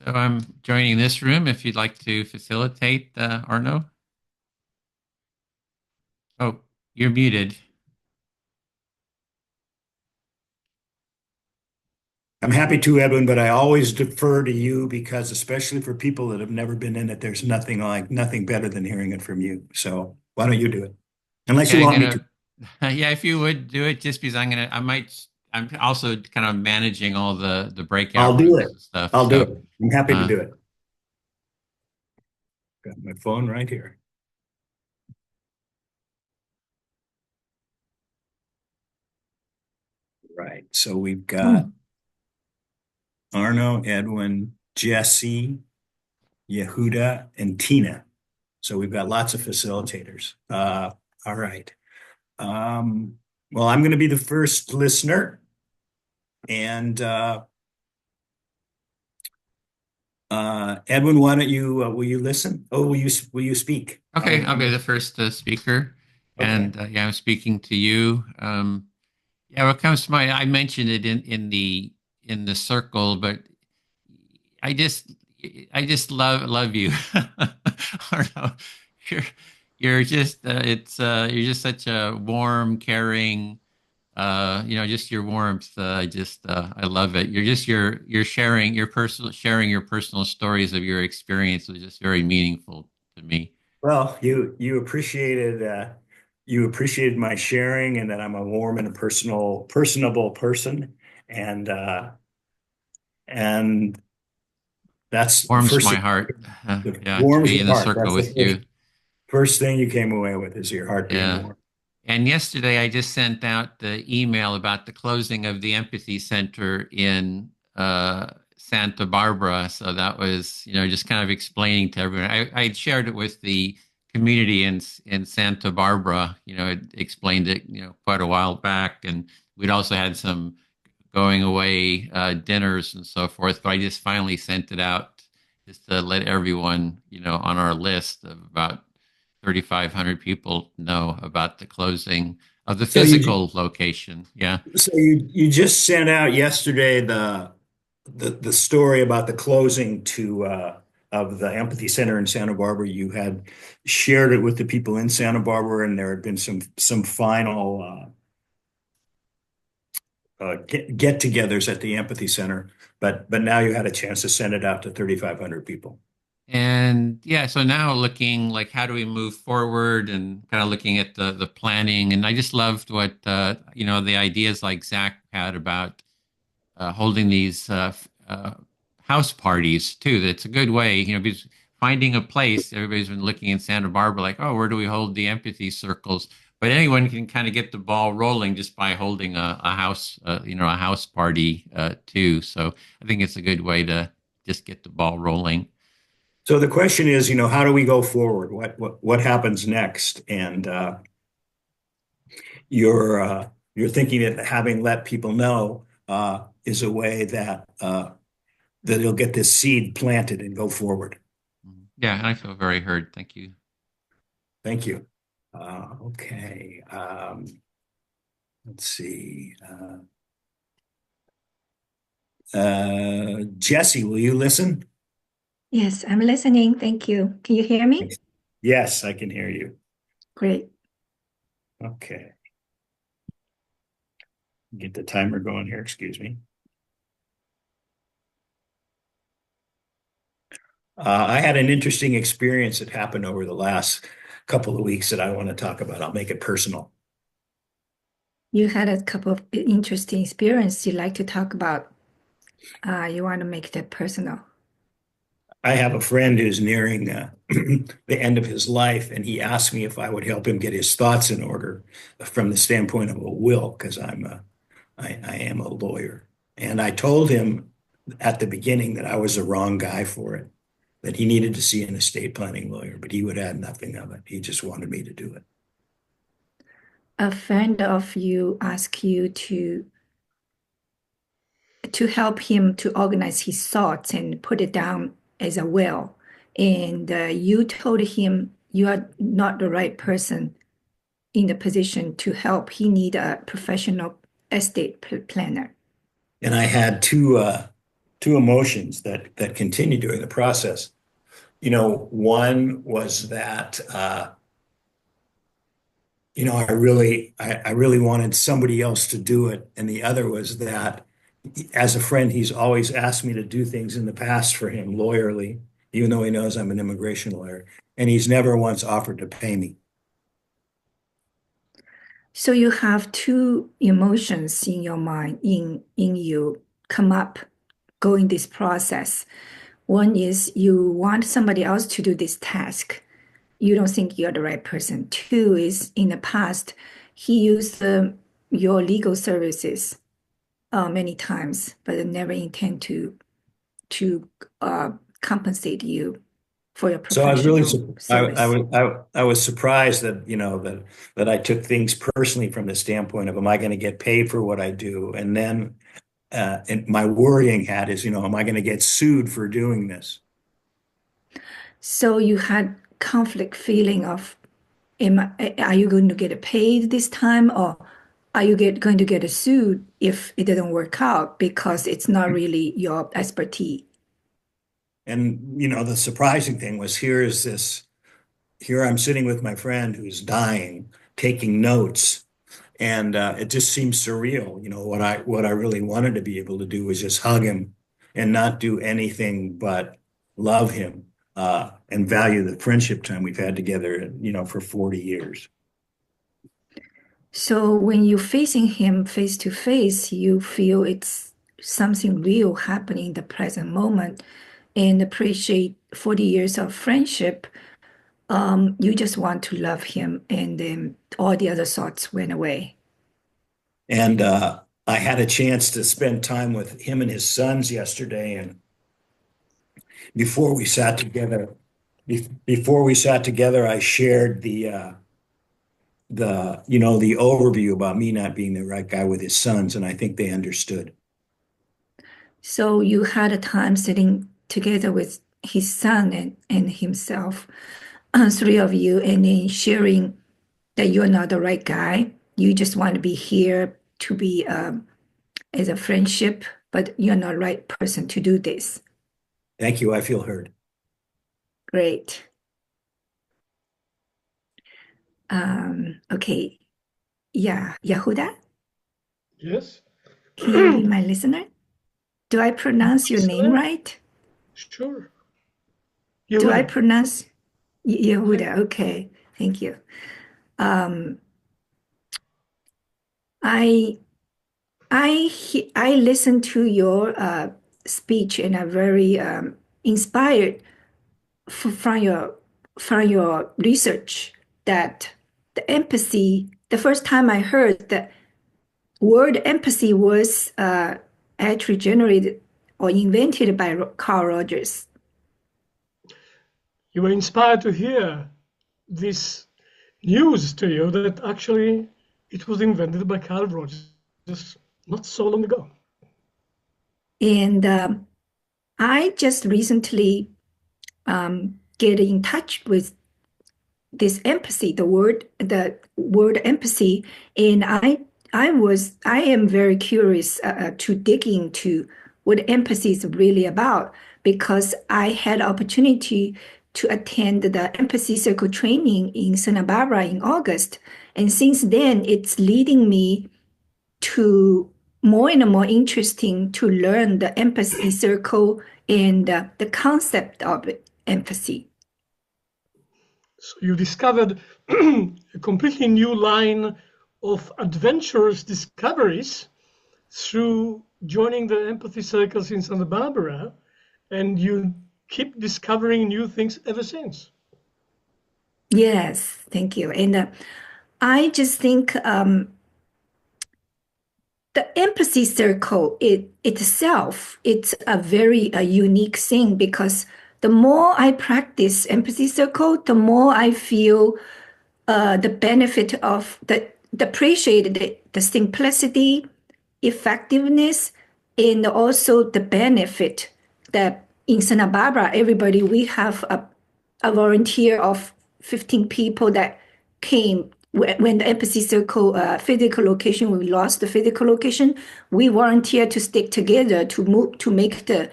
So I'm joining this room if you'd like to facilitate, Arno. Oh, you're muted. I'm happy to, Edwin, but I always defer to you because, especially for people that have never been in it, there's nothing better than hearing it from you. So why don't you do it? Unless you want me to. Yeah, if you would do it, just because I'm also kind of managing all the breakout I'll do it. Stuff. I'll do it. I'm happy to do it. Got my phone right here. Right. So we've got Arno, Edwin, Jesse, Yehuda, and Tina. So we've got lots of facilitators. All right. Well, I'm going to be the first listener. And Edwin, why don't you, will you listen? Oh, will you speak? Okay, I'll be the first speaker. Okay. And yeah, I'm speaking to you. Yeah, what comes to mind, I mentioned it in the circle, but I just love you. You're just you're just such a warm, caring, just your warmth. I love it. You're sharing your personal stories of your experience was just very meaningful to me. Well, you appreciated my sharing and that I'm a warm and a personable person, and that's warms my heart. Yeah, to be in the circle with you. First thing you came away with is your heart being warm. And yesterday I just sent out the email about the closing of the Empathy Center in Santa Barbara. So that was, just kind of explaining to everyone. I shared it with the community in Santa Barbara, it explained it, quite a while back. And we'd also had some going away dinners and so forth. But I just finally sent it out just to let everyone, on our list of about 3,500 people know about the closing of the physical location. Yeah. So you just sent out yesterday the story about the closing of the Empathy Center in Santa Barbara. You had shared it with the people in Santa Barbara, and there had been some final get-togethers at the Empathy Center. But now you had a chance to send it out to 3,500 people. And yeah, so now looking like how do we move forward and kind of looking at the planning. And I just loved what the ideas like Zach had about holding these house parties too. That's a good way, because finding a place. Everybody's been looking in Santa Barbara like, oh, where do we hold the empathy circles? But anyone can kind of get the ball rolling just by holding a house, a house party too. So I think it's a good way to just get the ball rolling. So the question is, how do we go forward? What happens next? And you're thinking that having let people know is a way that you'll get this seed planted and go forward. Yeah, and I feel very heard. Thank you. Thank you. Okay. Let's see. Jesse, will you listen? Yes, I'm listening. Thank you. Can you hear me? Yes, I can hear you. Great. Okay. Get the timer going here. Excuse me. I had an interesting experience that happened over the last couple of weeks that I want to talk about. I'll make it personal. You had a couple of interesting experiences you'd like to talk about. You want to make that personal. I have a friend who's nearing the end of his life, and he asked me if I would help him get his thoughts in order from the standpoint of a will, because I am a lawyer. And I told him at the beginning that I was the wrong guy for it, that he needed to see an estate planning lawyer, but he would add nothing of it. He just wanted me to do it. A friend of you asked you to help him to organize his thoughts and put it down as a will. And you told him you are not the right person in the position to help. He need a professional estate planner. And I had two emotions that continued during the process. One was that I really wanted somebody else to do it, and the other was that as a friend, he's always asked me to do things in the past for him lawyerly, even though he knows I'm an immigration lawyer, and he's never once offered to pay me. So you have two emotions in your mind, in you come up going this process. One is you want somebody else to do this task. You don't think you're the right person. Two is in the past, he used your legal services many times, but never intend to compensate you for your professional service. I was surprised that that I took things personally from the standpoint of, am I going to get paid for what I do? And then and my worrying hat is, am I going to get sued for doing this? So you had conflict feeling of, are you going to get paid this time, or are you going to get sued if it doesn't work out because it's not really your expertise? And the surprising thing was, here I'm sitting with my friend who's dying, taking notes, and it just seems surreal. What I really wanted to be able to do was just hug him and not do anything but love him and value the friendship time we've had together, for 40 years. So when you're facing him face to face, you feel it's something real happening in the present moment, and appreciate 40 years of friendship. You just want to love him, and then all the other thoughts went away. And I had a chance to spend time with him and his sons yesterday, and before we sat together, before we sat together, I shared the overview about me not being the right guy with his sons, and I think they understood. So you had a time sitting together with his son and himself, three of you, and then sharing that you're not the right guy. You just want to be here to be as a friendship, but you're not the right person to do this. Thank you. I feel heard. Great. Okay. Yeah, Yehuda, Yes. can you be my listener? Do I pronounce your name right? Sure. Do I Yehuda. pronounce Yehuda? Okay, thank you. I listened to your speech and I'm very inspired from your research that the empathy. The first time I heard the word empathy was actually generated or invented by Carl Rogers. You were inspired to hear this news to you that actually it was invented by Carl Rogers not so long ago. And I just recently get in touch with this empathy, the word empathy, and I am very curious to dig into what empathy is really about because I had opportunity to attend the empathy circle training in Santa Barbara in August, and since then it's leading me to more and more interesting to learn the empathy circle and the concept of empathy. So you discovered a completely new line of adventurous discoveries through joining the empathy circles in Santa Barbara, and you keep discovering new things ever since. Yes, thank you. And I just think the empathy circle itself, it's a very unique thing because the more I practice empathy circle, the more I feel the benefit of appreciate the simplicity, effectiveness, and also the benefit that in Santa Barbara, everybody, we have a volunteer of 15 people that came when the empathy circle physical location, we lost the physical location, we volunteered to stick together to make the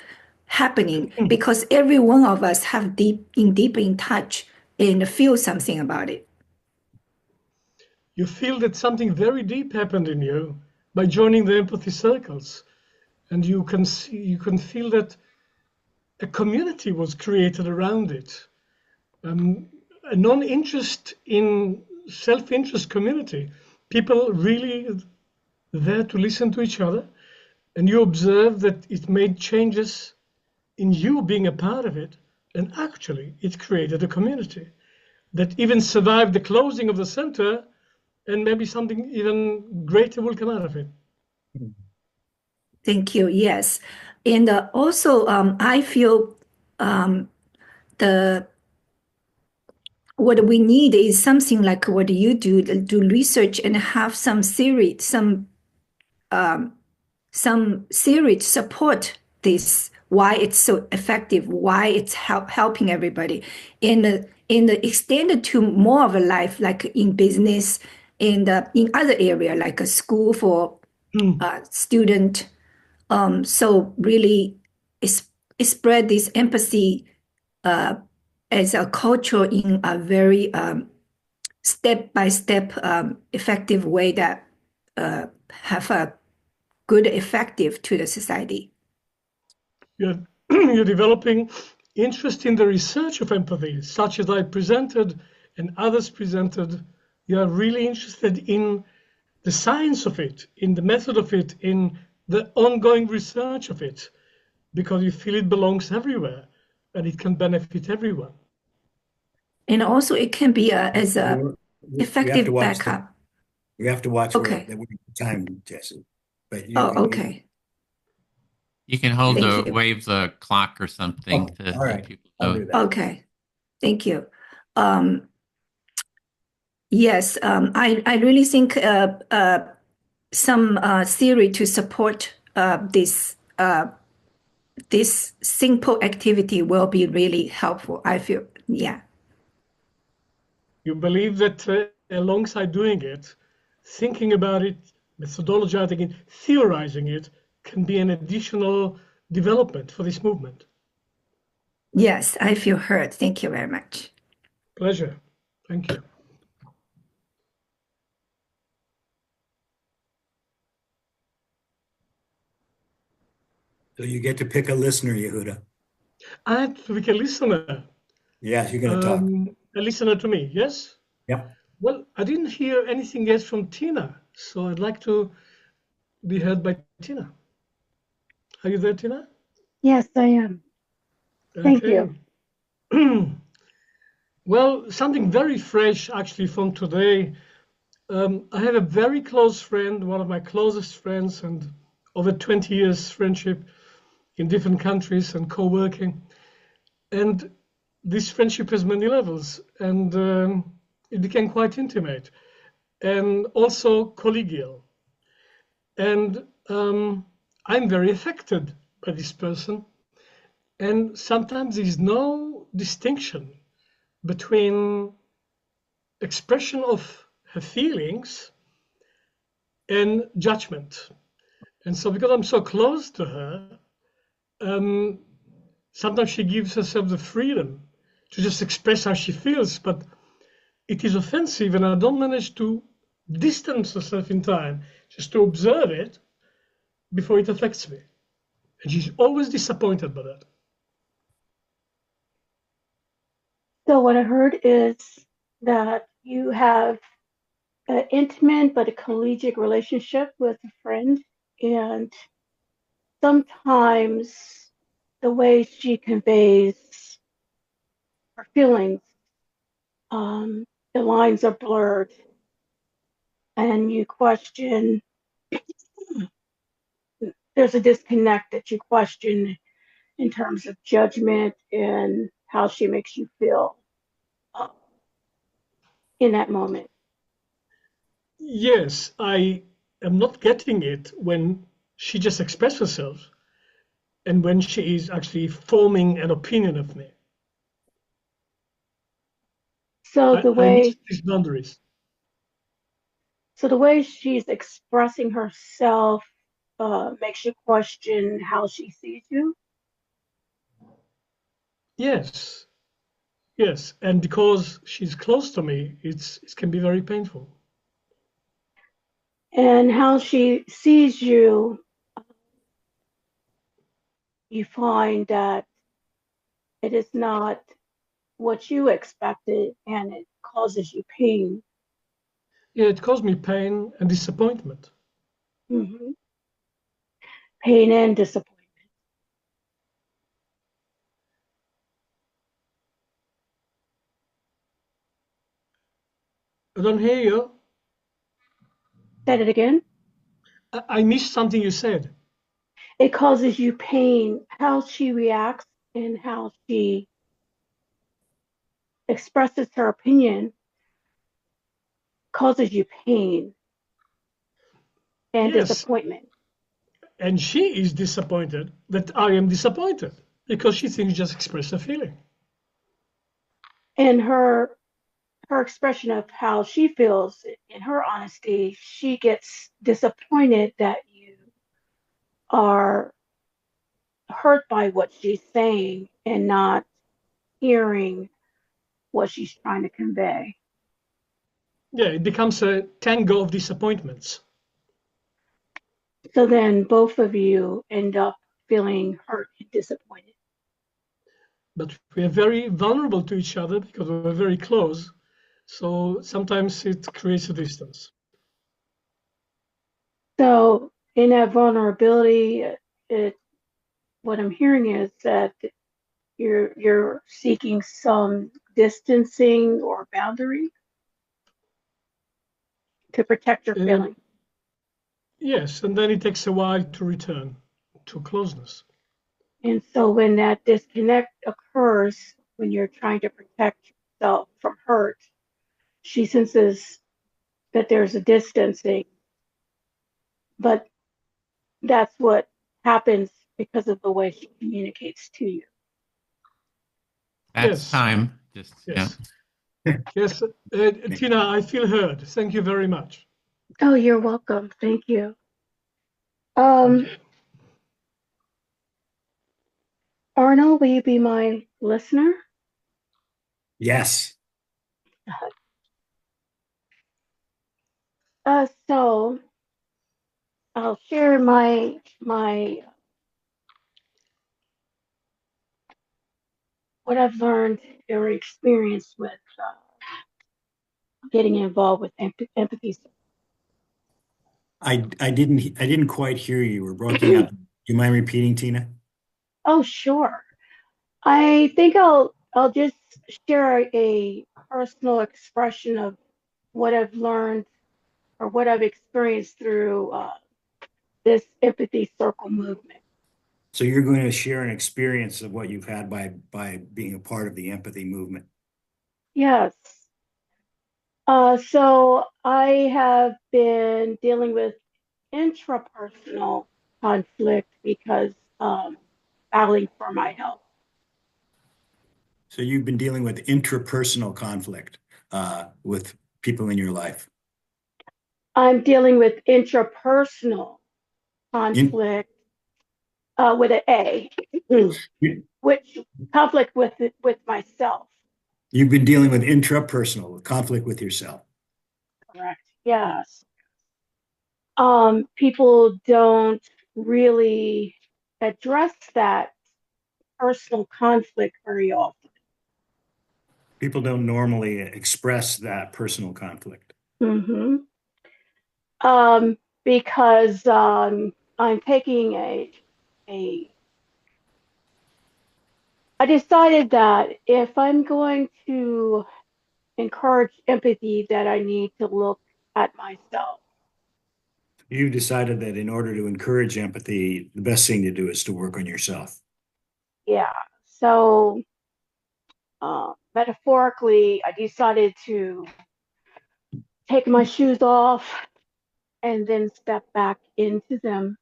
happening because every one of us have deep in touch and feel something about it. You feel that something very deep happened in you by joining the empathy circles, and you can feel that a community was created around it, a non-interest in self-interest community. People really there to listen to each other, and you observe that it made changes in you being a part of it, and actually it created a community that even survived the closing of the center, and maybe something even greater will come out of it. Thank you. Yes. And also, I feel what we need is something like what you do research and have some series, some series support this, why it's so effective, why it's helping everybody in the extended to more of a life, like in business and in other area, like a school for student. So really spread this empathy as a culture in a very step-by-step effective way that have a good effective to the society. You're developing interest in the research of empathy, such as I presented and others presented. You're really interested in the science of it, in the method of it, in the ongoing research of it, because you feel it belongs everywhere and it can benefit everyone. And also it can be as a effective backup. You have to watch okay. the time, Jesse. But okay. You can wave the clock or something to let people know. Okay. Thank you. Yes, I really think some theory to support this this simple activity will be really helpful. I feel, yeah. You believe that alongside doing it, thinking about it, methodologizing it, theorizing it, can be an additional development for this movement. Yes, I feel heard. Thank you very much. Pleasure. Thank you. So you get to pick a listener, Yehuda. I have to pick a listener. Yeah, you're going to talk. A listener to me, yes? Yeah. Well, I didn't hear anything else from Tina, so I'd like to be heard by Tina. Are you there, Tina? Yes, I am. Thank you. Well, something very fresh actually from today. I have a very close friend, one of my closest friends, and over 20 years friendship in different countries and co-working. And this friendship has many levels, and it became quite intimate and also collegial. And I'm very affected by this person. And sometimes there's no distinction between expression of her feelings and judgment. And so because I'm so close to her, sometimes she gives herself the freedom to just express how she feels, but it is offensive, and I don't manage to distance myself in time just to observe it before it affects me. And she's always disappointed by that. So what I heard is that you have an intimate but a collegiate relationship with a friend, and sometimes the way she conveys her feelings, the lines are blurred, and you question, there's a disconnect that you question in terms of judgment and how she makes you feel in that moment. Yes, I am not getting it when she just expresses herself and when she is actually forming an opinion of me. So the way I miss these boundaries. So the way she's expressing herself makes you question how she sees you. Yes, yes, and because she's close to me, it can be very painful. And how she sees you, you find that it is not what you expected, and it causes you pain. Yeah, it caused me pain and disappointment. Mm-hmm. Pain and disappointment. I don't hear you. Say it again. I missed something you said. It causes you pain. How she reacts and how she expresses her opinion causes you pain and disappointment. And she is disappointed that I am disappointed because she thinks just express a feeling. And her expression of how she feels, in her honesty, she gets disappointed that you are hurt by what she's saying and not hearing what she's trying to convey. Yeah, it becomes a tango of disappointments. So then both of you end up feeling hurt and disappointed. But we are very vulnerable to each other because we're very close. So sometimes it creates a distance. So in that vulnerability, what I'm hearing is that you're seeking some distancing or boundary to protect your feelings. Yes, and then it takes a while to return to closeness. And so when that disconnect occurs, when you're trying to protect yourself from hurt, she senses that there's a distancing, but that's what happens because of the way she communicates to you. That's Yes. time. Just Yes. yeah. Yes, Tina, I feel heard. Thank you very much. Oh, you're welcome. Thank you. Arnold, will you be my listener? Yes. So I'll share my what I've learned or experienced with getting involved with empathy. I didn't quite hear you. You were breaking up. Do you mind repeating, Tina? Oh, sure. I think I'll just share a personal expression of what I've learned or what I've experienced through this empathy circle movement. So you're going to share an experience of what you've had by being a part of the empathy movement. Yes. So I have been dealing with intrapersonal conflict because battling for my health. So you've been dealing with intrapersonal conflict with people in your life. I'm dealing with intrapersonal conflict with an A, which conflict with myself. You've been dealing with intrapersonal conflict with yourself. Correct. Yes. People don't really address that personal conflict very often. People don't normally express that personal conflict. Mm-hmm. Because I'm taking I decided that if I'm going to encourage empathy, that I need to look at myself. You've decided that in order to encourage empathy, the best thing to do is to work on yourself. Yeah. So metaphorically, I decided to take my shoes off and then step back into them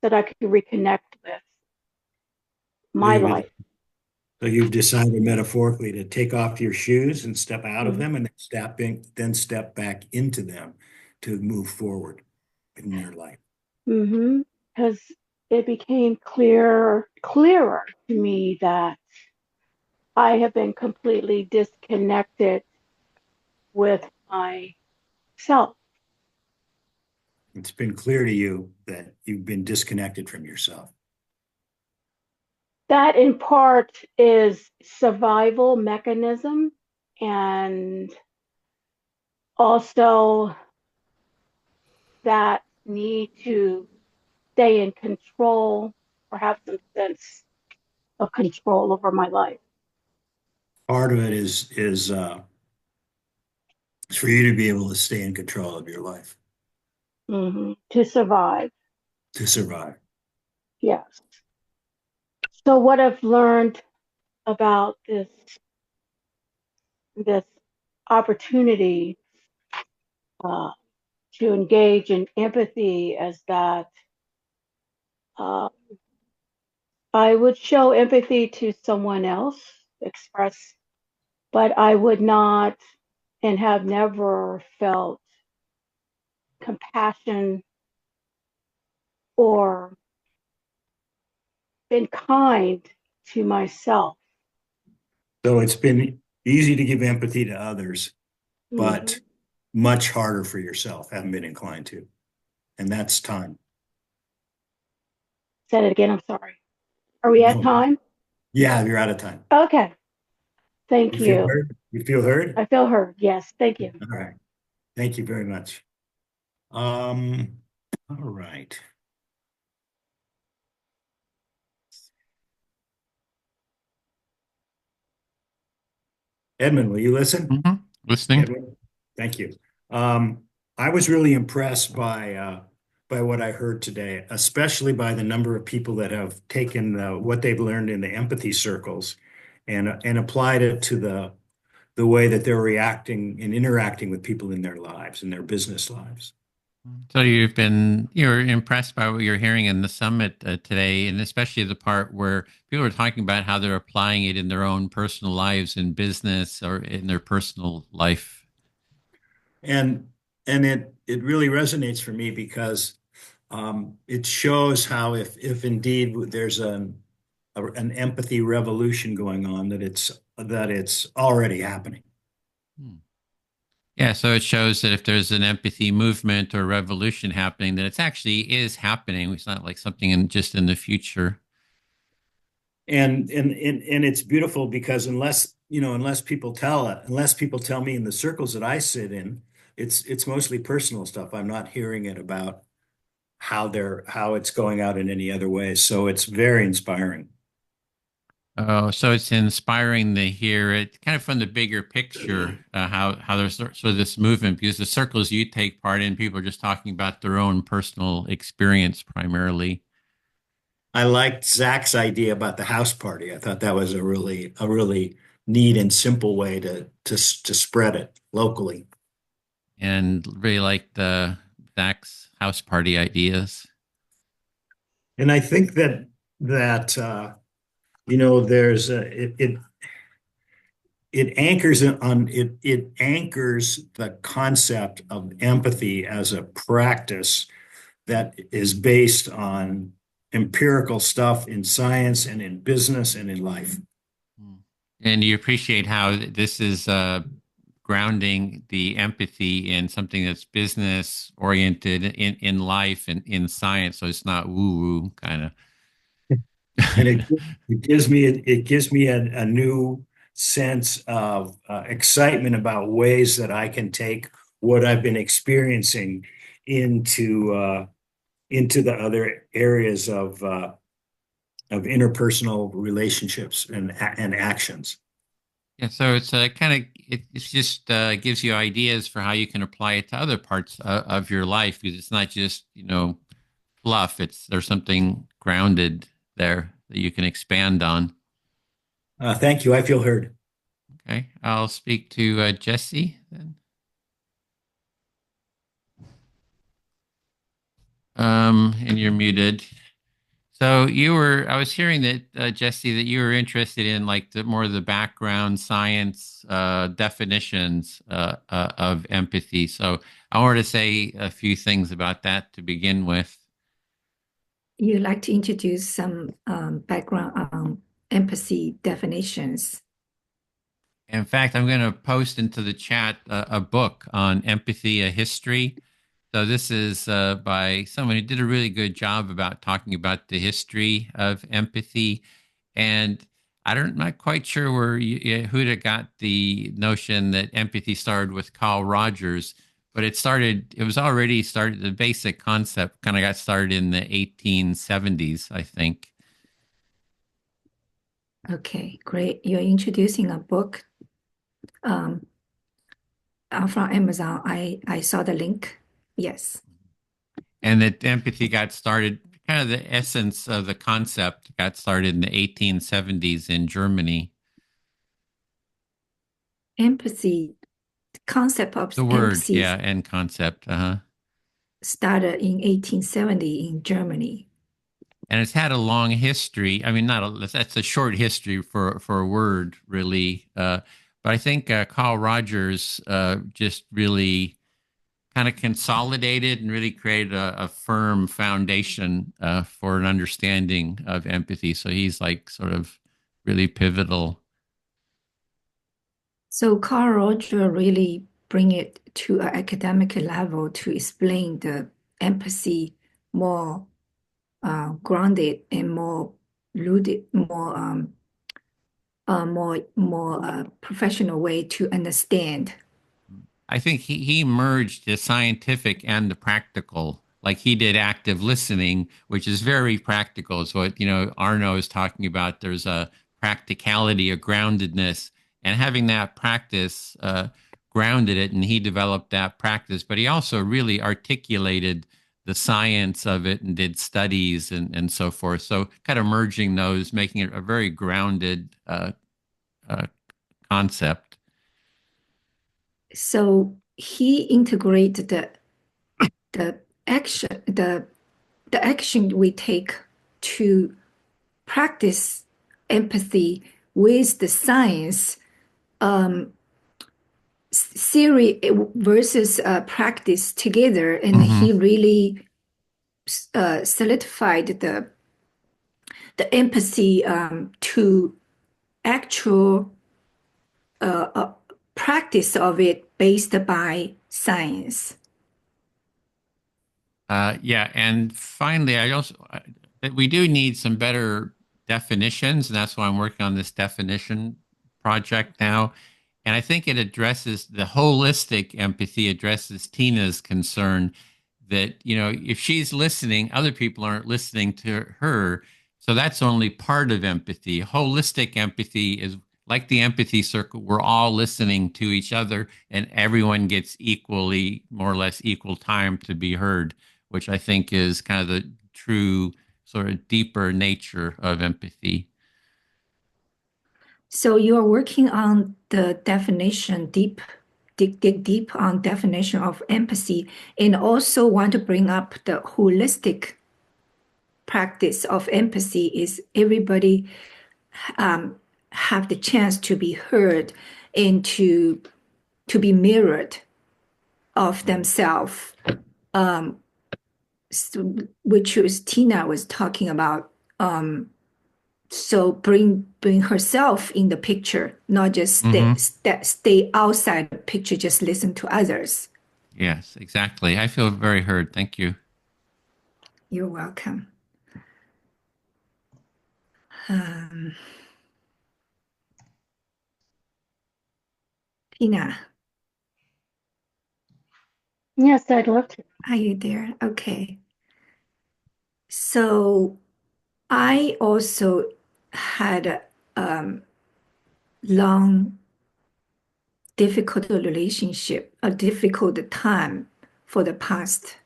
so that I could reconnect with my life. So you've decided metaphorically to take off your shoes and step out of them and then step back into them to move forward in your life. Because it became clearer to me that I have been completely disconnected with myself. It's been clear to you that you've been disconnected from yourself. That in part is survival mechanism and also that need to stay in control or have some sense of control over my life. Part of it is for you to be able to stay in control of your life. To survive. To survive. Yes. So what I've learned about this opportunity to engage in empathy is that I would show empathy to someone else, express, but I would not and have never felt compassion or been kind to myself. So it's been easy to give empathy to others, but much harder for yourself, haven't been inclined to. And that's time. Say it again, I'm sorry. Are we at time? Yeah, you're out of time. Okay. Thank you. Feel heard? You feel heard? I feel heard. Yes. Thank you. All right. Thank you very much. All right. Edwin, will you listen? Listening. Edwin? Thank you. I was really impressed by what I heard today, especially by the number of people that have taken what they've learned in the empathy circles and applied it to the way that they're reacting and interacting with people in their lives, in their business lives. So you're impressed by what you're hearing in the summit today, and especially the part where people are talking about how they're applying it in their own personal lives, in business, or in their personal life. And it really resonates for me because it shows how if indeed there's an empathy revolution going on, that it's already happening. Yeah, so it shows that if there's an empathy movement or revolution happening, that it's actually is happening. It's not like something just in the future. And it's beautiful because unless people tell me in the circles that I sit in, it's mostly personal stuff. I'm not hearing it about how it's going out in any other way. So it's very inspiring. Oh, so it's inspiring to hear it kind of from the bigger picture, how there's sort of this movement, because the circles you take part in, people are just talking about their own personal experience primarily. I liked Zach's idea about the house party. I thought that was a really neat and simple way to spread it locally. And really like the Zach's house party ideas. And I think that there's it anchors the concept of empathy as a practice that is based on empirical stuff in science and in business and in life. And you appreciate how this is grounding the empathy in something that's business oriented in life and in science. So it's not woo-woo kind of. And it gives me a new sense of excitement about ways that I can take what I've been experiencing into the other areas of interpersonal relationships and actions. Yeah, so it's it's just gives you ideas for how you can apply it to other parts of your life, because it's not just fluff. There's something grounded there that you can expand on. Thank you. I feel heard. Okay, I'll speak to Jesse then. And you're muted. So I was hearing that, Jesse, that you were interested in like more of the background science definitions of empathy. So I wanted to say a few things about that to begin with. You'd like to introduce some background on empathy definitions. In fact, I'm going to post into the chat a book on empathy, a history. So this is by someone who did a really good job about talking about the history of empathy. And I'm not quite sure who got the notion that empathy started with Carl Rogers, but it was already started, the basic concept kind of got started in the 1870s, I think. Okay, great. You're introducing a book from Amazon. I saw the link. Yes. And that empathy got started, kind of the essence of the concept got started in the 1870s in Germany. Empathy, the concept of the word, empathy, yeah, and concept, started in 1870 in Germany. And it's had a long history. I mean, that's a short history for a word, really. But I think Carl Rogers just really kind of consolidated and really created a firm foundation for an understanding of empathy. So he's like sort of really pivotal. So Carl Rogers really bring it to an academic level to explain the empathy more grounded and more rooted, more professional way to understand. I think he merged the scientific and the practical. Like he did active listening, which is very practical. It's what, Arno is talking about. There's a practicality, a groundedness, and having that practice grounded it, and he developed that practice. But he also really articulated the science of it and did studies and so forth. So kind of merging those, making it a very grounded concept. So he integrated the action the action we take to practice empathy with the science, theory versus practice together, and he really solidified the empathy to actual practice of it based by science. Yeah, and finally, we do need some better definitions, and that's why I'm working on this definition project now. And I think it addresses the holistic empathy, addresses Tina's concern that, if she's listening, other people aren't listening to her. So that's only part of empathy. Holistic empathy is like the empathy circle. We're all listening to each other, and everyone gets equally, more or less equal time to be heard, which I think is kind of the true sort of deeper nature of empathy. So you are working on the definition, dig deep on definition of empathy, and also want to bring up the holistic practice of empathy is everybody have the chance to be heard and to be mirrored of themselves, which was Tina was talking about. So bring herself in the picture, not just stay outside the picture, just listen to others. Yes, exactly. I feel very heard. Thank you. You're welcome. Tina. Yes, I'd love to. Are you there? Okay. So I also had a long, difficult relationship, a difficult time for the past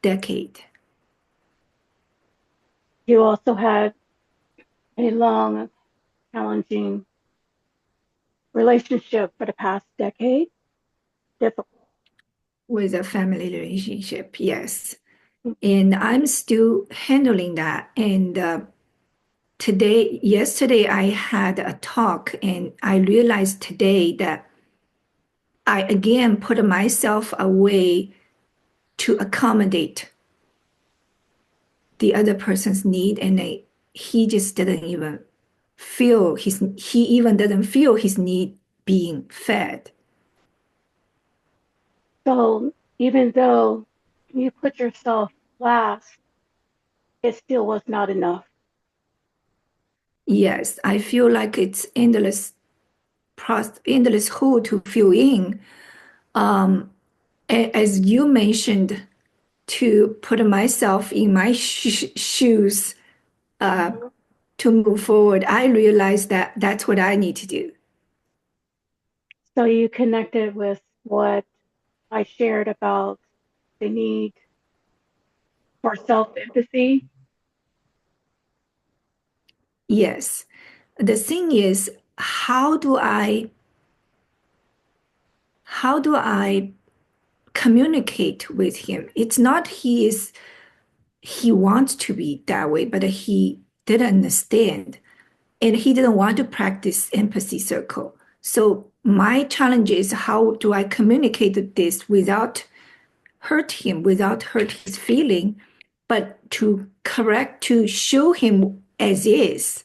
decade. You also had a long, challenging relationship for the past decade. Difficult. With a family relationship, yes. And I'm still handling that. And yesterday, I had a talk, and I realized today that I again put myself away to accommodate the other person's need, and he just didn't even feel he even didn't feel his need being fed. So even though you put yourself last, it still was not enough. Yes, I feel like it's endless hole to fill in. As you mentioned, to put myself in my shoes to move forward, I realized that that's what I need to do. So you connected with what I shared about the need for self-empathy. Yes. The thing is, how do I communicate with him? It's not he wants to be that way, but he didn't understand. And he didn't want to practice empathy circle. So my challenge is, how do I communicate this without hurt him, without hurt his feeling, but to show him as is.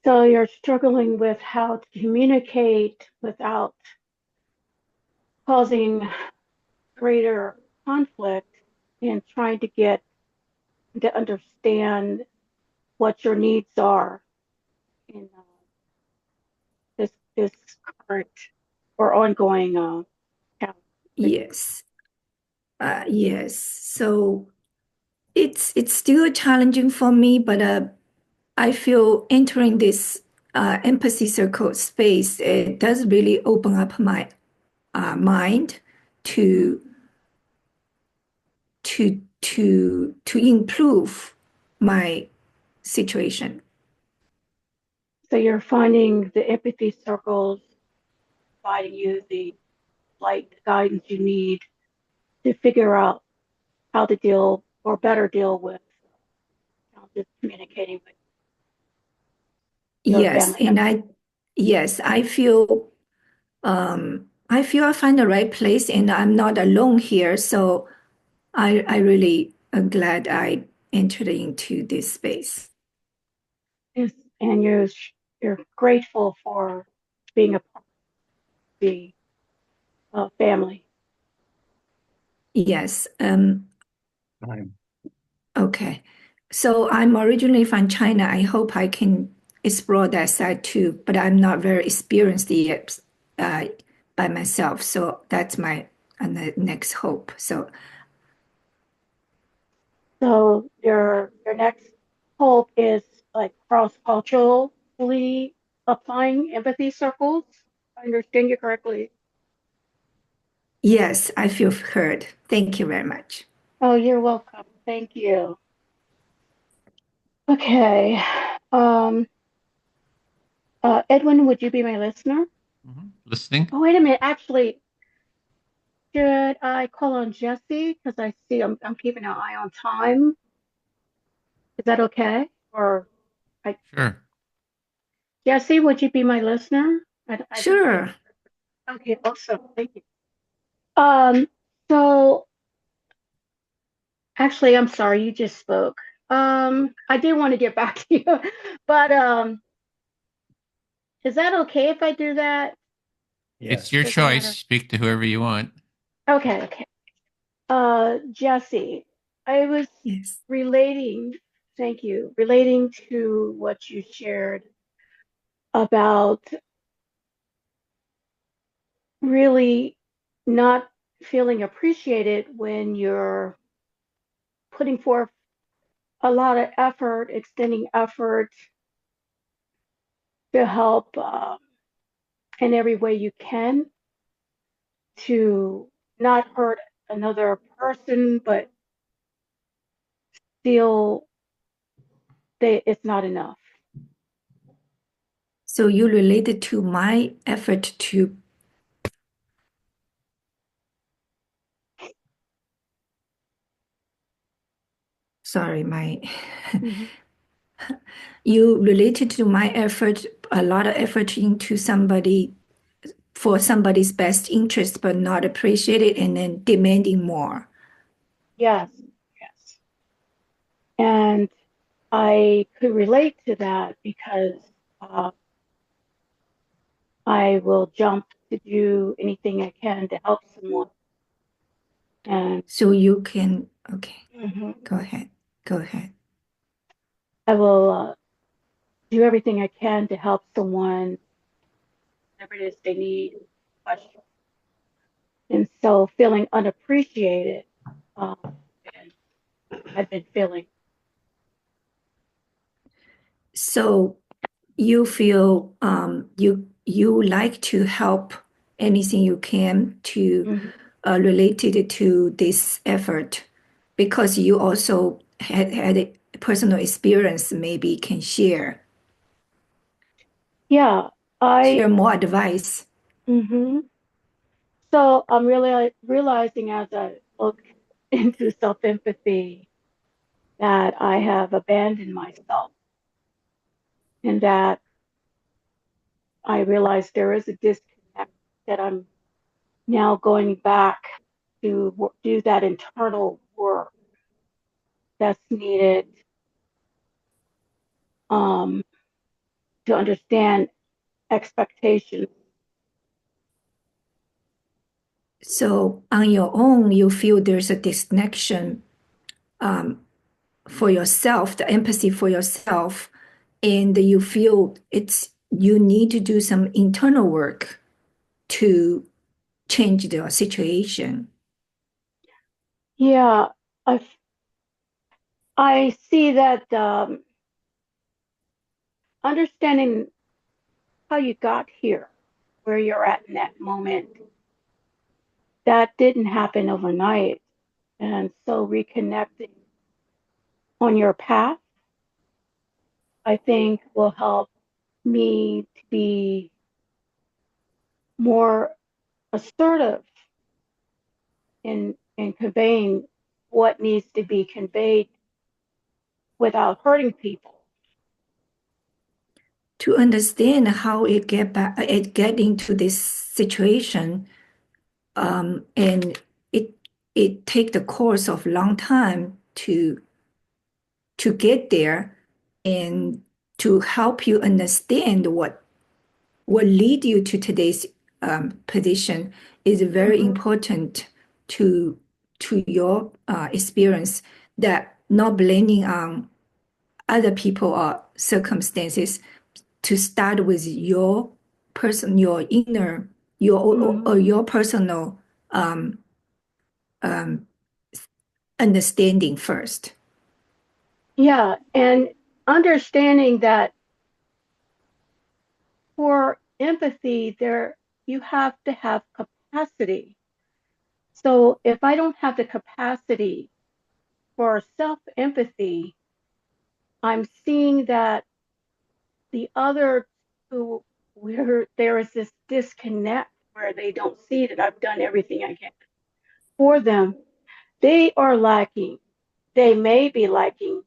So you're struggling with how to communicate without causing greater conflict and trying to get to understand what your needs are in this current or ongoing challenge. Yes. Yes. So it's still challenging for me, but I feel entering this empathy circle space, it does really open up my mind to improve my situation. So you're finding the empathy circles providing you the light guidance you need to figure out how to deal or better deal with challenges communicating with your Yes, family and members. I feel I find the right place and I'm not alone here. So I really am glad I entered into this space. Yes, and you're grateful for being a part of the family. Yes. Time. Okay. So I'm originally from China. I hope I can explore that side too, but I'm not very experienced yet by myself. So that's my next hope. So So your next hope is like cross-culturally applying empathy circles. If I understand you correctly. yes, I feel heard. Thank you very much. Oh, you're welcome. Thank you. Okay. Edwin, would you be my listener? Listening. Oh, wait a minute. Actually, should I call on Jesse? Because I see I'm keeping an eye on time. Is that okay? Or Sure. Jesse, would you be my listener? Sure. Okay, awesome. Thank you. So actually, I'm sorry, you just spoke. I did want to get back to you, but is that okay if I do that? It's your Doesn't choice. matter. Speak to whoever you want. Okay. Jesse, I was Yes. relating to what you shared about really not feeling appreciated when you're putting forth a lot of effort, extending effort to help in every way you can to not hurt another person, but feel that it's not enough. So you related to my effort to sorry, my you related to my effort, a lot of effort into somebody for somebody's best interest, but not appreciated and then demanding more. Yes. And I could relate to that because I will jump to do anything I can to help someone. And so you can, okay, go ahead. I will do everything I can to help someone, whatever it is they need, question. And so feeling unappreciated, I've been feeling. So you feel you like to help anything you can to related to this effort because you also had a personal experience maybe can share. Yeah, share more advice. So I'm really realizing as I look into self-empathy that I have abandoned myself and that I realize there is a disconnect, that I'm now going back to do that internal work that's needed to understand expectations. So on your own, you feel there's a disconnection for yourself, the empathy for yourself, and you feel you need to do some internal work to change the situation. Yeah, I see that understanding how you got here, where you're at in that moment, that didn't happen overnight. And so reconnecting on your path, I think will help me to be more assertive in conveying what needs to be conveyed without hurting people. To understand how it get into this situation, and it take the course of long time to get there, and to help you understand what lead you to today's position is very important to your experience, that not blaming on other people or circumstances, to start with your inner, or your personal understanding first. Yeah, and understanding that for empathy, you have to have capacity. So if I don't have the capacity for self-empathy, I'm seeing that the other where there is this disconnect where they don't see that I've done everything I can for them, they are lacking. They may be lacking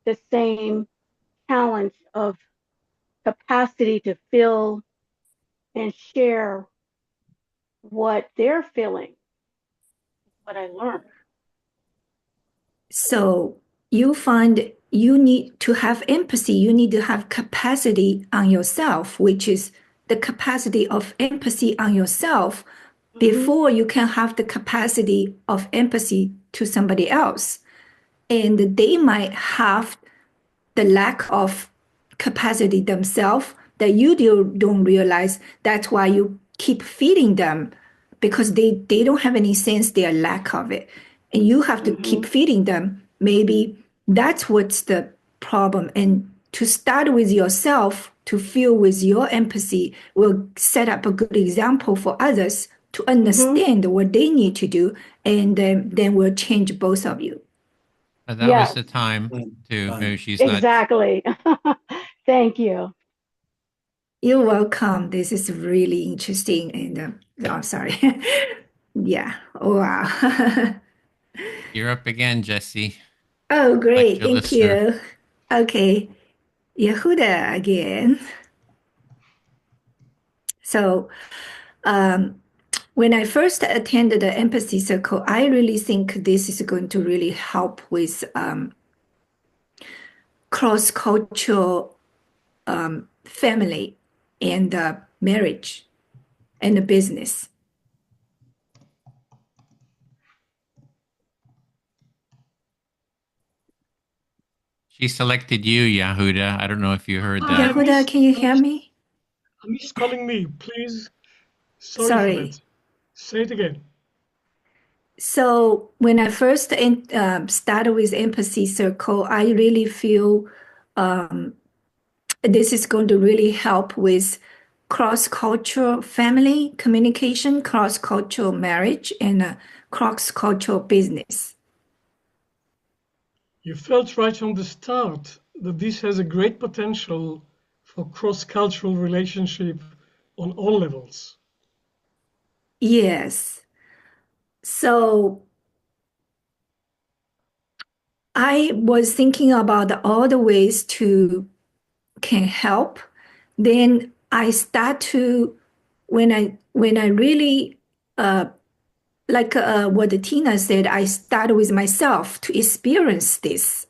the same talents of capacity to feel and share what they're feeling, what I learned. So you find you need to have empathy, you need to have capacity on yourself, which is the capacity of empathy on yourself before you can have the capacity of empathy to somebody else. And they might have the lack of capacity themselves that you don't realize. That's why you keep feeding them, because they don't have any sense their lack of it. And you have to keep feeding them. Maybe that's what's the problem. And to start with yourself, to feel with your empathy, will set up a good example for others to understand what they need to do, and then will change both of you. That was the time to, maybe she's not. Exactly. Thank you. You're welcome. This is really interesting. And I'm sorry. Yeah. Wow. You're up again, Jesse. Oh, great. Thank listener. you. Okay. Yehuda again. So, when I first attended the empathy circle, I really think this is going to really help with cross-cultural family and marriage and the business. She selected you, Yehuda. I don't know if you heard that. Yehuda, can you hear me? Miss calling me, please. Sorry for that. Say it again. So when I first started with Empathy Circle, I really feel this is going to really help with cross-cultural family communication, cross-cultural marriage, and cross-cultural business. You felt right from the start that this has a great potential for cross-cultural relationship on all levels. Yes. So I was thinking about all the ways to can help. Then I start to, when I really like what Tina said, I start with myself to experience this,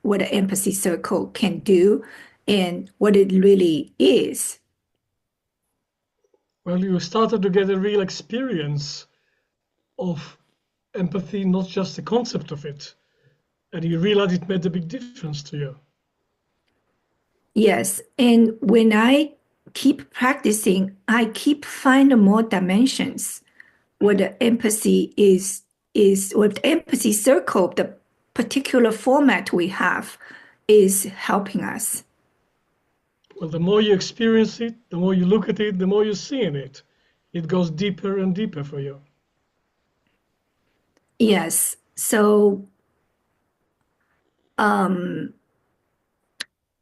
what an empathy circle can do and what it really is. Well, you started to get a real experience of empathy, not just the concept of it, and you realized it made a big difference to you. Yes, and when I keep practicing, I keep finding more dimensions. What the empathy is what the empathy circle, the particular format we have, is helping us. Well, the more you experience it, the more you look at it, the more you see in it. It goes deeper and deeper for you. Yes. So I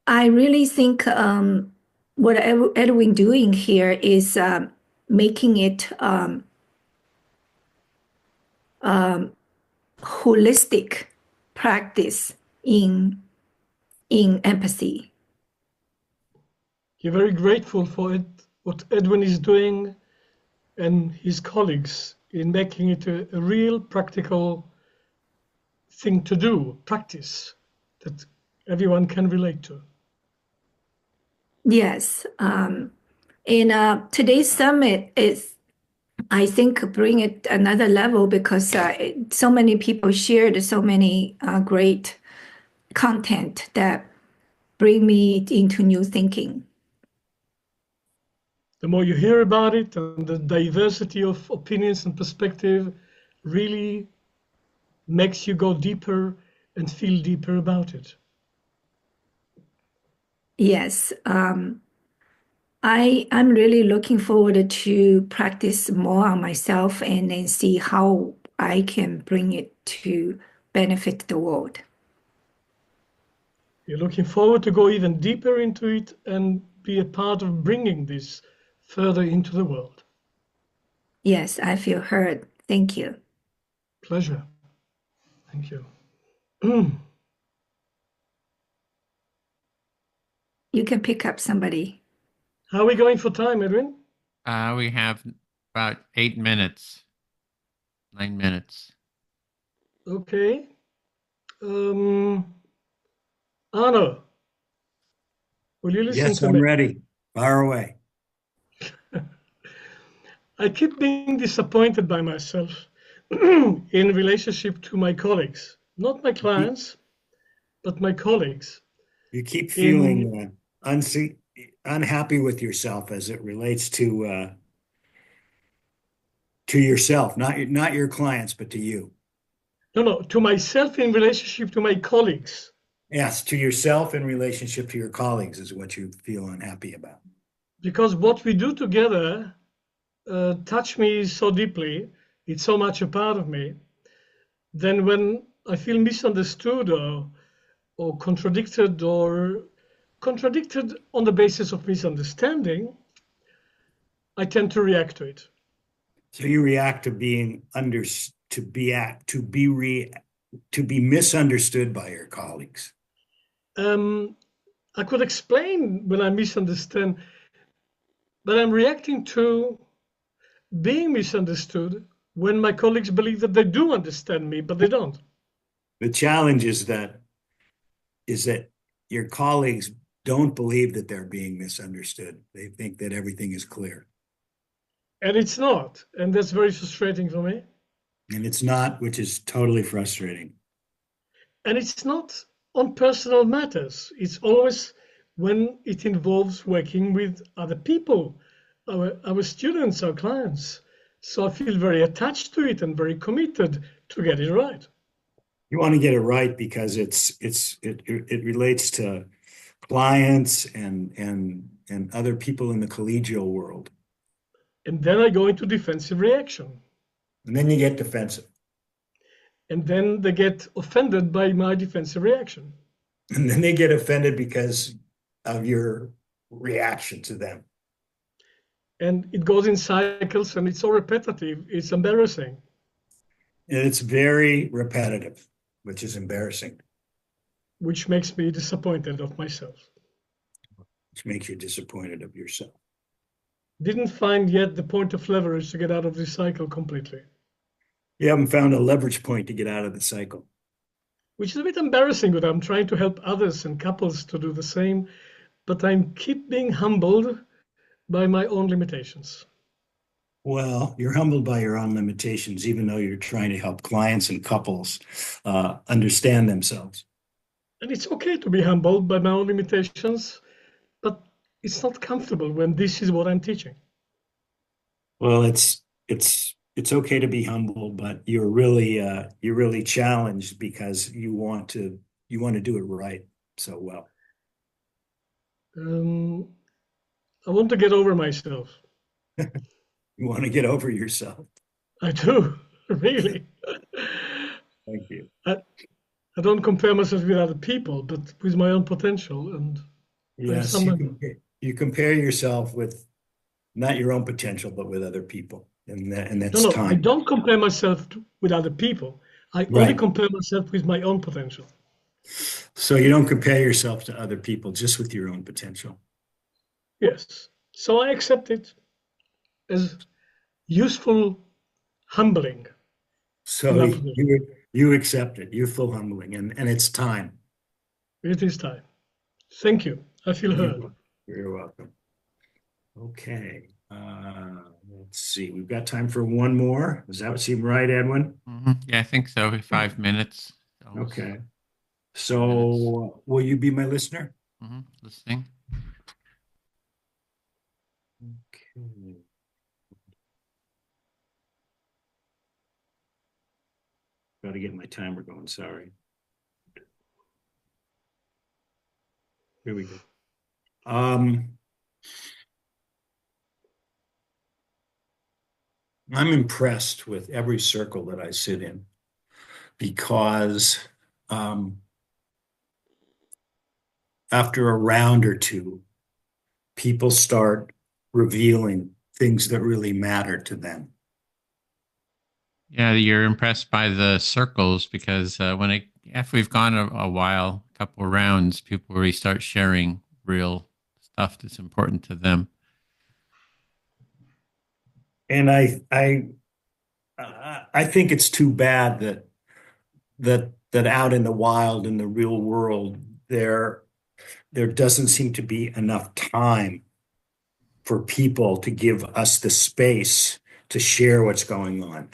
really think what Edwin doing here is making it holistic practice in empathy. You're very grateful for it, what Edwin is doing and his colleagues in making it a real practical thing to do, practice that everyone can relate to. Yes. And today's summit is, I think, bring it another level because so many people shared so many great content that bring me into new thinking. The more you hear about it and the diversity of opinions and perspective really makes you go deeper and feel deeper about it. Yes. I'm really looking forward to practice more on myself and then see how I can bring it to benefit the world. You're looking forward to go even deeper into it and be a part of bringing this further into the world. Yes, I feel heard. Thank you. Pleasure. Thank you. You can pick up somebody. How are we going for time, Edwin? We have about 8 minutes, 9 minutes. Okay. Anna, will you listen Yes, to I'm me? ready. Fire away. I keep being disappointed by myself in relationship to my colleagues, not my clients, but my colleagues. You keep feeling unhappy with yourself as it relates to yourself, not your clients, but to you. No, to myself in relationship to my colleagues. Yes, to yourself in relationship to your colleagues is what you feel unhappy about. Because what we do together touch me so deeply, it's so much a part of me. Then when I feel misunderstood or contradicted on the basis of misunderstanding, I tend to react to it. So you react to being to be misunderstood by your colleagues. I could explain when I misunderstand, but I'm reacting to being misunderstood when my colleagues believe that they do understand me, but they don't. The challenge is that your colleagues don't believe that they're being misunderstood. They think that everything is clear. And it's not. And that's very frustrating for me. And it's not, which is totally frustrating. And it's not on personal matters. It's always when it involves working with other people, our students, our clients. So I feel very attached to it and very committed to get it right. You want to get it right because it relates to clients and other people in the collegial world. And then I go into defensive reaction. And then you get defensive. And then they get offended by my defensive reaction. And then they get offended because of your reaction to them. And it goes in cycles and it's so repetitive, it's embarrassing. And it's very repetitive, which is embarrassing. Which makes me disappointed of myself. Which makes you disappointed of yourself. Didn't find yet the point of leverage to get out of this cycle completely. You haven't found a leverage point to get out of the cycle. Which is a bit embarrassing, but I'm trying to help others and couples to do the same. But I keep being humbled by my own limitations. Well, you're humbled by your own limitations, even though you're trying to help clients and couples understand themselves. And it's okay to be humbled by my own limitations, but it's not comfortable when this is what I'm teaching. Well, it's okay to be humble, but you're really challenged because you want to do it right so well. I want to get over myself. You want to get over yourself. I do, really. Thank you. I don't compare myself with other people, but with my own potential. And yes, You compare yourself with not your own potential, but with other people, and that's No, time. I don't compare myself with other people. I only compare myself with my own potential. So you don't compare yourself to other people, just with your own potential. Yes. So I accept it as useful, humbling. So you accept it, youthful, humbling, and it's time. It is time. Thank you. I feel heard. You're welcome. Okay. Let's see. We've got time for one more. Does that seem right, Edwin? Mm-hmm. Yeah, I think so. 5 minutes. Okay. So will you be my listener? Mm-hmm. Listening. Okay. Got to get my timer going. Sorry. Here we go. I'm impressed with every circle that I sit in because after a round or two, people start revealing things that really matter to them. Yeah, you're impressed by the circles because after we've gone a while, a couple of rounds, people really start sharing real stuff that's important to them. And I think it's too bad that out in the wild, in the real world, there doesn't seem to be enough time for people to give us the space to share what's going on.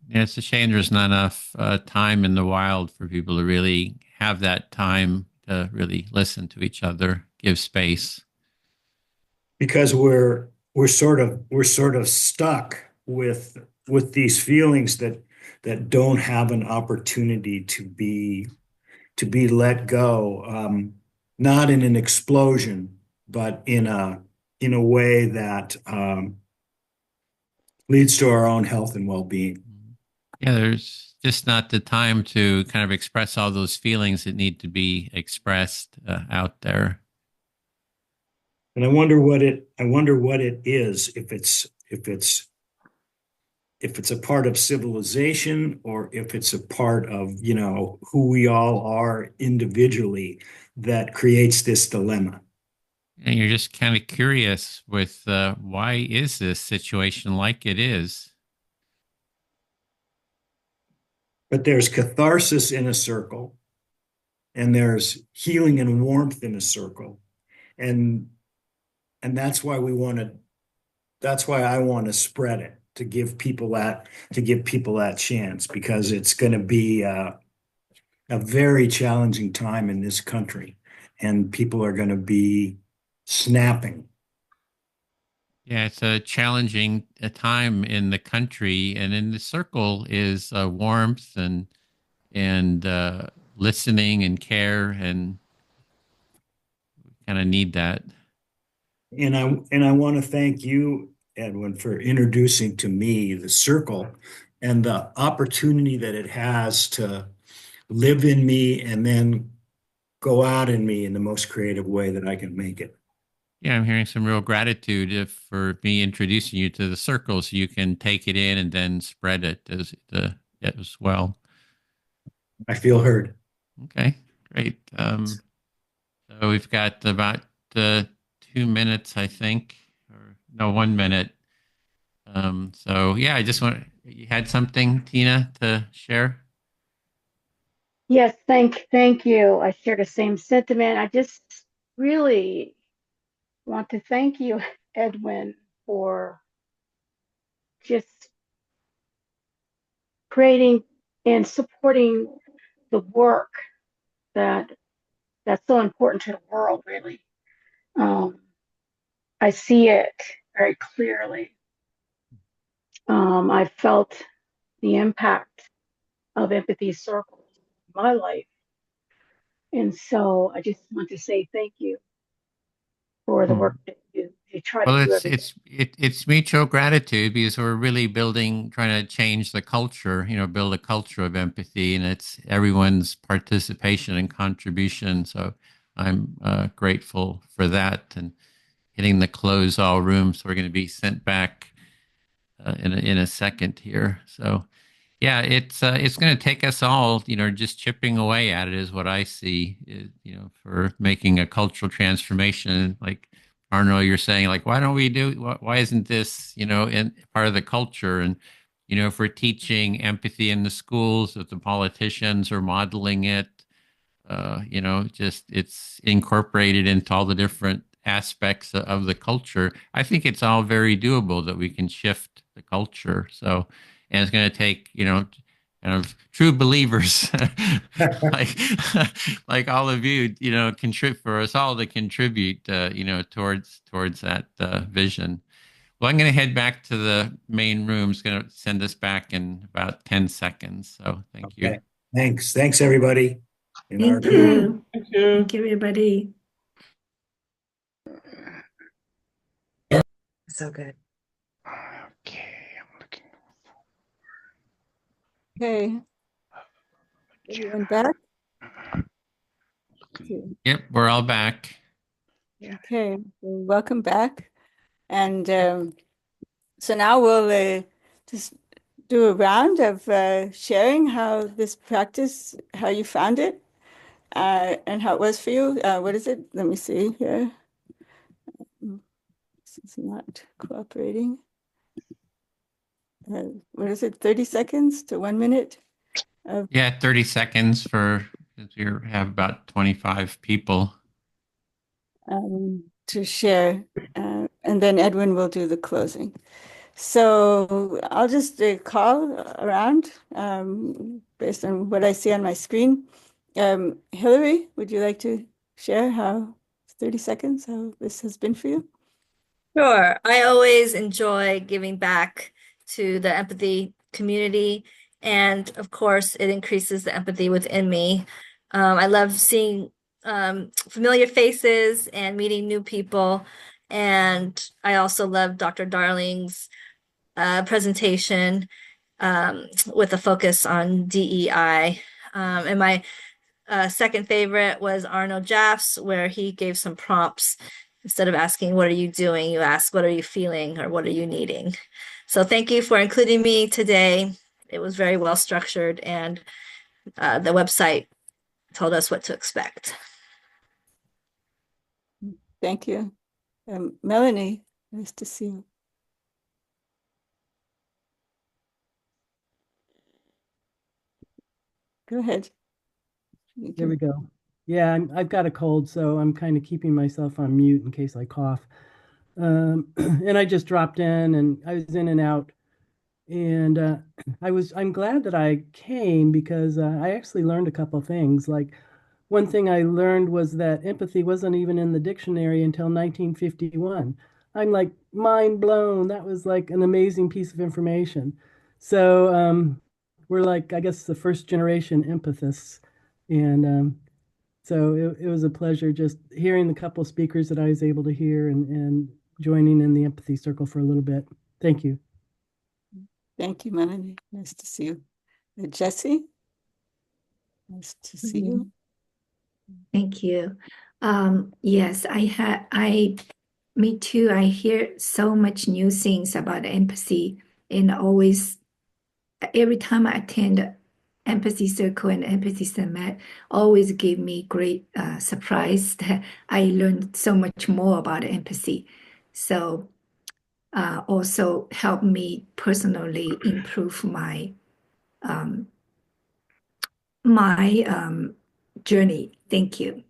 Yeah, it's a shame there's not enough time in the wild for people to really have that time to really listen to each other, give space. Because we're sort of stuck with these feelings that don't have an opportunity to be let go, not in an explosion, but in a way that leads to our own health and well-being. Yeah, there's just not the time to kind of express all those feelings that need to be expressed out there. And I wonder what it is, if it's a part of civilization or if it's a part of, who we all are individually that creates this dilemma. And you're just kind of curious with why is this situation like it is? But there's catharsis in a circle, and there's healing and warmth in a circle. And that's why I want to spread it, to give people that chance, because it's going to be a very challenging time in this country, and people are going to be snapping. Yeah, it's a challenging time in the country, and in the circle is warmth and listening and care, and we kind of need that. And I want to thank you, Edwin, for introducing to me the circle and the opportunity that it has to live in me and then go out in me in the most creative way that I can make it. Yeah, I'm hearing some real gratitude for me introducing you to the circle so you can take it in and then spread it as well. I feel heard. Okay, great. So we've got about 2 minutes, I think, or no, 1 minute. So yeah, you had something, Tina, to share? Yes, thank you. I share the same sentiment. I just really want to thank you, Edwin, for just creating and supporting the work that's so important to the world, really. I see it very clearly. I felt the impact of empathy circles in my life. And so I just want to say thank you for the work that you try to do every day. It's mutual gratitude because we're really trying to change the culture, build a culture of empathy, and it's everyone's participation and contribution. So I'm grateful for that, and hitting the close all room. So we're going to be sent back in a second here. So yeah, it's going to take us all, just chipping away at it is what I see, for making a cultural transformation. Like Arno, you're saying, like, why don't we why isn't this, in part of the culture? And, if we're teaching empathy in the schools, if the politicians are modeling it, just it's incorporated into all the different aspects of the culture. I think it's all very doable that we can shift the culture. So, and it's going to take, kind of true believers like like all of you, contribute for us all to contribute, towards that vision. Well, I'm going to head back to the main room. It's going to send us back in about 10 seconds. So thank you. Thanks, everybody. Thank you. Thank you. Thank you, everybody. So good. Okay, I'm looking. Okay. Everyone back? Yep, we're all back. Okay, well, welcome back. And so now we'll just do a round of sharing how this practice, how you found it, and how it was for you. What is it? Let me see here. This is not cooperating. What is it? 30 seconds to 1 minute? Yeah, 30 seconds because we have about 25 people. To share, and then Edwin will do the closing. So I'll just call around based on what I see on my screen. Hillary, would you like to share how 30 seconds, how this has been for you? Sure. I always enjoy giving back to the empathy community. And of course, it increases the empathy within me. I love seeing familiar faces and meeting new people. And I also love Dr. Darling's presentation with a focus on DEI. And my second favorite was Arno Jaff's, where he gave some prompts. Instead of asking, what are you doing? You ask, what are you feeling or what are you needing? So thank you for including me today. It was very well structured, and the website told us what to expect. Thank you. Melanie, nice to see you. Go ahead. There we go. Yeah, I've got a cold, so I'm kind of keeping myself on mute in case I cough. And I just dropped in, and I was in and out. And I'm glad that I came because I actually learned a couple things. Like one thing I learned was that empathy wasn't even in the dictionary until 1951. I'm like mind blown. That was like an amazing piece of information. So we're like, I guess, the first generation empathists. And so it was a pleasure just hearing the couple speakers that I was able to hear and joining in the empathy circle for a little bit. Thank you. Thank you, Melanie. Nice to see you. Jessie, nice to see you. Thank you. Yes, me too. I hear so much new things about empathy, and always, every time I attend empathy circle and empathy summit, always give me great surprise that I learned so much more about empathy. So also help me personally improve my journey. Thank you.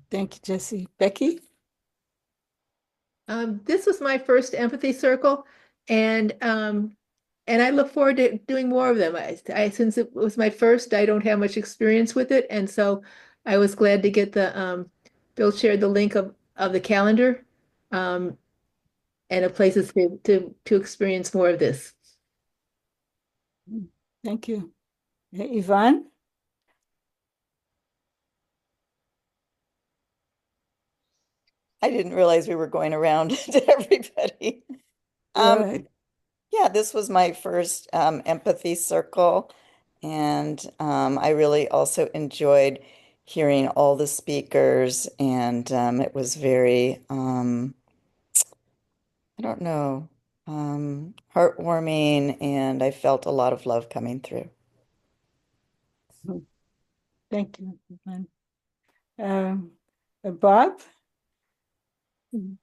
Thank you, Jessie. Becky? This was my first empathy circle, and I look forward to doing more of them. Since it was my first, I don't have much experience with it, and so I was glad to get the Bill shared the link of the calendar and of places to experience more of this. Thank you. Yvonne? I didn't realize we were going around to everybody. Yeah, this was my first empathy circle, and I really also enjoyed hearing all the speakers, and it was very, I don't know, heartwarming, and I felt a lot of love coming through. Thank you. Bob?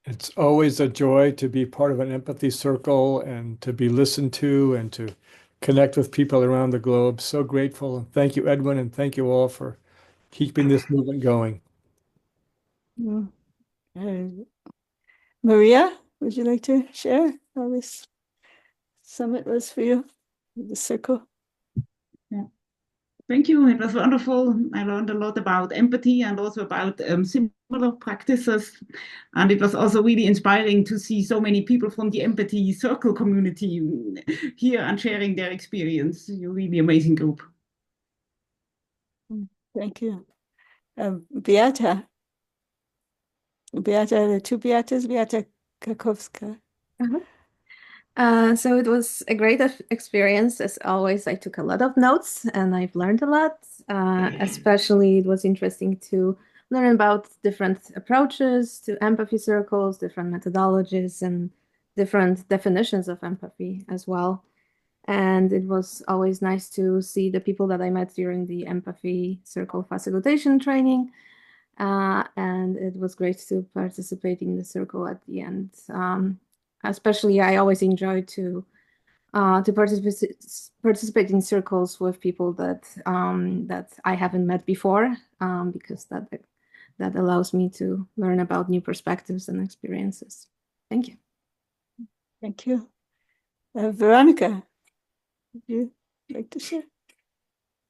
It's always a joy to be part of an empathy circle and to be listened to and to connect with people around the globe. So grateful. And thank you, Edwin, and thank you all for keeping this movement going. Maria, would you like to share how this summit was for you, the circle? Yeah. Thank you. It was wonderful. I learned a lot about empathy and also about similar practices. And it was also really inspiring to see so many people from the empathy circle community here and sharing their experience. You're a really amazing group. Thank you. Beata. Beata, the two Beatas, Beata Kakowska. So it was a great experience. As always, I took a lot of notes and I've learned a lot. Especially, it was interesting to learn about different approaches to empathy circles, different methodologies, and different definitions of empathy as well. And it was always nice to see the people that I met during the empathy circle facilitation training. And it was great to participate in the circle at the end. Especially, I always enjoy to participate in circles with people that that I haven't met before, because that allows me to learn about new perspectives and experiences. Thank you. Thank you. Veronica, would you like to share?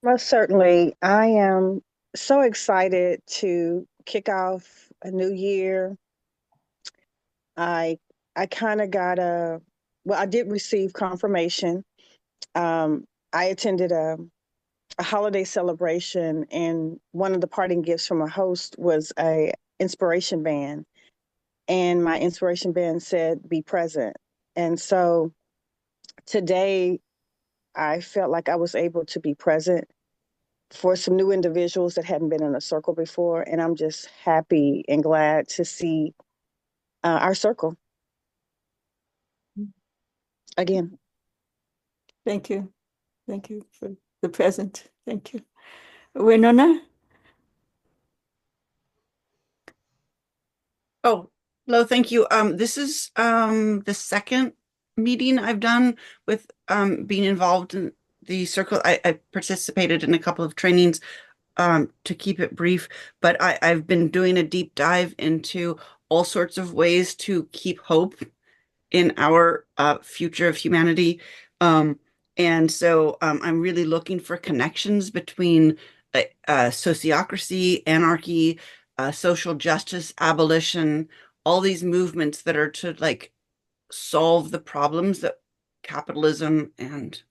Most certainly. I am so excited to kick off a new year. I kind of got I did receive confirmation. I attended a holiday celebration, and one of the parting gifts from a host was a inspiration band. And my inspiration band said, "Be present." And so today I felt like I was able to be present for some new individuals that hadn't been in a circle before. And I'm just happy and glad to see our circle again. Thank you. Thank you for the present. Thank you. Winona? Oh, hello, thank you. This is the second meeting I've done with being involved in the circle. I participated in a couple of trainings to keep it brief, but I've been doing a deep dive into all sorts of ways to keep hope in our future of humanity. And so I'm really looking for connections between sociocracy, anarchy, social justice, abolition, all these movements that are to like solve the problems that capitalism, and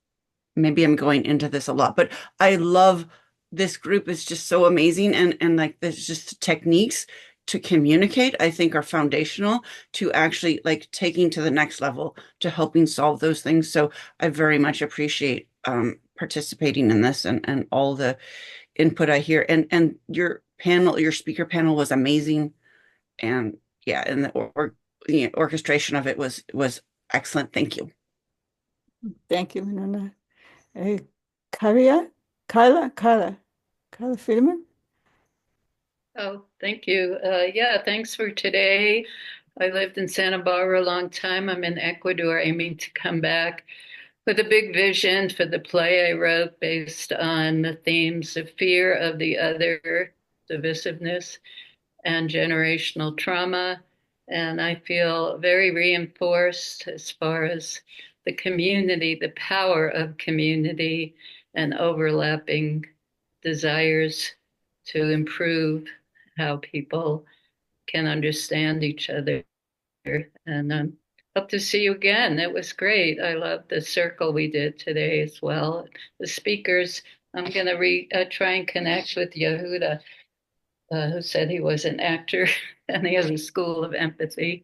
maybe I'm going into this a lot, but I love this group. Is just so amazing. And like there's just techniques to communicate, I think, are foundational to actually like taking to the next level to helping solve those things. So I very much appreciate participating in this and all the input I hear. And your panel, your speaker panel was amazing. And yeah, and the orchestration of it was excellent. Thank you. Thank you, Winona. Carla Friedman? Oh, thank you. Yeah, thanks for today. I lived in Santa Barbara a long time. I'm in Ecuador, aiming to come back with a big vision for the play I wrote based on the themes of fear of the other, divisiveness, and generational trauma. And I feel very reinforced as far as the community, the power of community, and overlapping desires to improve how people can understand each other. And hope to see you again. It was great. I love the circle we did today as well. The speakers, I'm going to try and connect with Yehuda, who said he was an actor and he has a school of empathy,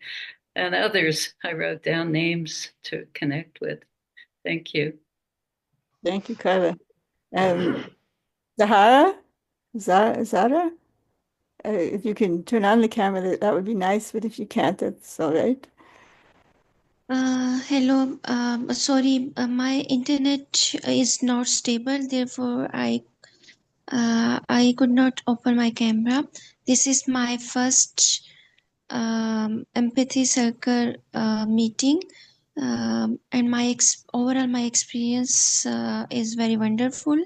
and others. I wrote down names to connect with. Thank you. Thank you, Carla. Zahara Zara? If you can turn on the camera, that would be nice, but if you can't, that's all right. Hello. Sorry, my internet is not stable, therefore I could not open my camera. This is my first empathy circle meeting, and overall my experience is very wonderful.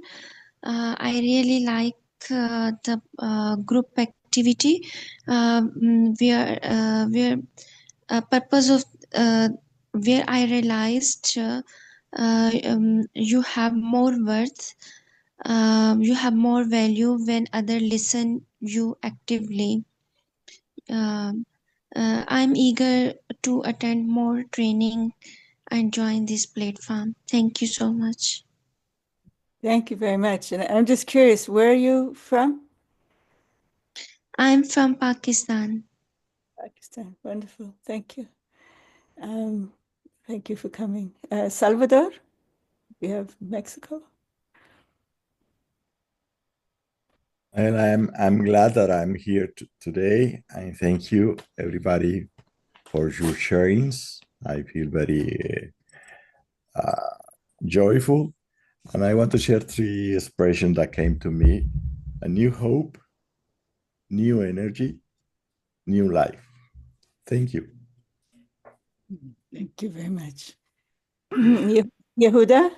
I really like the group activity where purpose of where I realized you have more worth, you have more value when others listen you actively. I'm eager to attend more training and join this platform. Thank you so much. Thank you very much. And I'm just curious, where are you from? I'm from Pakistan. Pakistan. Wonderful. Thank you. Thank you for coming. Salvador, we have Mexico. And I'm glad that I'm here today. And thank you, everybody, for your sharings. I feel very joyful. And I want to share 3 expressions that came to me: a new hope, new energy, new life. Thank you. Thank you very much. Yehuda?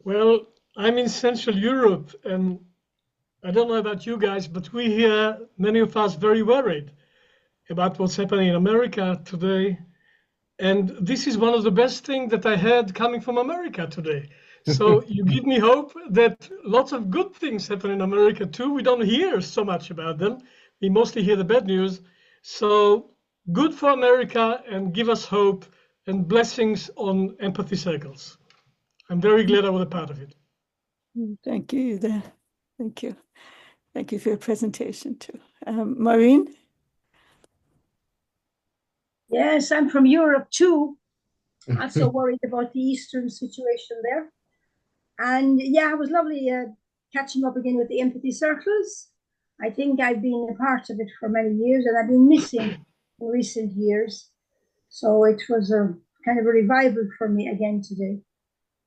Well, I'm in Central Europe, and I don't know about you guys, but we hear many of us very worried about what's happening in America today. And this is one of the best things that I heard coming from America today. So you give me hope that lots of good things happen in America too. We don't hear so much about them. We mostly hear the bad news. So good for America, and give us hope and blessings on empathy circles. I'm very glad I was a part of it. Thank you, Yehuda. Thank you. Thank you for your presentation too. Maureen? Yes, I'm from Europe too. I'm so worried about the Eastern situation there. And yeah, it was lovely catching up again with the empathy circles. I think I've been a part of it for many years, and I've been missing in recent years. So it was a kind of a revival for me again today.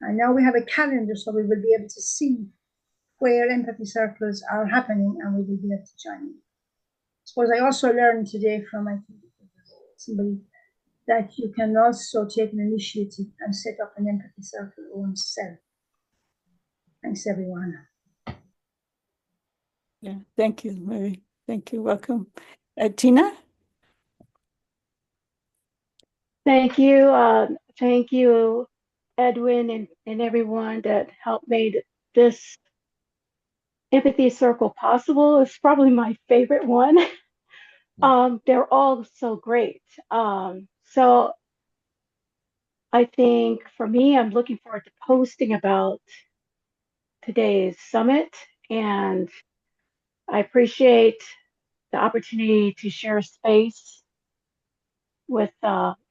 And now we have a calendar, so we will be able to see where empathy circles are happening, and we will be able to join in. I suppose I also learned today from, I think, somebody, that you can also take an initiative and set up an empathy circle oneself. Thanks, everyone. Yeah, thank you, Mary. Thank you. Welcome. Tina? Thank you. Thank you, Edwin, and everyone that helped made this empathy circle possible. It's probably my favorite one. They're all so great. So I think for me, I'm looking forward to posting about today's summit, and I appreciate the opportunity to share space with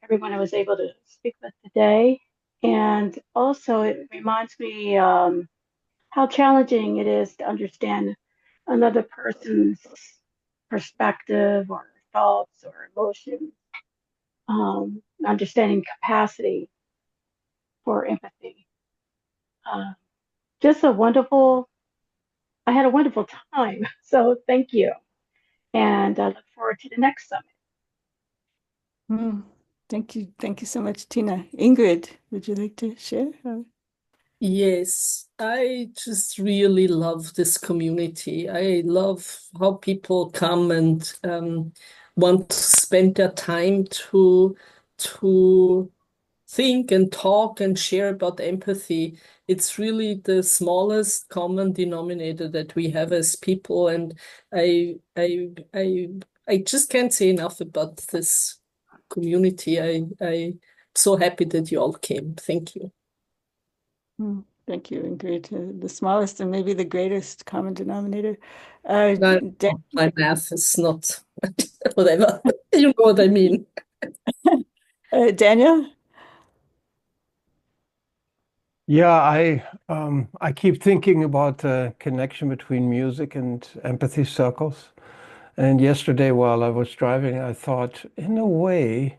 everyone I was able to speak with today. And also, it reminds me how challenging it is to understand another person's perspective or thoughts or emotions, understanding capacity for empathy. Just a wonderful, I had a wonderful time. So thank you. And I look forward to the next summit. Thank you. Thank you so much, Tina. Ingrid, would you like to share? Yes, I just really love this community. I love how people come and want to spend their time to think and talk and share about empathy. It's really the smallest common denominator that we have as people, and I just can't say enough about this community. I'm so happy that you all came. Thank you. Thank you, Ingrid. The smallest and maybe the greatest common denominator. My math is not whatever. You know what I mean. Daniel? Yeah, I keep thinking about the connection between music and empathy circles. And yesterday, while I was driving, I thought, in a way,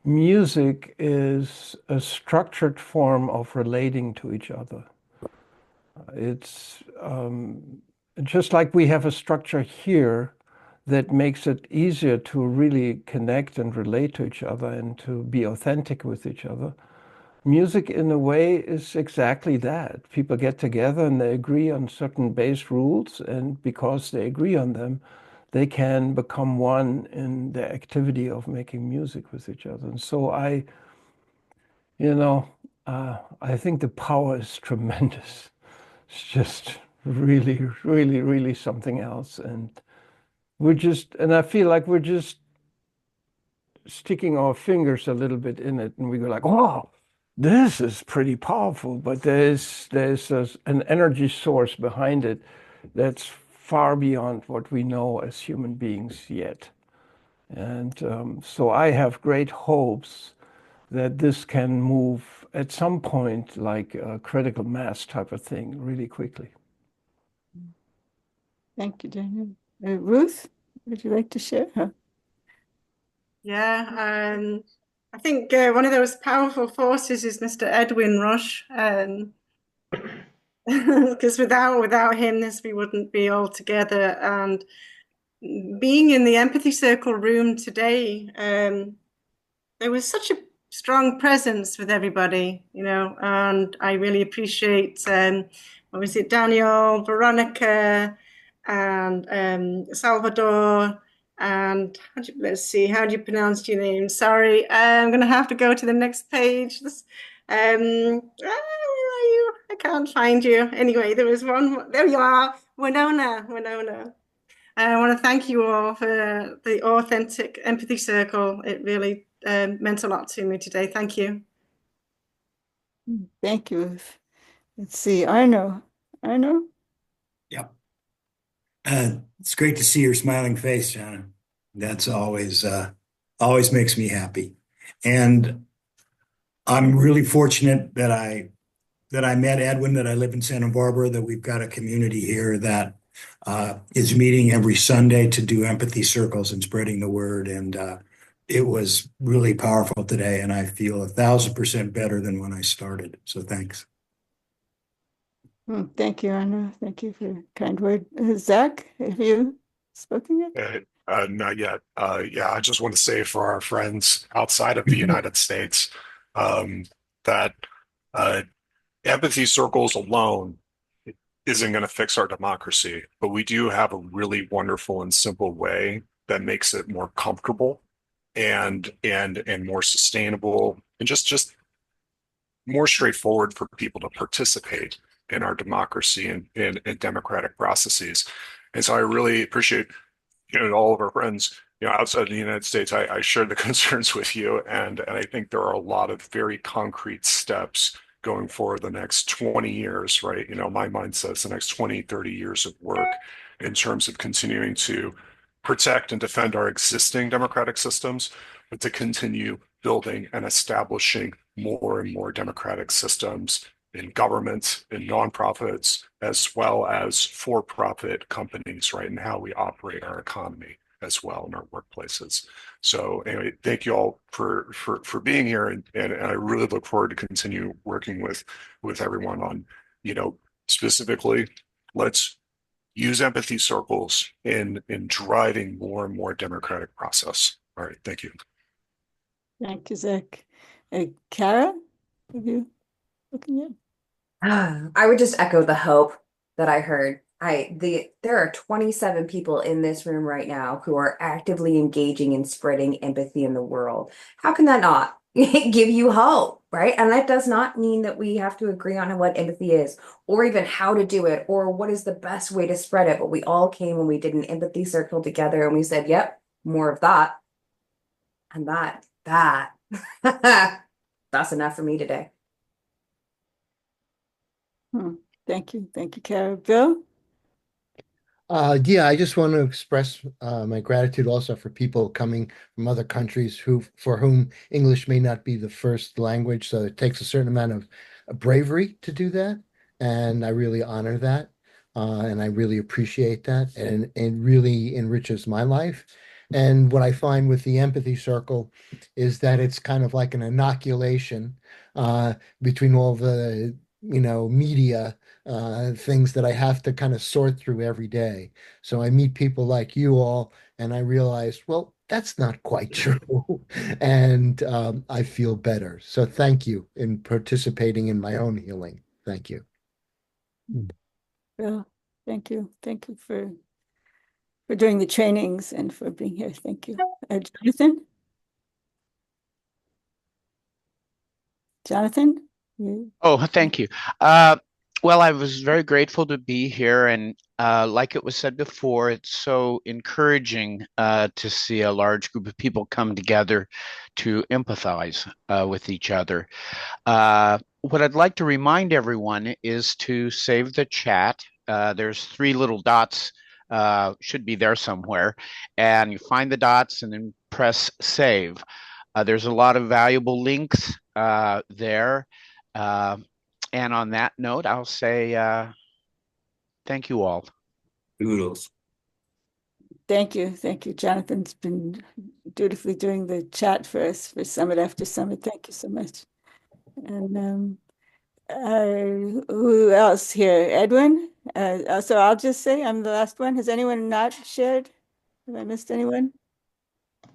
music is a structured form of relating to each other. It's just like we have a structure here that makes it easier to really connect and relate to each other and to be authentic with each other. Music, in a way, is exactly that. People get together and they agree on certain base rules, and because they agree on them, they can become one in the activity of making music with each other. And so you know, I think the power is tremendous. It's just really, really, really something else. And I feel like we're just sticking our fingers a little bit in it, and we go like, oh, this is pretty powerful, but there's an energy source behind it that's far beyond what we know as human beings yet. And so I have great hopes that this can move at some point like a critical mass type of thing really quickly. Thank you, Daniel. Ruth, would you like to share? Yeah, I think one of those powerful forces is Mr. Edwin Rutsch, because without him, we wouldn't be all together. And being in the empathy circle room today, there was such a strong presence with everybody, and I really appreciate, what was it, Daniel, Veronica, and Salvador, and let's see, how do you pronounce your name? Sorry, I'm going to have to go to the next page. Where are you? I can't find you. Anyway, there was one, there you are, Winona. I want to thank you all for the authentic empathy circle. It really meant a lot to me today. Thank you. Thank you, Ruth. Let's see, Arno. Yep. It's great to see your smiling face, Jana. That's always makes me happy. And I'm really fortunate that I met Edwin, that I live in Santa Barbara, that we've got a community here that is meeting every Sunday to do empathy circles and spreading the word. And it was really powerful today, and I feel 1,000% better than when I started. So thanks. Thank you, Arno. Thank you for your kind word. Zach, have you spoken yet? Not yet. Yeah, I just want to say for our friends outside of the United States that empathy circles alone isn't going to fix our democracy, but we do have a really wonderful and simple way that makes it more comfortable and more sustainable and just more straightforward for people to participate in our democracy and in democratic processes. And so I really appreciate all of our friends outside the United States. I share the concerns with you, and I think there are a lot of very concrete steps going forward the next 20 years, right? My mind says the next 20, 30 years of work in terms of continuing to protect and defend our existing democratic systems, but to continue building and establishing more and more democratic systems in government, in nonprofits, as well as for-profit companies, right? And how we operate our economy as well in our workplaces. So anyway, thank you all for being here, and I really look forward to continue working with everyone on, specifically, let's use empathy circles in driving more and more democratic process. All right, thank you. Thank you, Zach. Cara, have you spoken yet? I would just echo the hope that I heard. There are 27 people in this room right now who are actively engaging in spreading empathy in the world. How can that not give you hope, right? And that does not mean that we have to agree on what empathy is, or even how to do it, or what is the best way to spread it. But we all came and we did an empathy circle together, and we said, yep, more of that. And that that's enough for me today. Thank you, Cara. Bill? Yeah, I just want to express my gratitude also for people coming from other countries for whom English may not be the first language. So it takes a certain amount of bravery to do that. And I really honor that. And I really appreciate that. And it really enriches my life. And what I find with the empathy circle is that it's kind of like an inoculation between all the, media things that I have to kind of sort through every day. So I meet people like you all, and I realize, well, that's not quite true. And I feel better. So thank you in participating in my own healing. Thank you. Well, thank you. Thank you for doing the trainings and for being here. Thank you. Jonathan? Jonathan? Oh, thank you. Well, I was very grateful to be here, and like it was said before, it's so encouraging to see a large group of people come together to empathize with each other. What I'd like to remind everyone is to save the chat. There's three little dots, should be there somewhere, and you find the dots and then press save. There's a lot of valuable links there. And on that note, I'll say thank you all. Doodles. Thank you. Thank you. Jonathan's been dutifully doing the chat for us for summit after summit. Thank you so much. And who else here? Edwin? So I'll just say I'm the last one. Has anyone not shared? Have I missed anyone?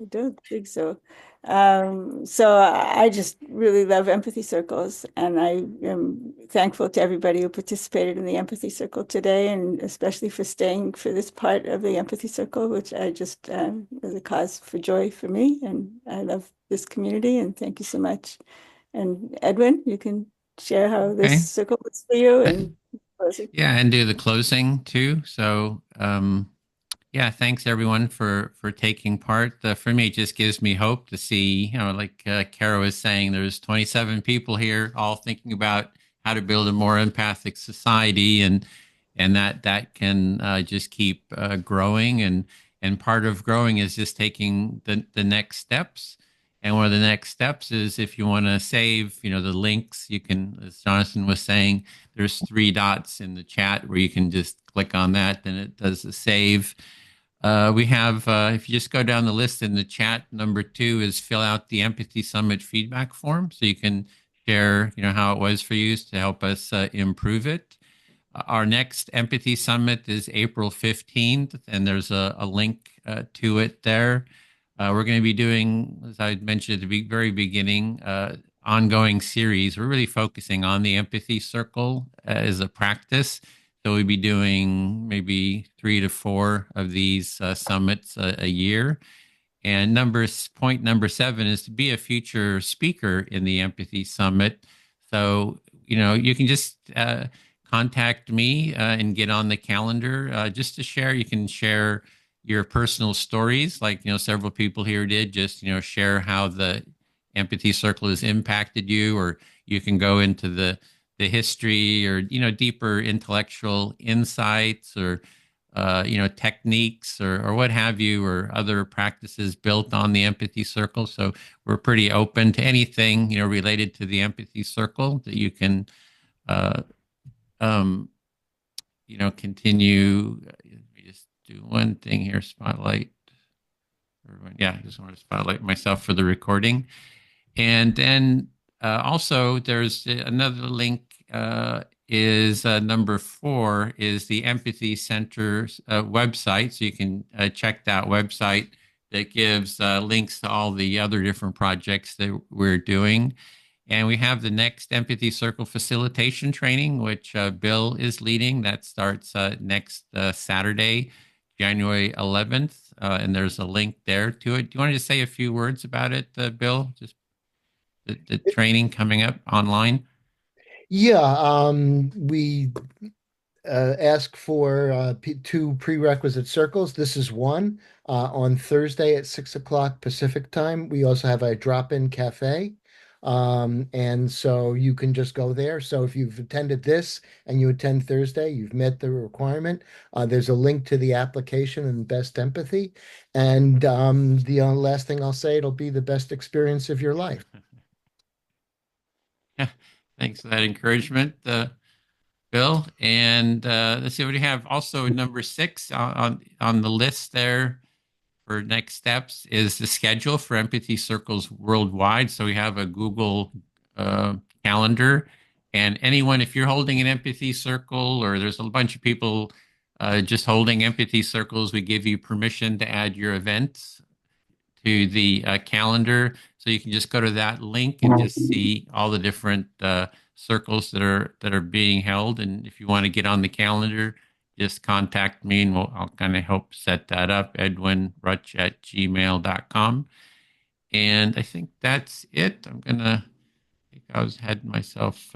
I don't think so. So I just really love empathy circles, and I am thankful to everybody who participated in the empathy circle today, and especially for staying for this part of the empathy circle, which I just was a cause for joy for me, and I love this community, and thank you so much. And Edwin, you can share how this Okay. circle was for you and closing. Yeah, and do the closing too. So, yeah, thanks everyone for taking part. For me, it just gives me hope to see, like Cara was saying, there's 27 people here all thinking about how to build a more empathic society, and that can just keep growing. And part of growing is just taking the next steps. And one of the next steps is, if you want to save, the links, you can, as Jonathan was saying, there's three dots in the chat where you can just click on that, then it does the save. We have, if you just go down the list in the chat, number 2 is fill out the Empathy Summit feedback form, so you can share, how it was for you to help us improve it. Our next Empathy Summit is April 15th, and there's a link to it there. We're going to be doing, as I mentioned at the very beginning, ongoing series. We're really focusing on the empathy circle as a practice. So we'll be doing maybe 3 to 4 of these summits a year. And point number 7 is to be a future speaker in the Empathy Summit. So, you can just contact me and get on the calendar just to share. You can share your personal stories, like, several people here did, just, share how the empathy circle has impacted you, or you can go into the history, or, deeper intellectual insights, or, techniques, or what have you, or other practices built on the empathy circle. So we're pretty open to anything, related to the empathy circle that you can, continue. Do one thing here, spotlight everyone. Yeah, I just want to spotlight myself for the recording. And then also there's another link, is number 4 is the Empathy Center's website. So you can check that website that gives links to all the other different projects that we're doing. And we have the next Empathy Circle facilitation training, which Bill is leading. That starts next Saturday, January 11th, and there's a link there to it. Do you want to just say a few words about it, Bill? Just the training coming up online? Yeah, we ask for 2 prerequisite circles. This is one on Thursday at 6 o'clock Pacific time. We also have a drop-in cafe. And so you can just go there. So if you've attended this and you attend Thursday, you've met the requirement. There's a link to the application and Best Empathy. And the last thing I'll say, it'll be the best experience of your life. Thanks for that encouragement, Bill. And let's see what we have. Also, number 6 on the list there for next steps is the schedule for empathy circles worldwide. So we have a Google calendar, and anyone, if you're holding an empathy circle, or there's a bunch of people just holding empathy circles, we give you permission to add your events to the calendar. So you can just go to that link and just see all the different circles that are being held. And if you want to get on the calendar, just contact me and I'll kind of help set that up. Edwin Rutsch at gmail.com. And I think that's it. I think I had myself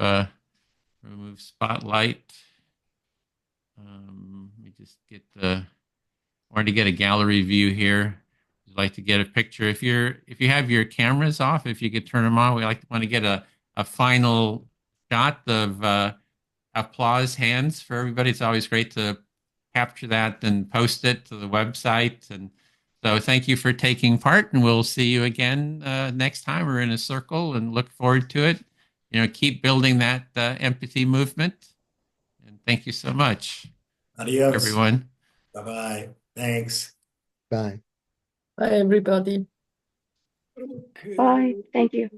remove spotlight. Let me just get wanted to get a gallery view here. I'd like to get a picture. If you have your cameras off, if you could turn them on, we want to get a final shot of applause hands for everybody. It's always great to capture that and post it to the website. And so thank you for taking part, and we'll see you again next time. We're in a circle and look forward to it. Keep building that empathy movement. And thank you so much. Adios, everyone. Bye-bye. Thanks. Bye. Bye, everybody. Bye. Thank you.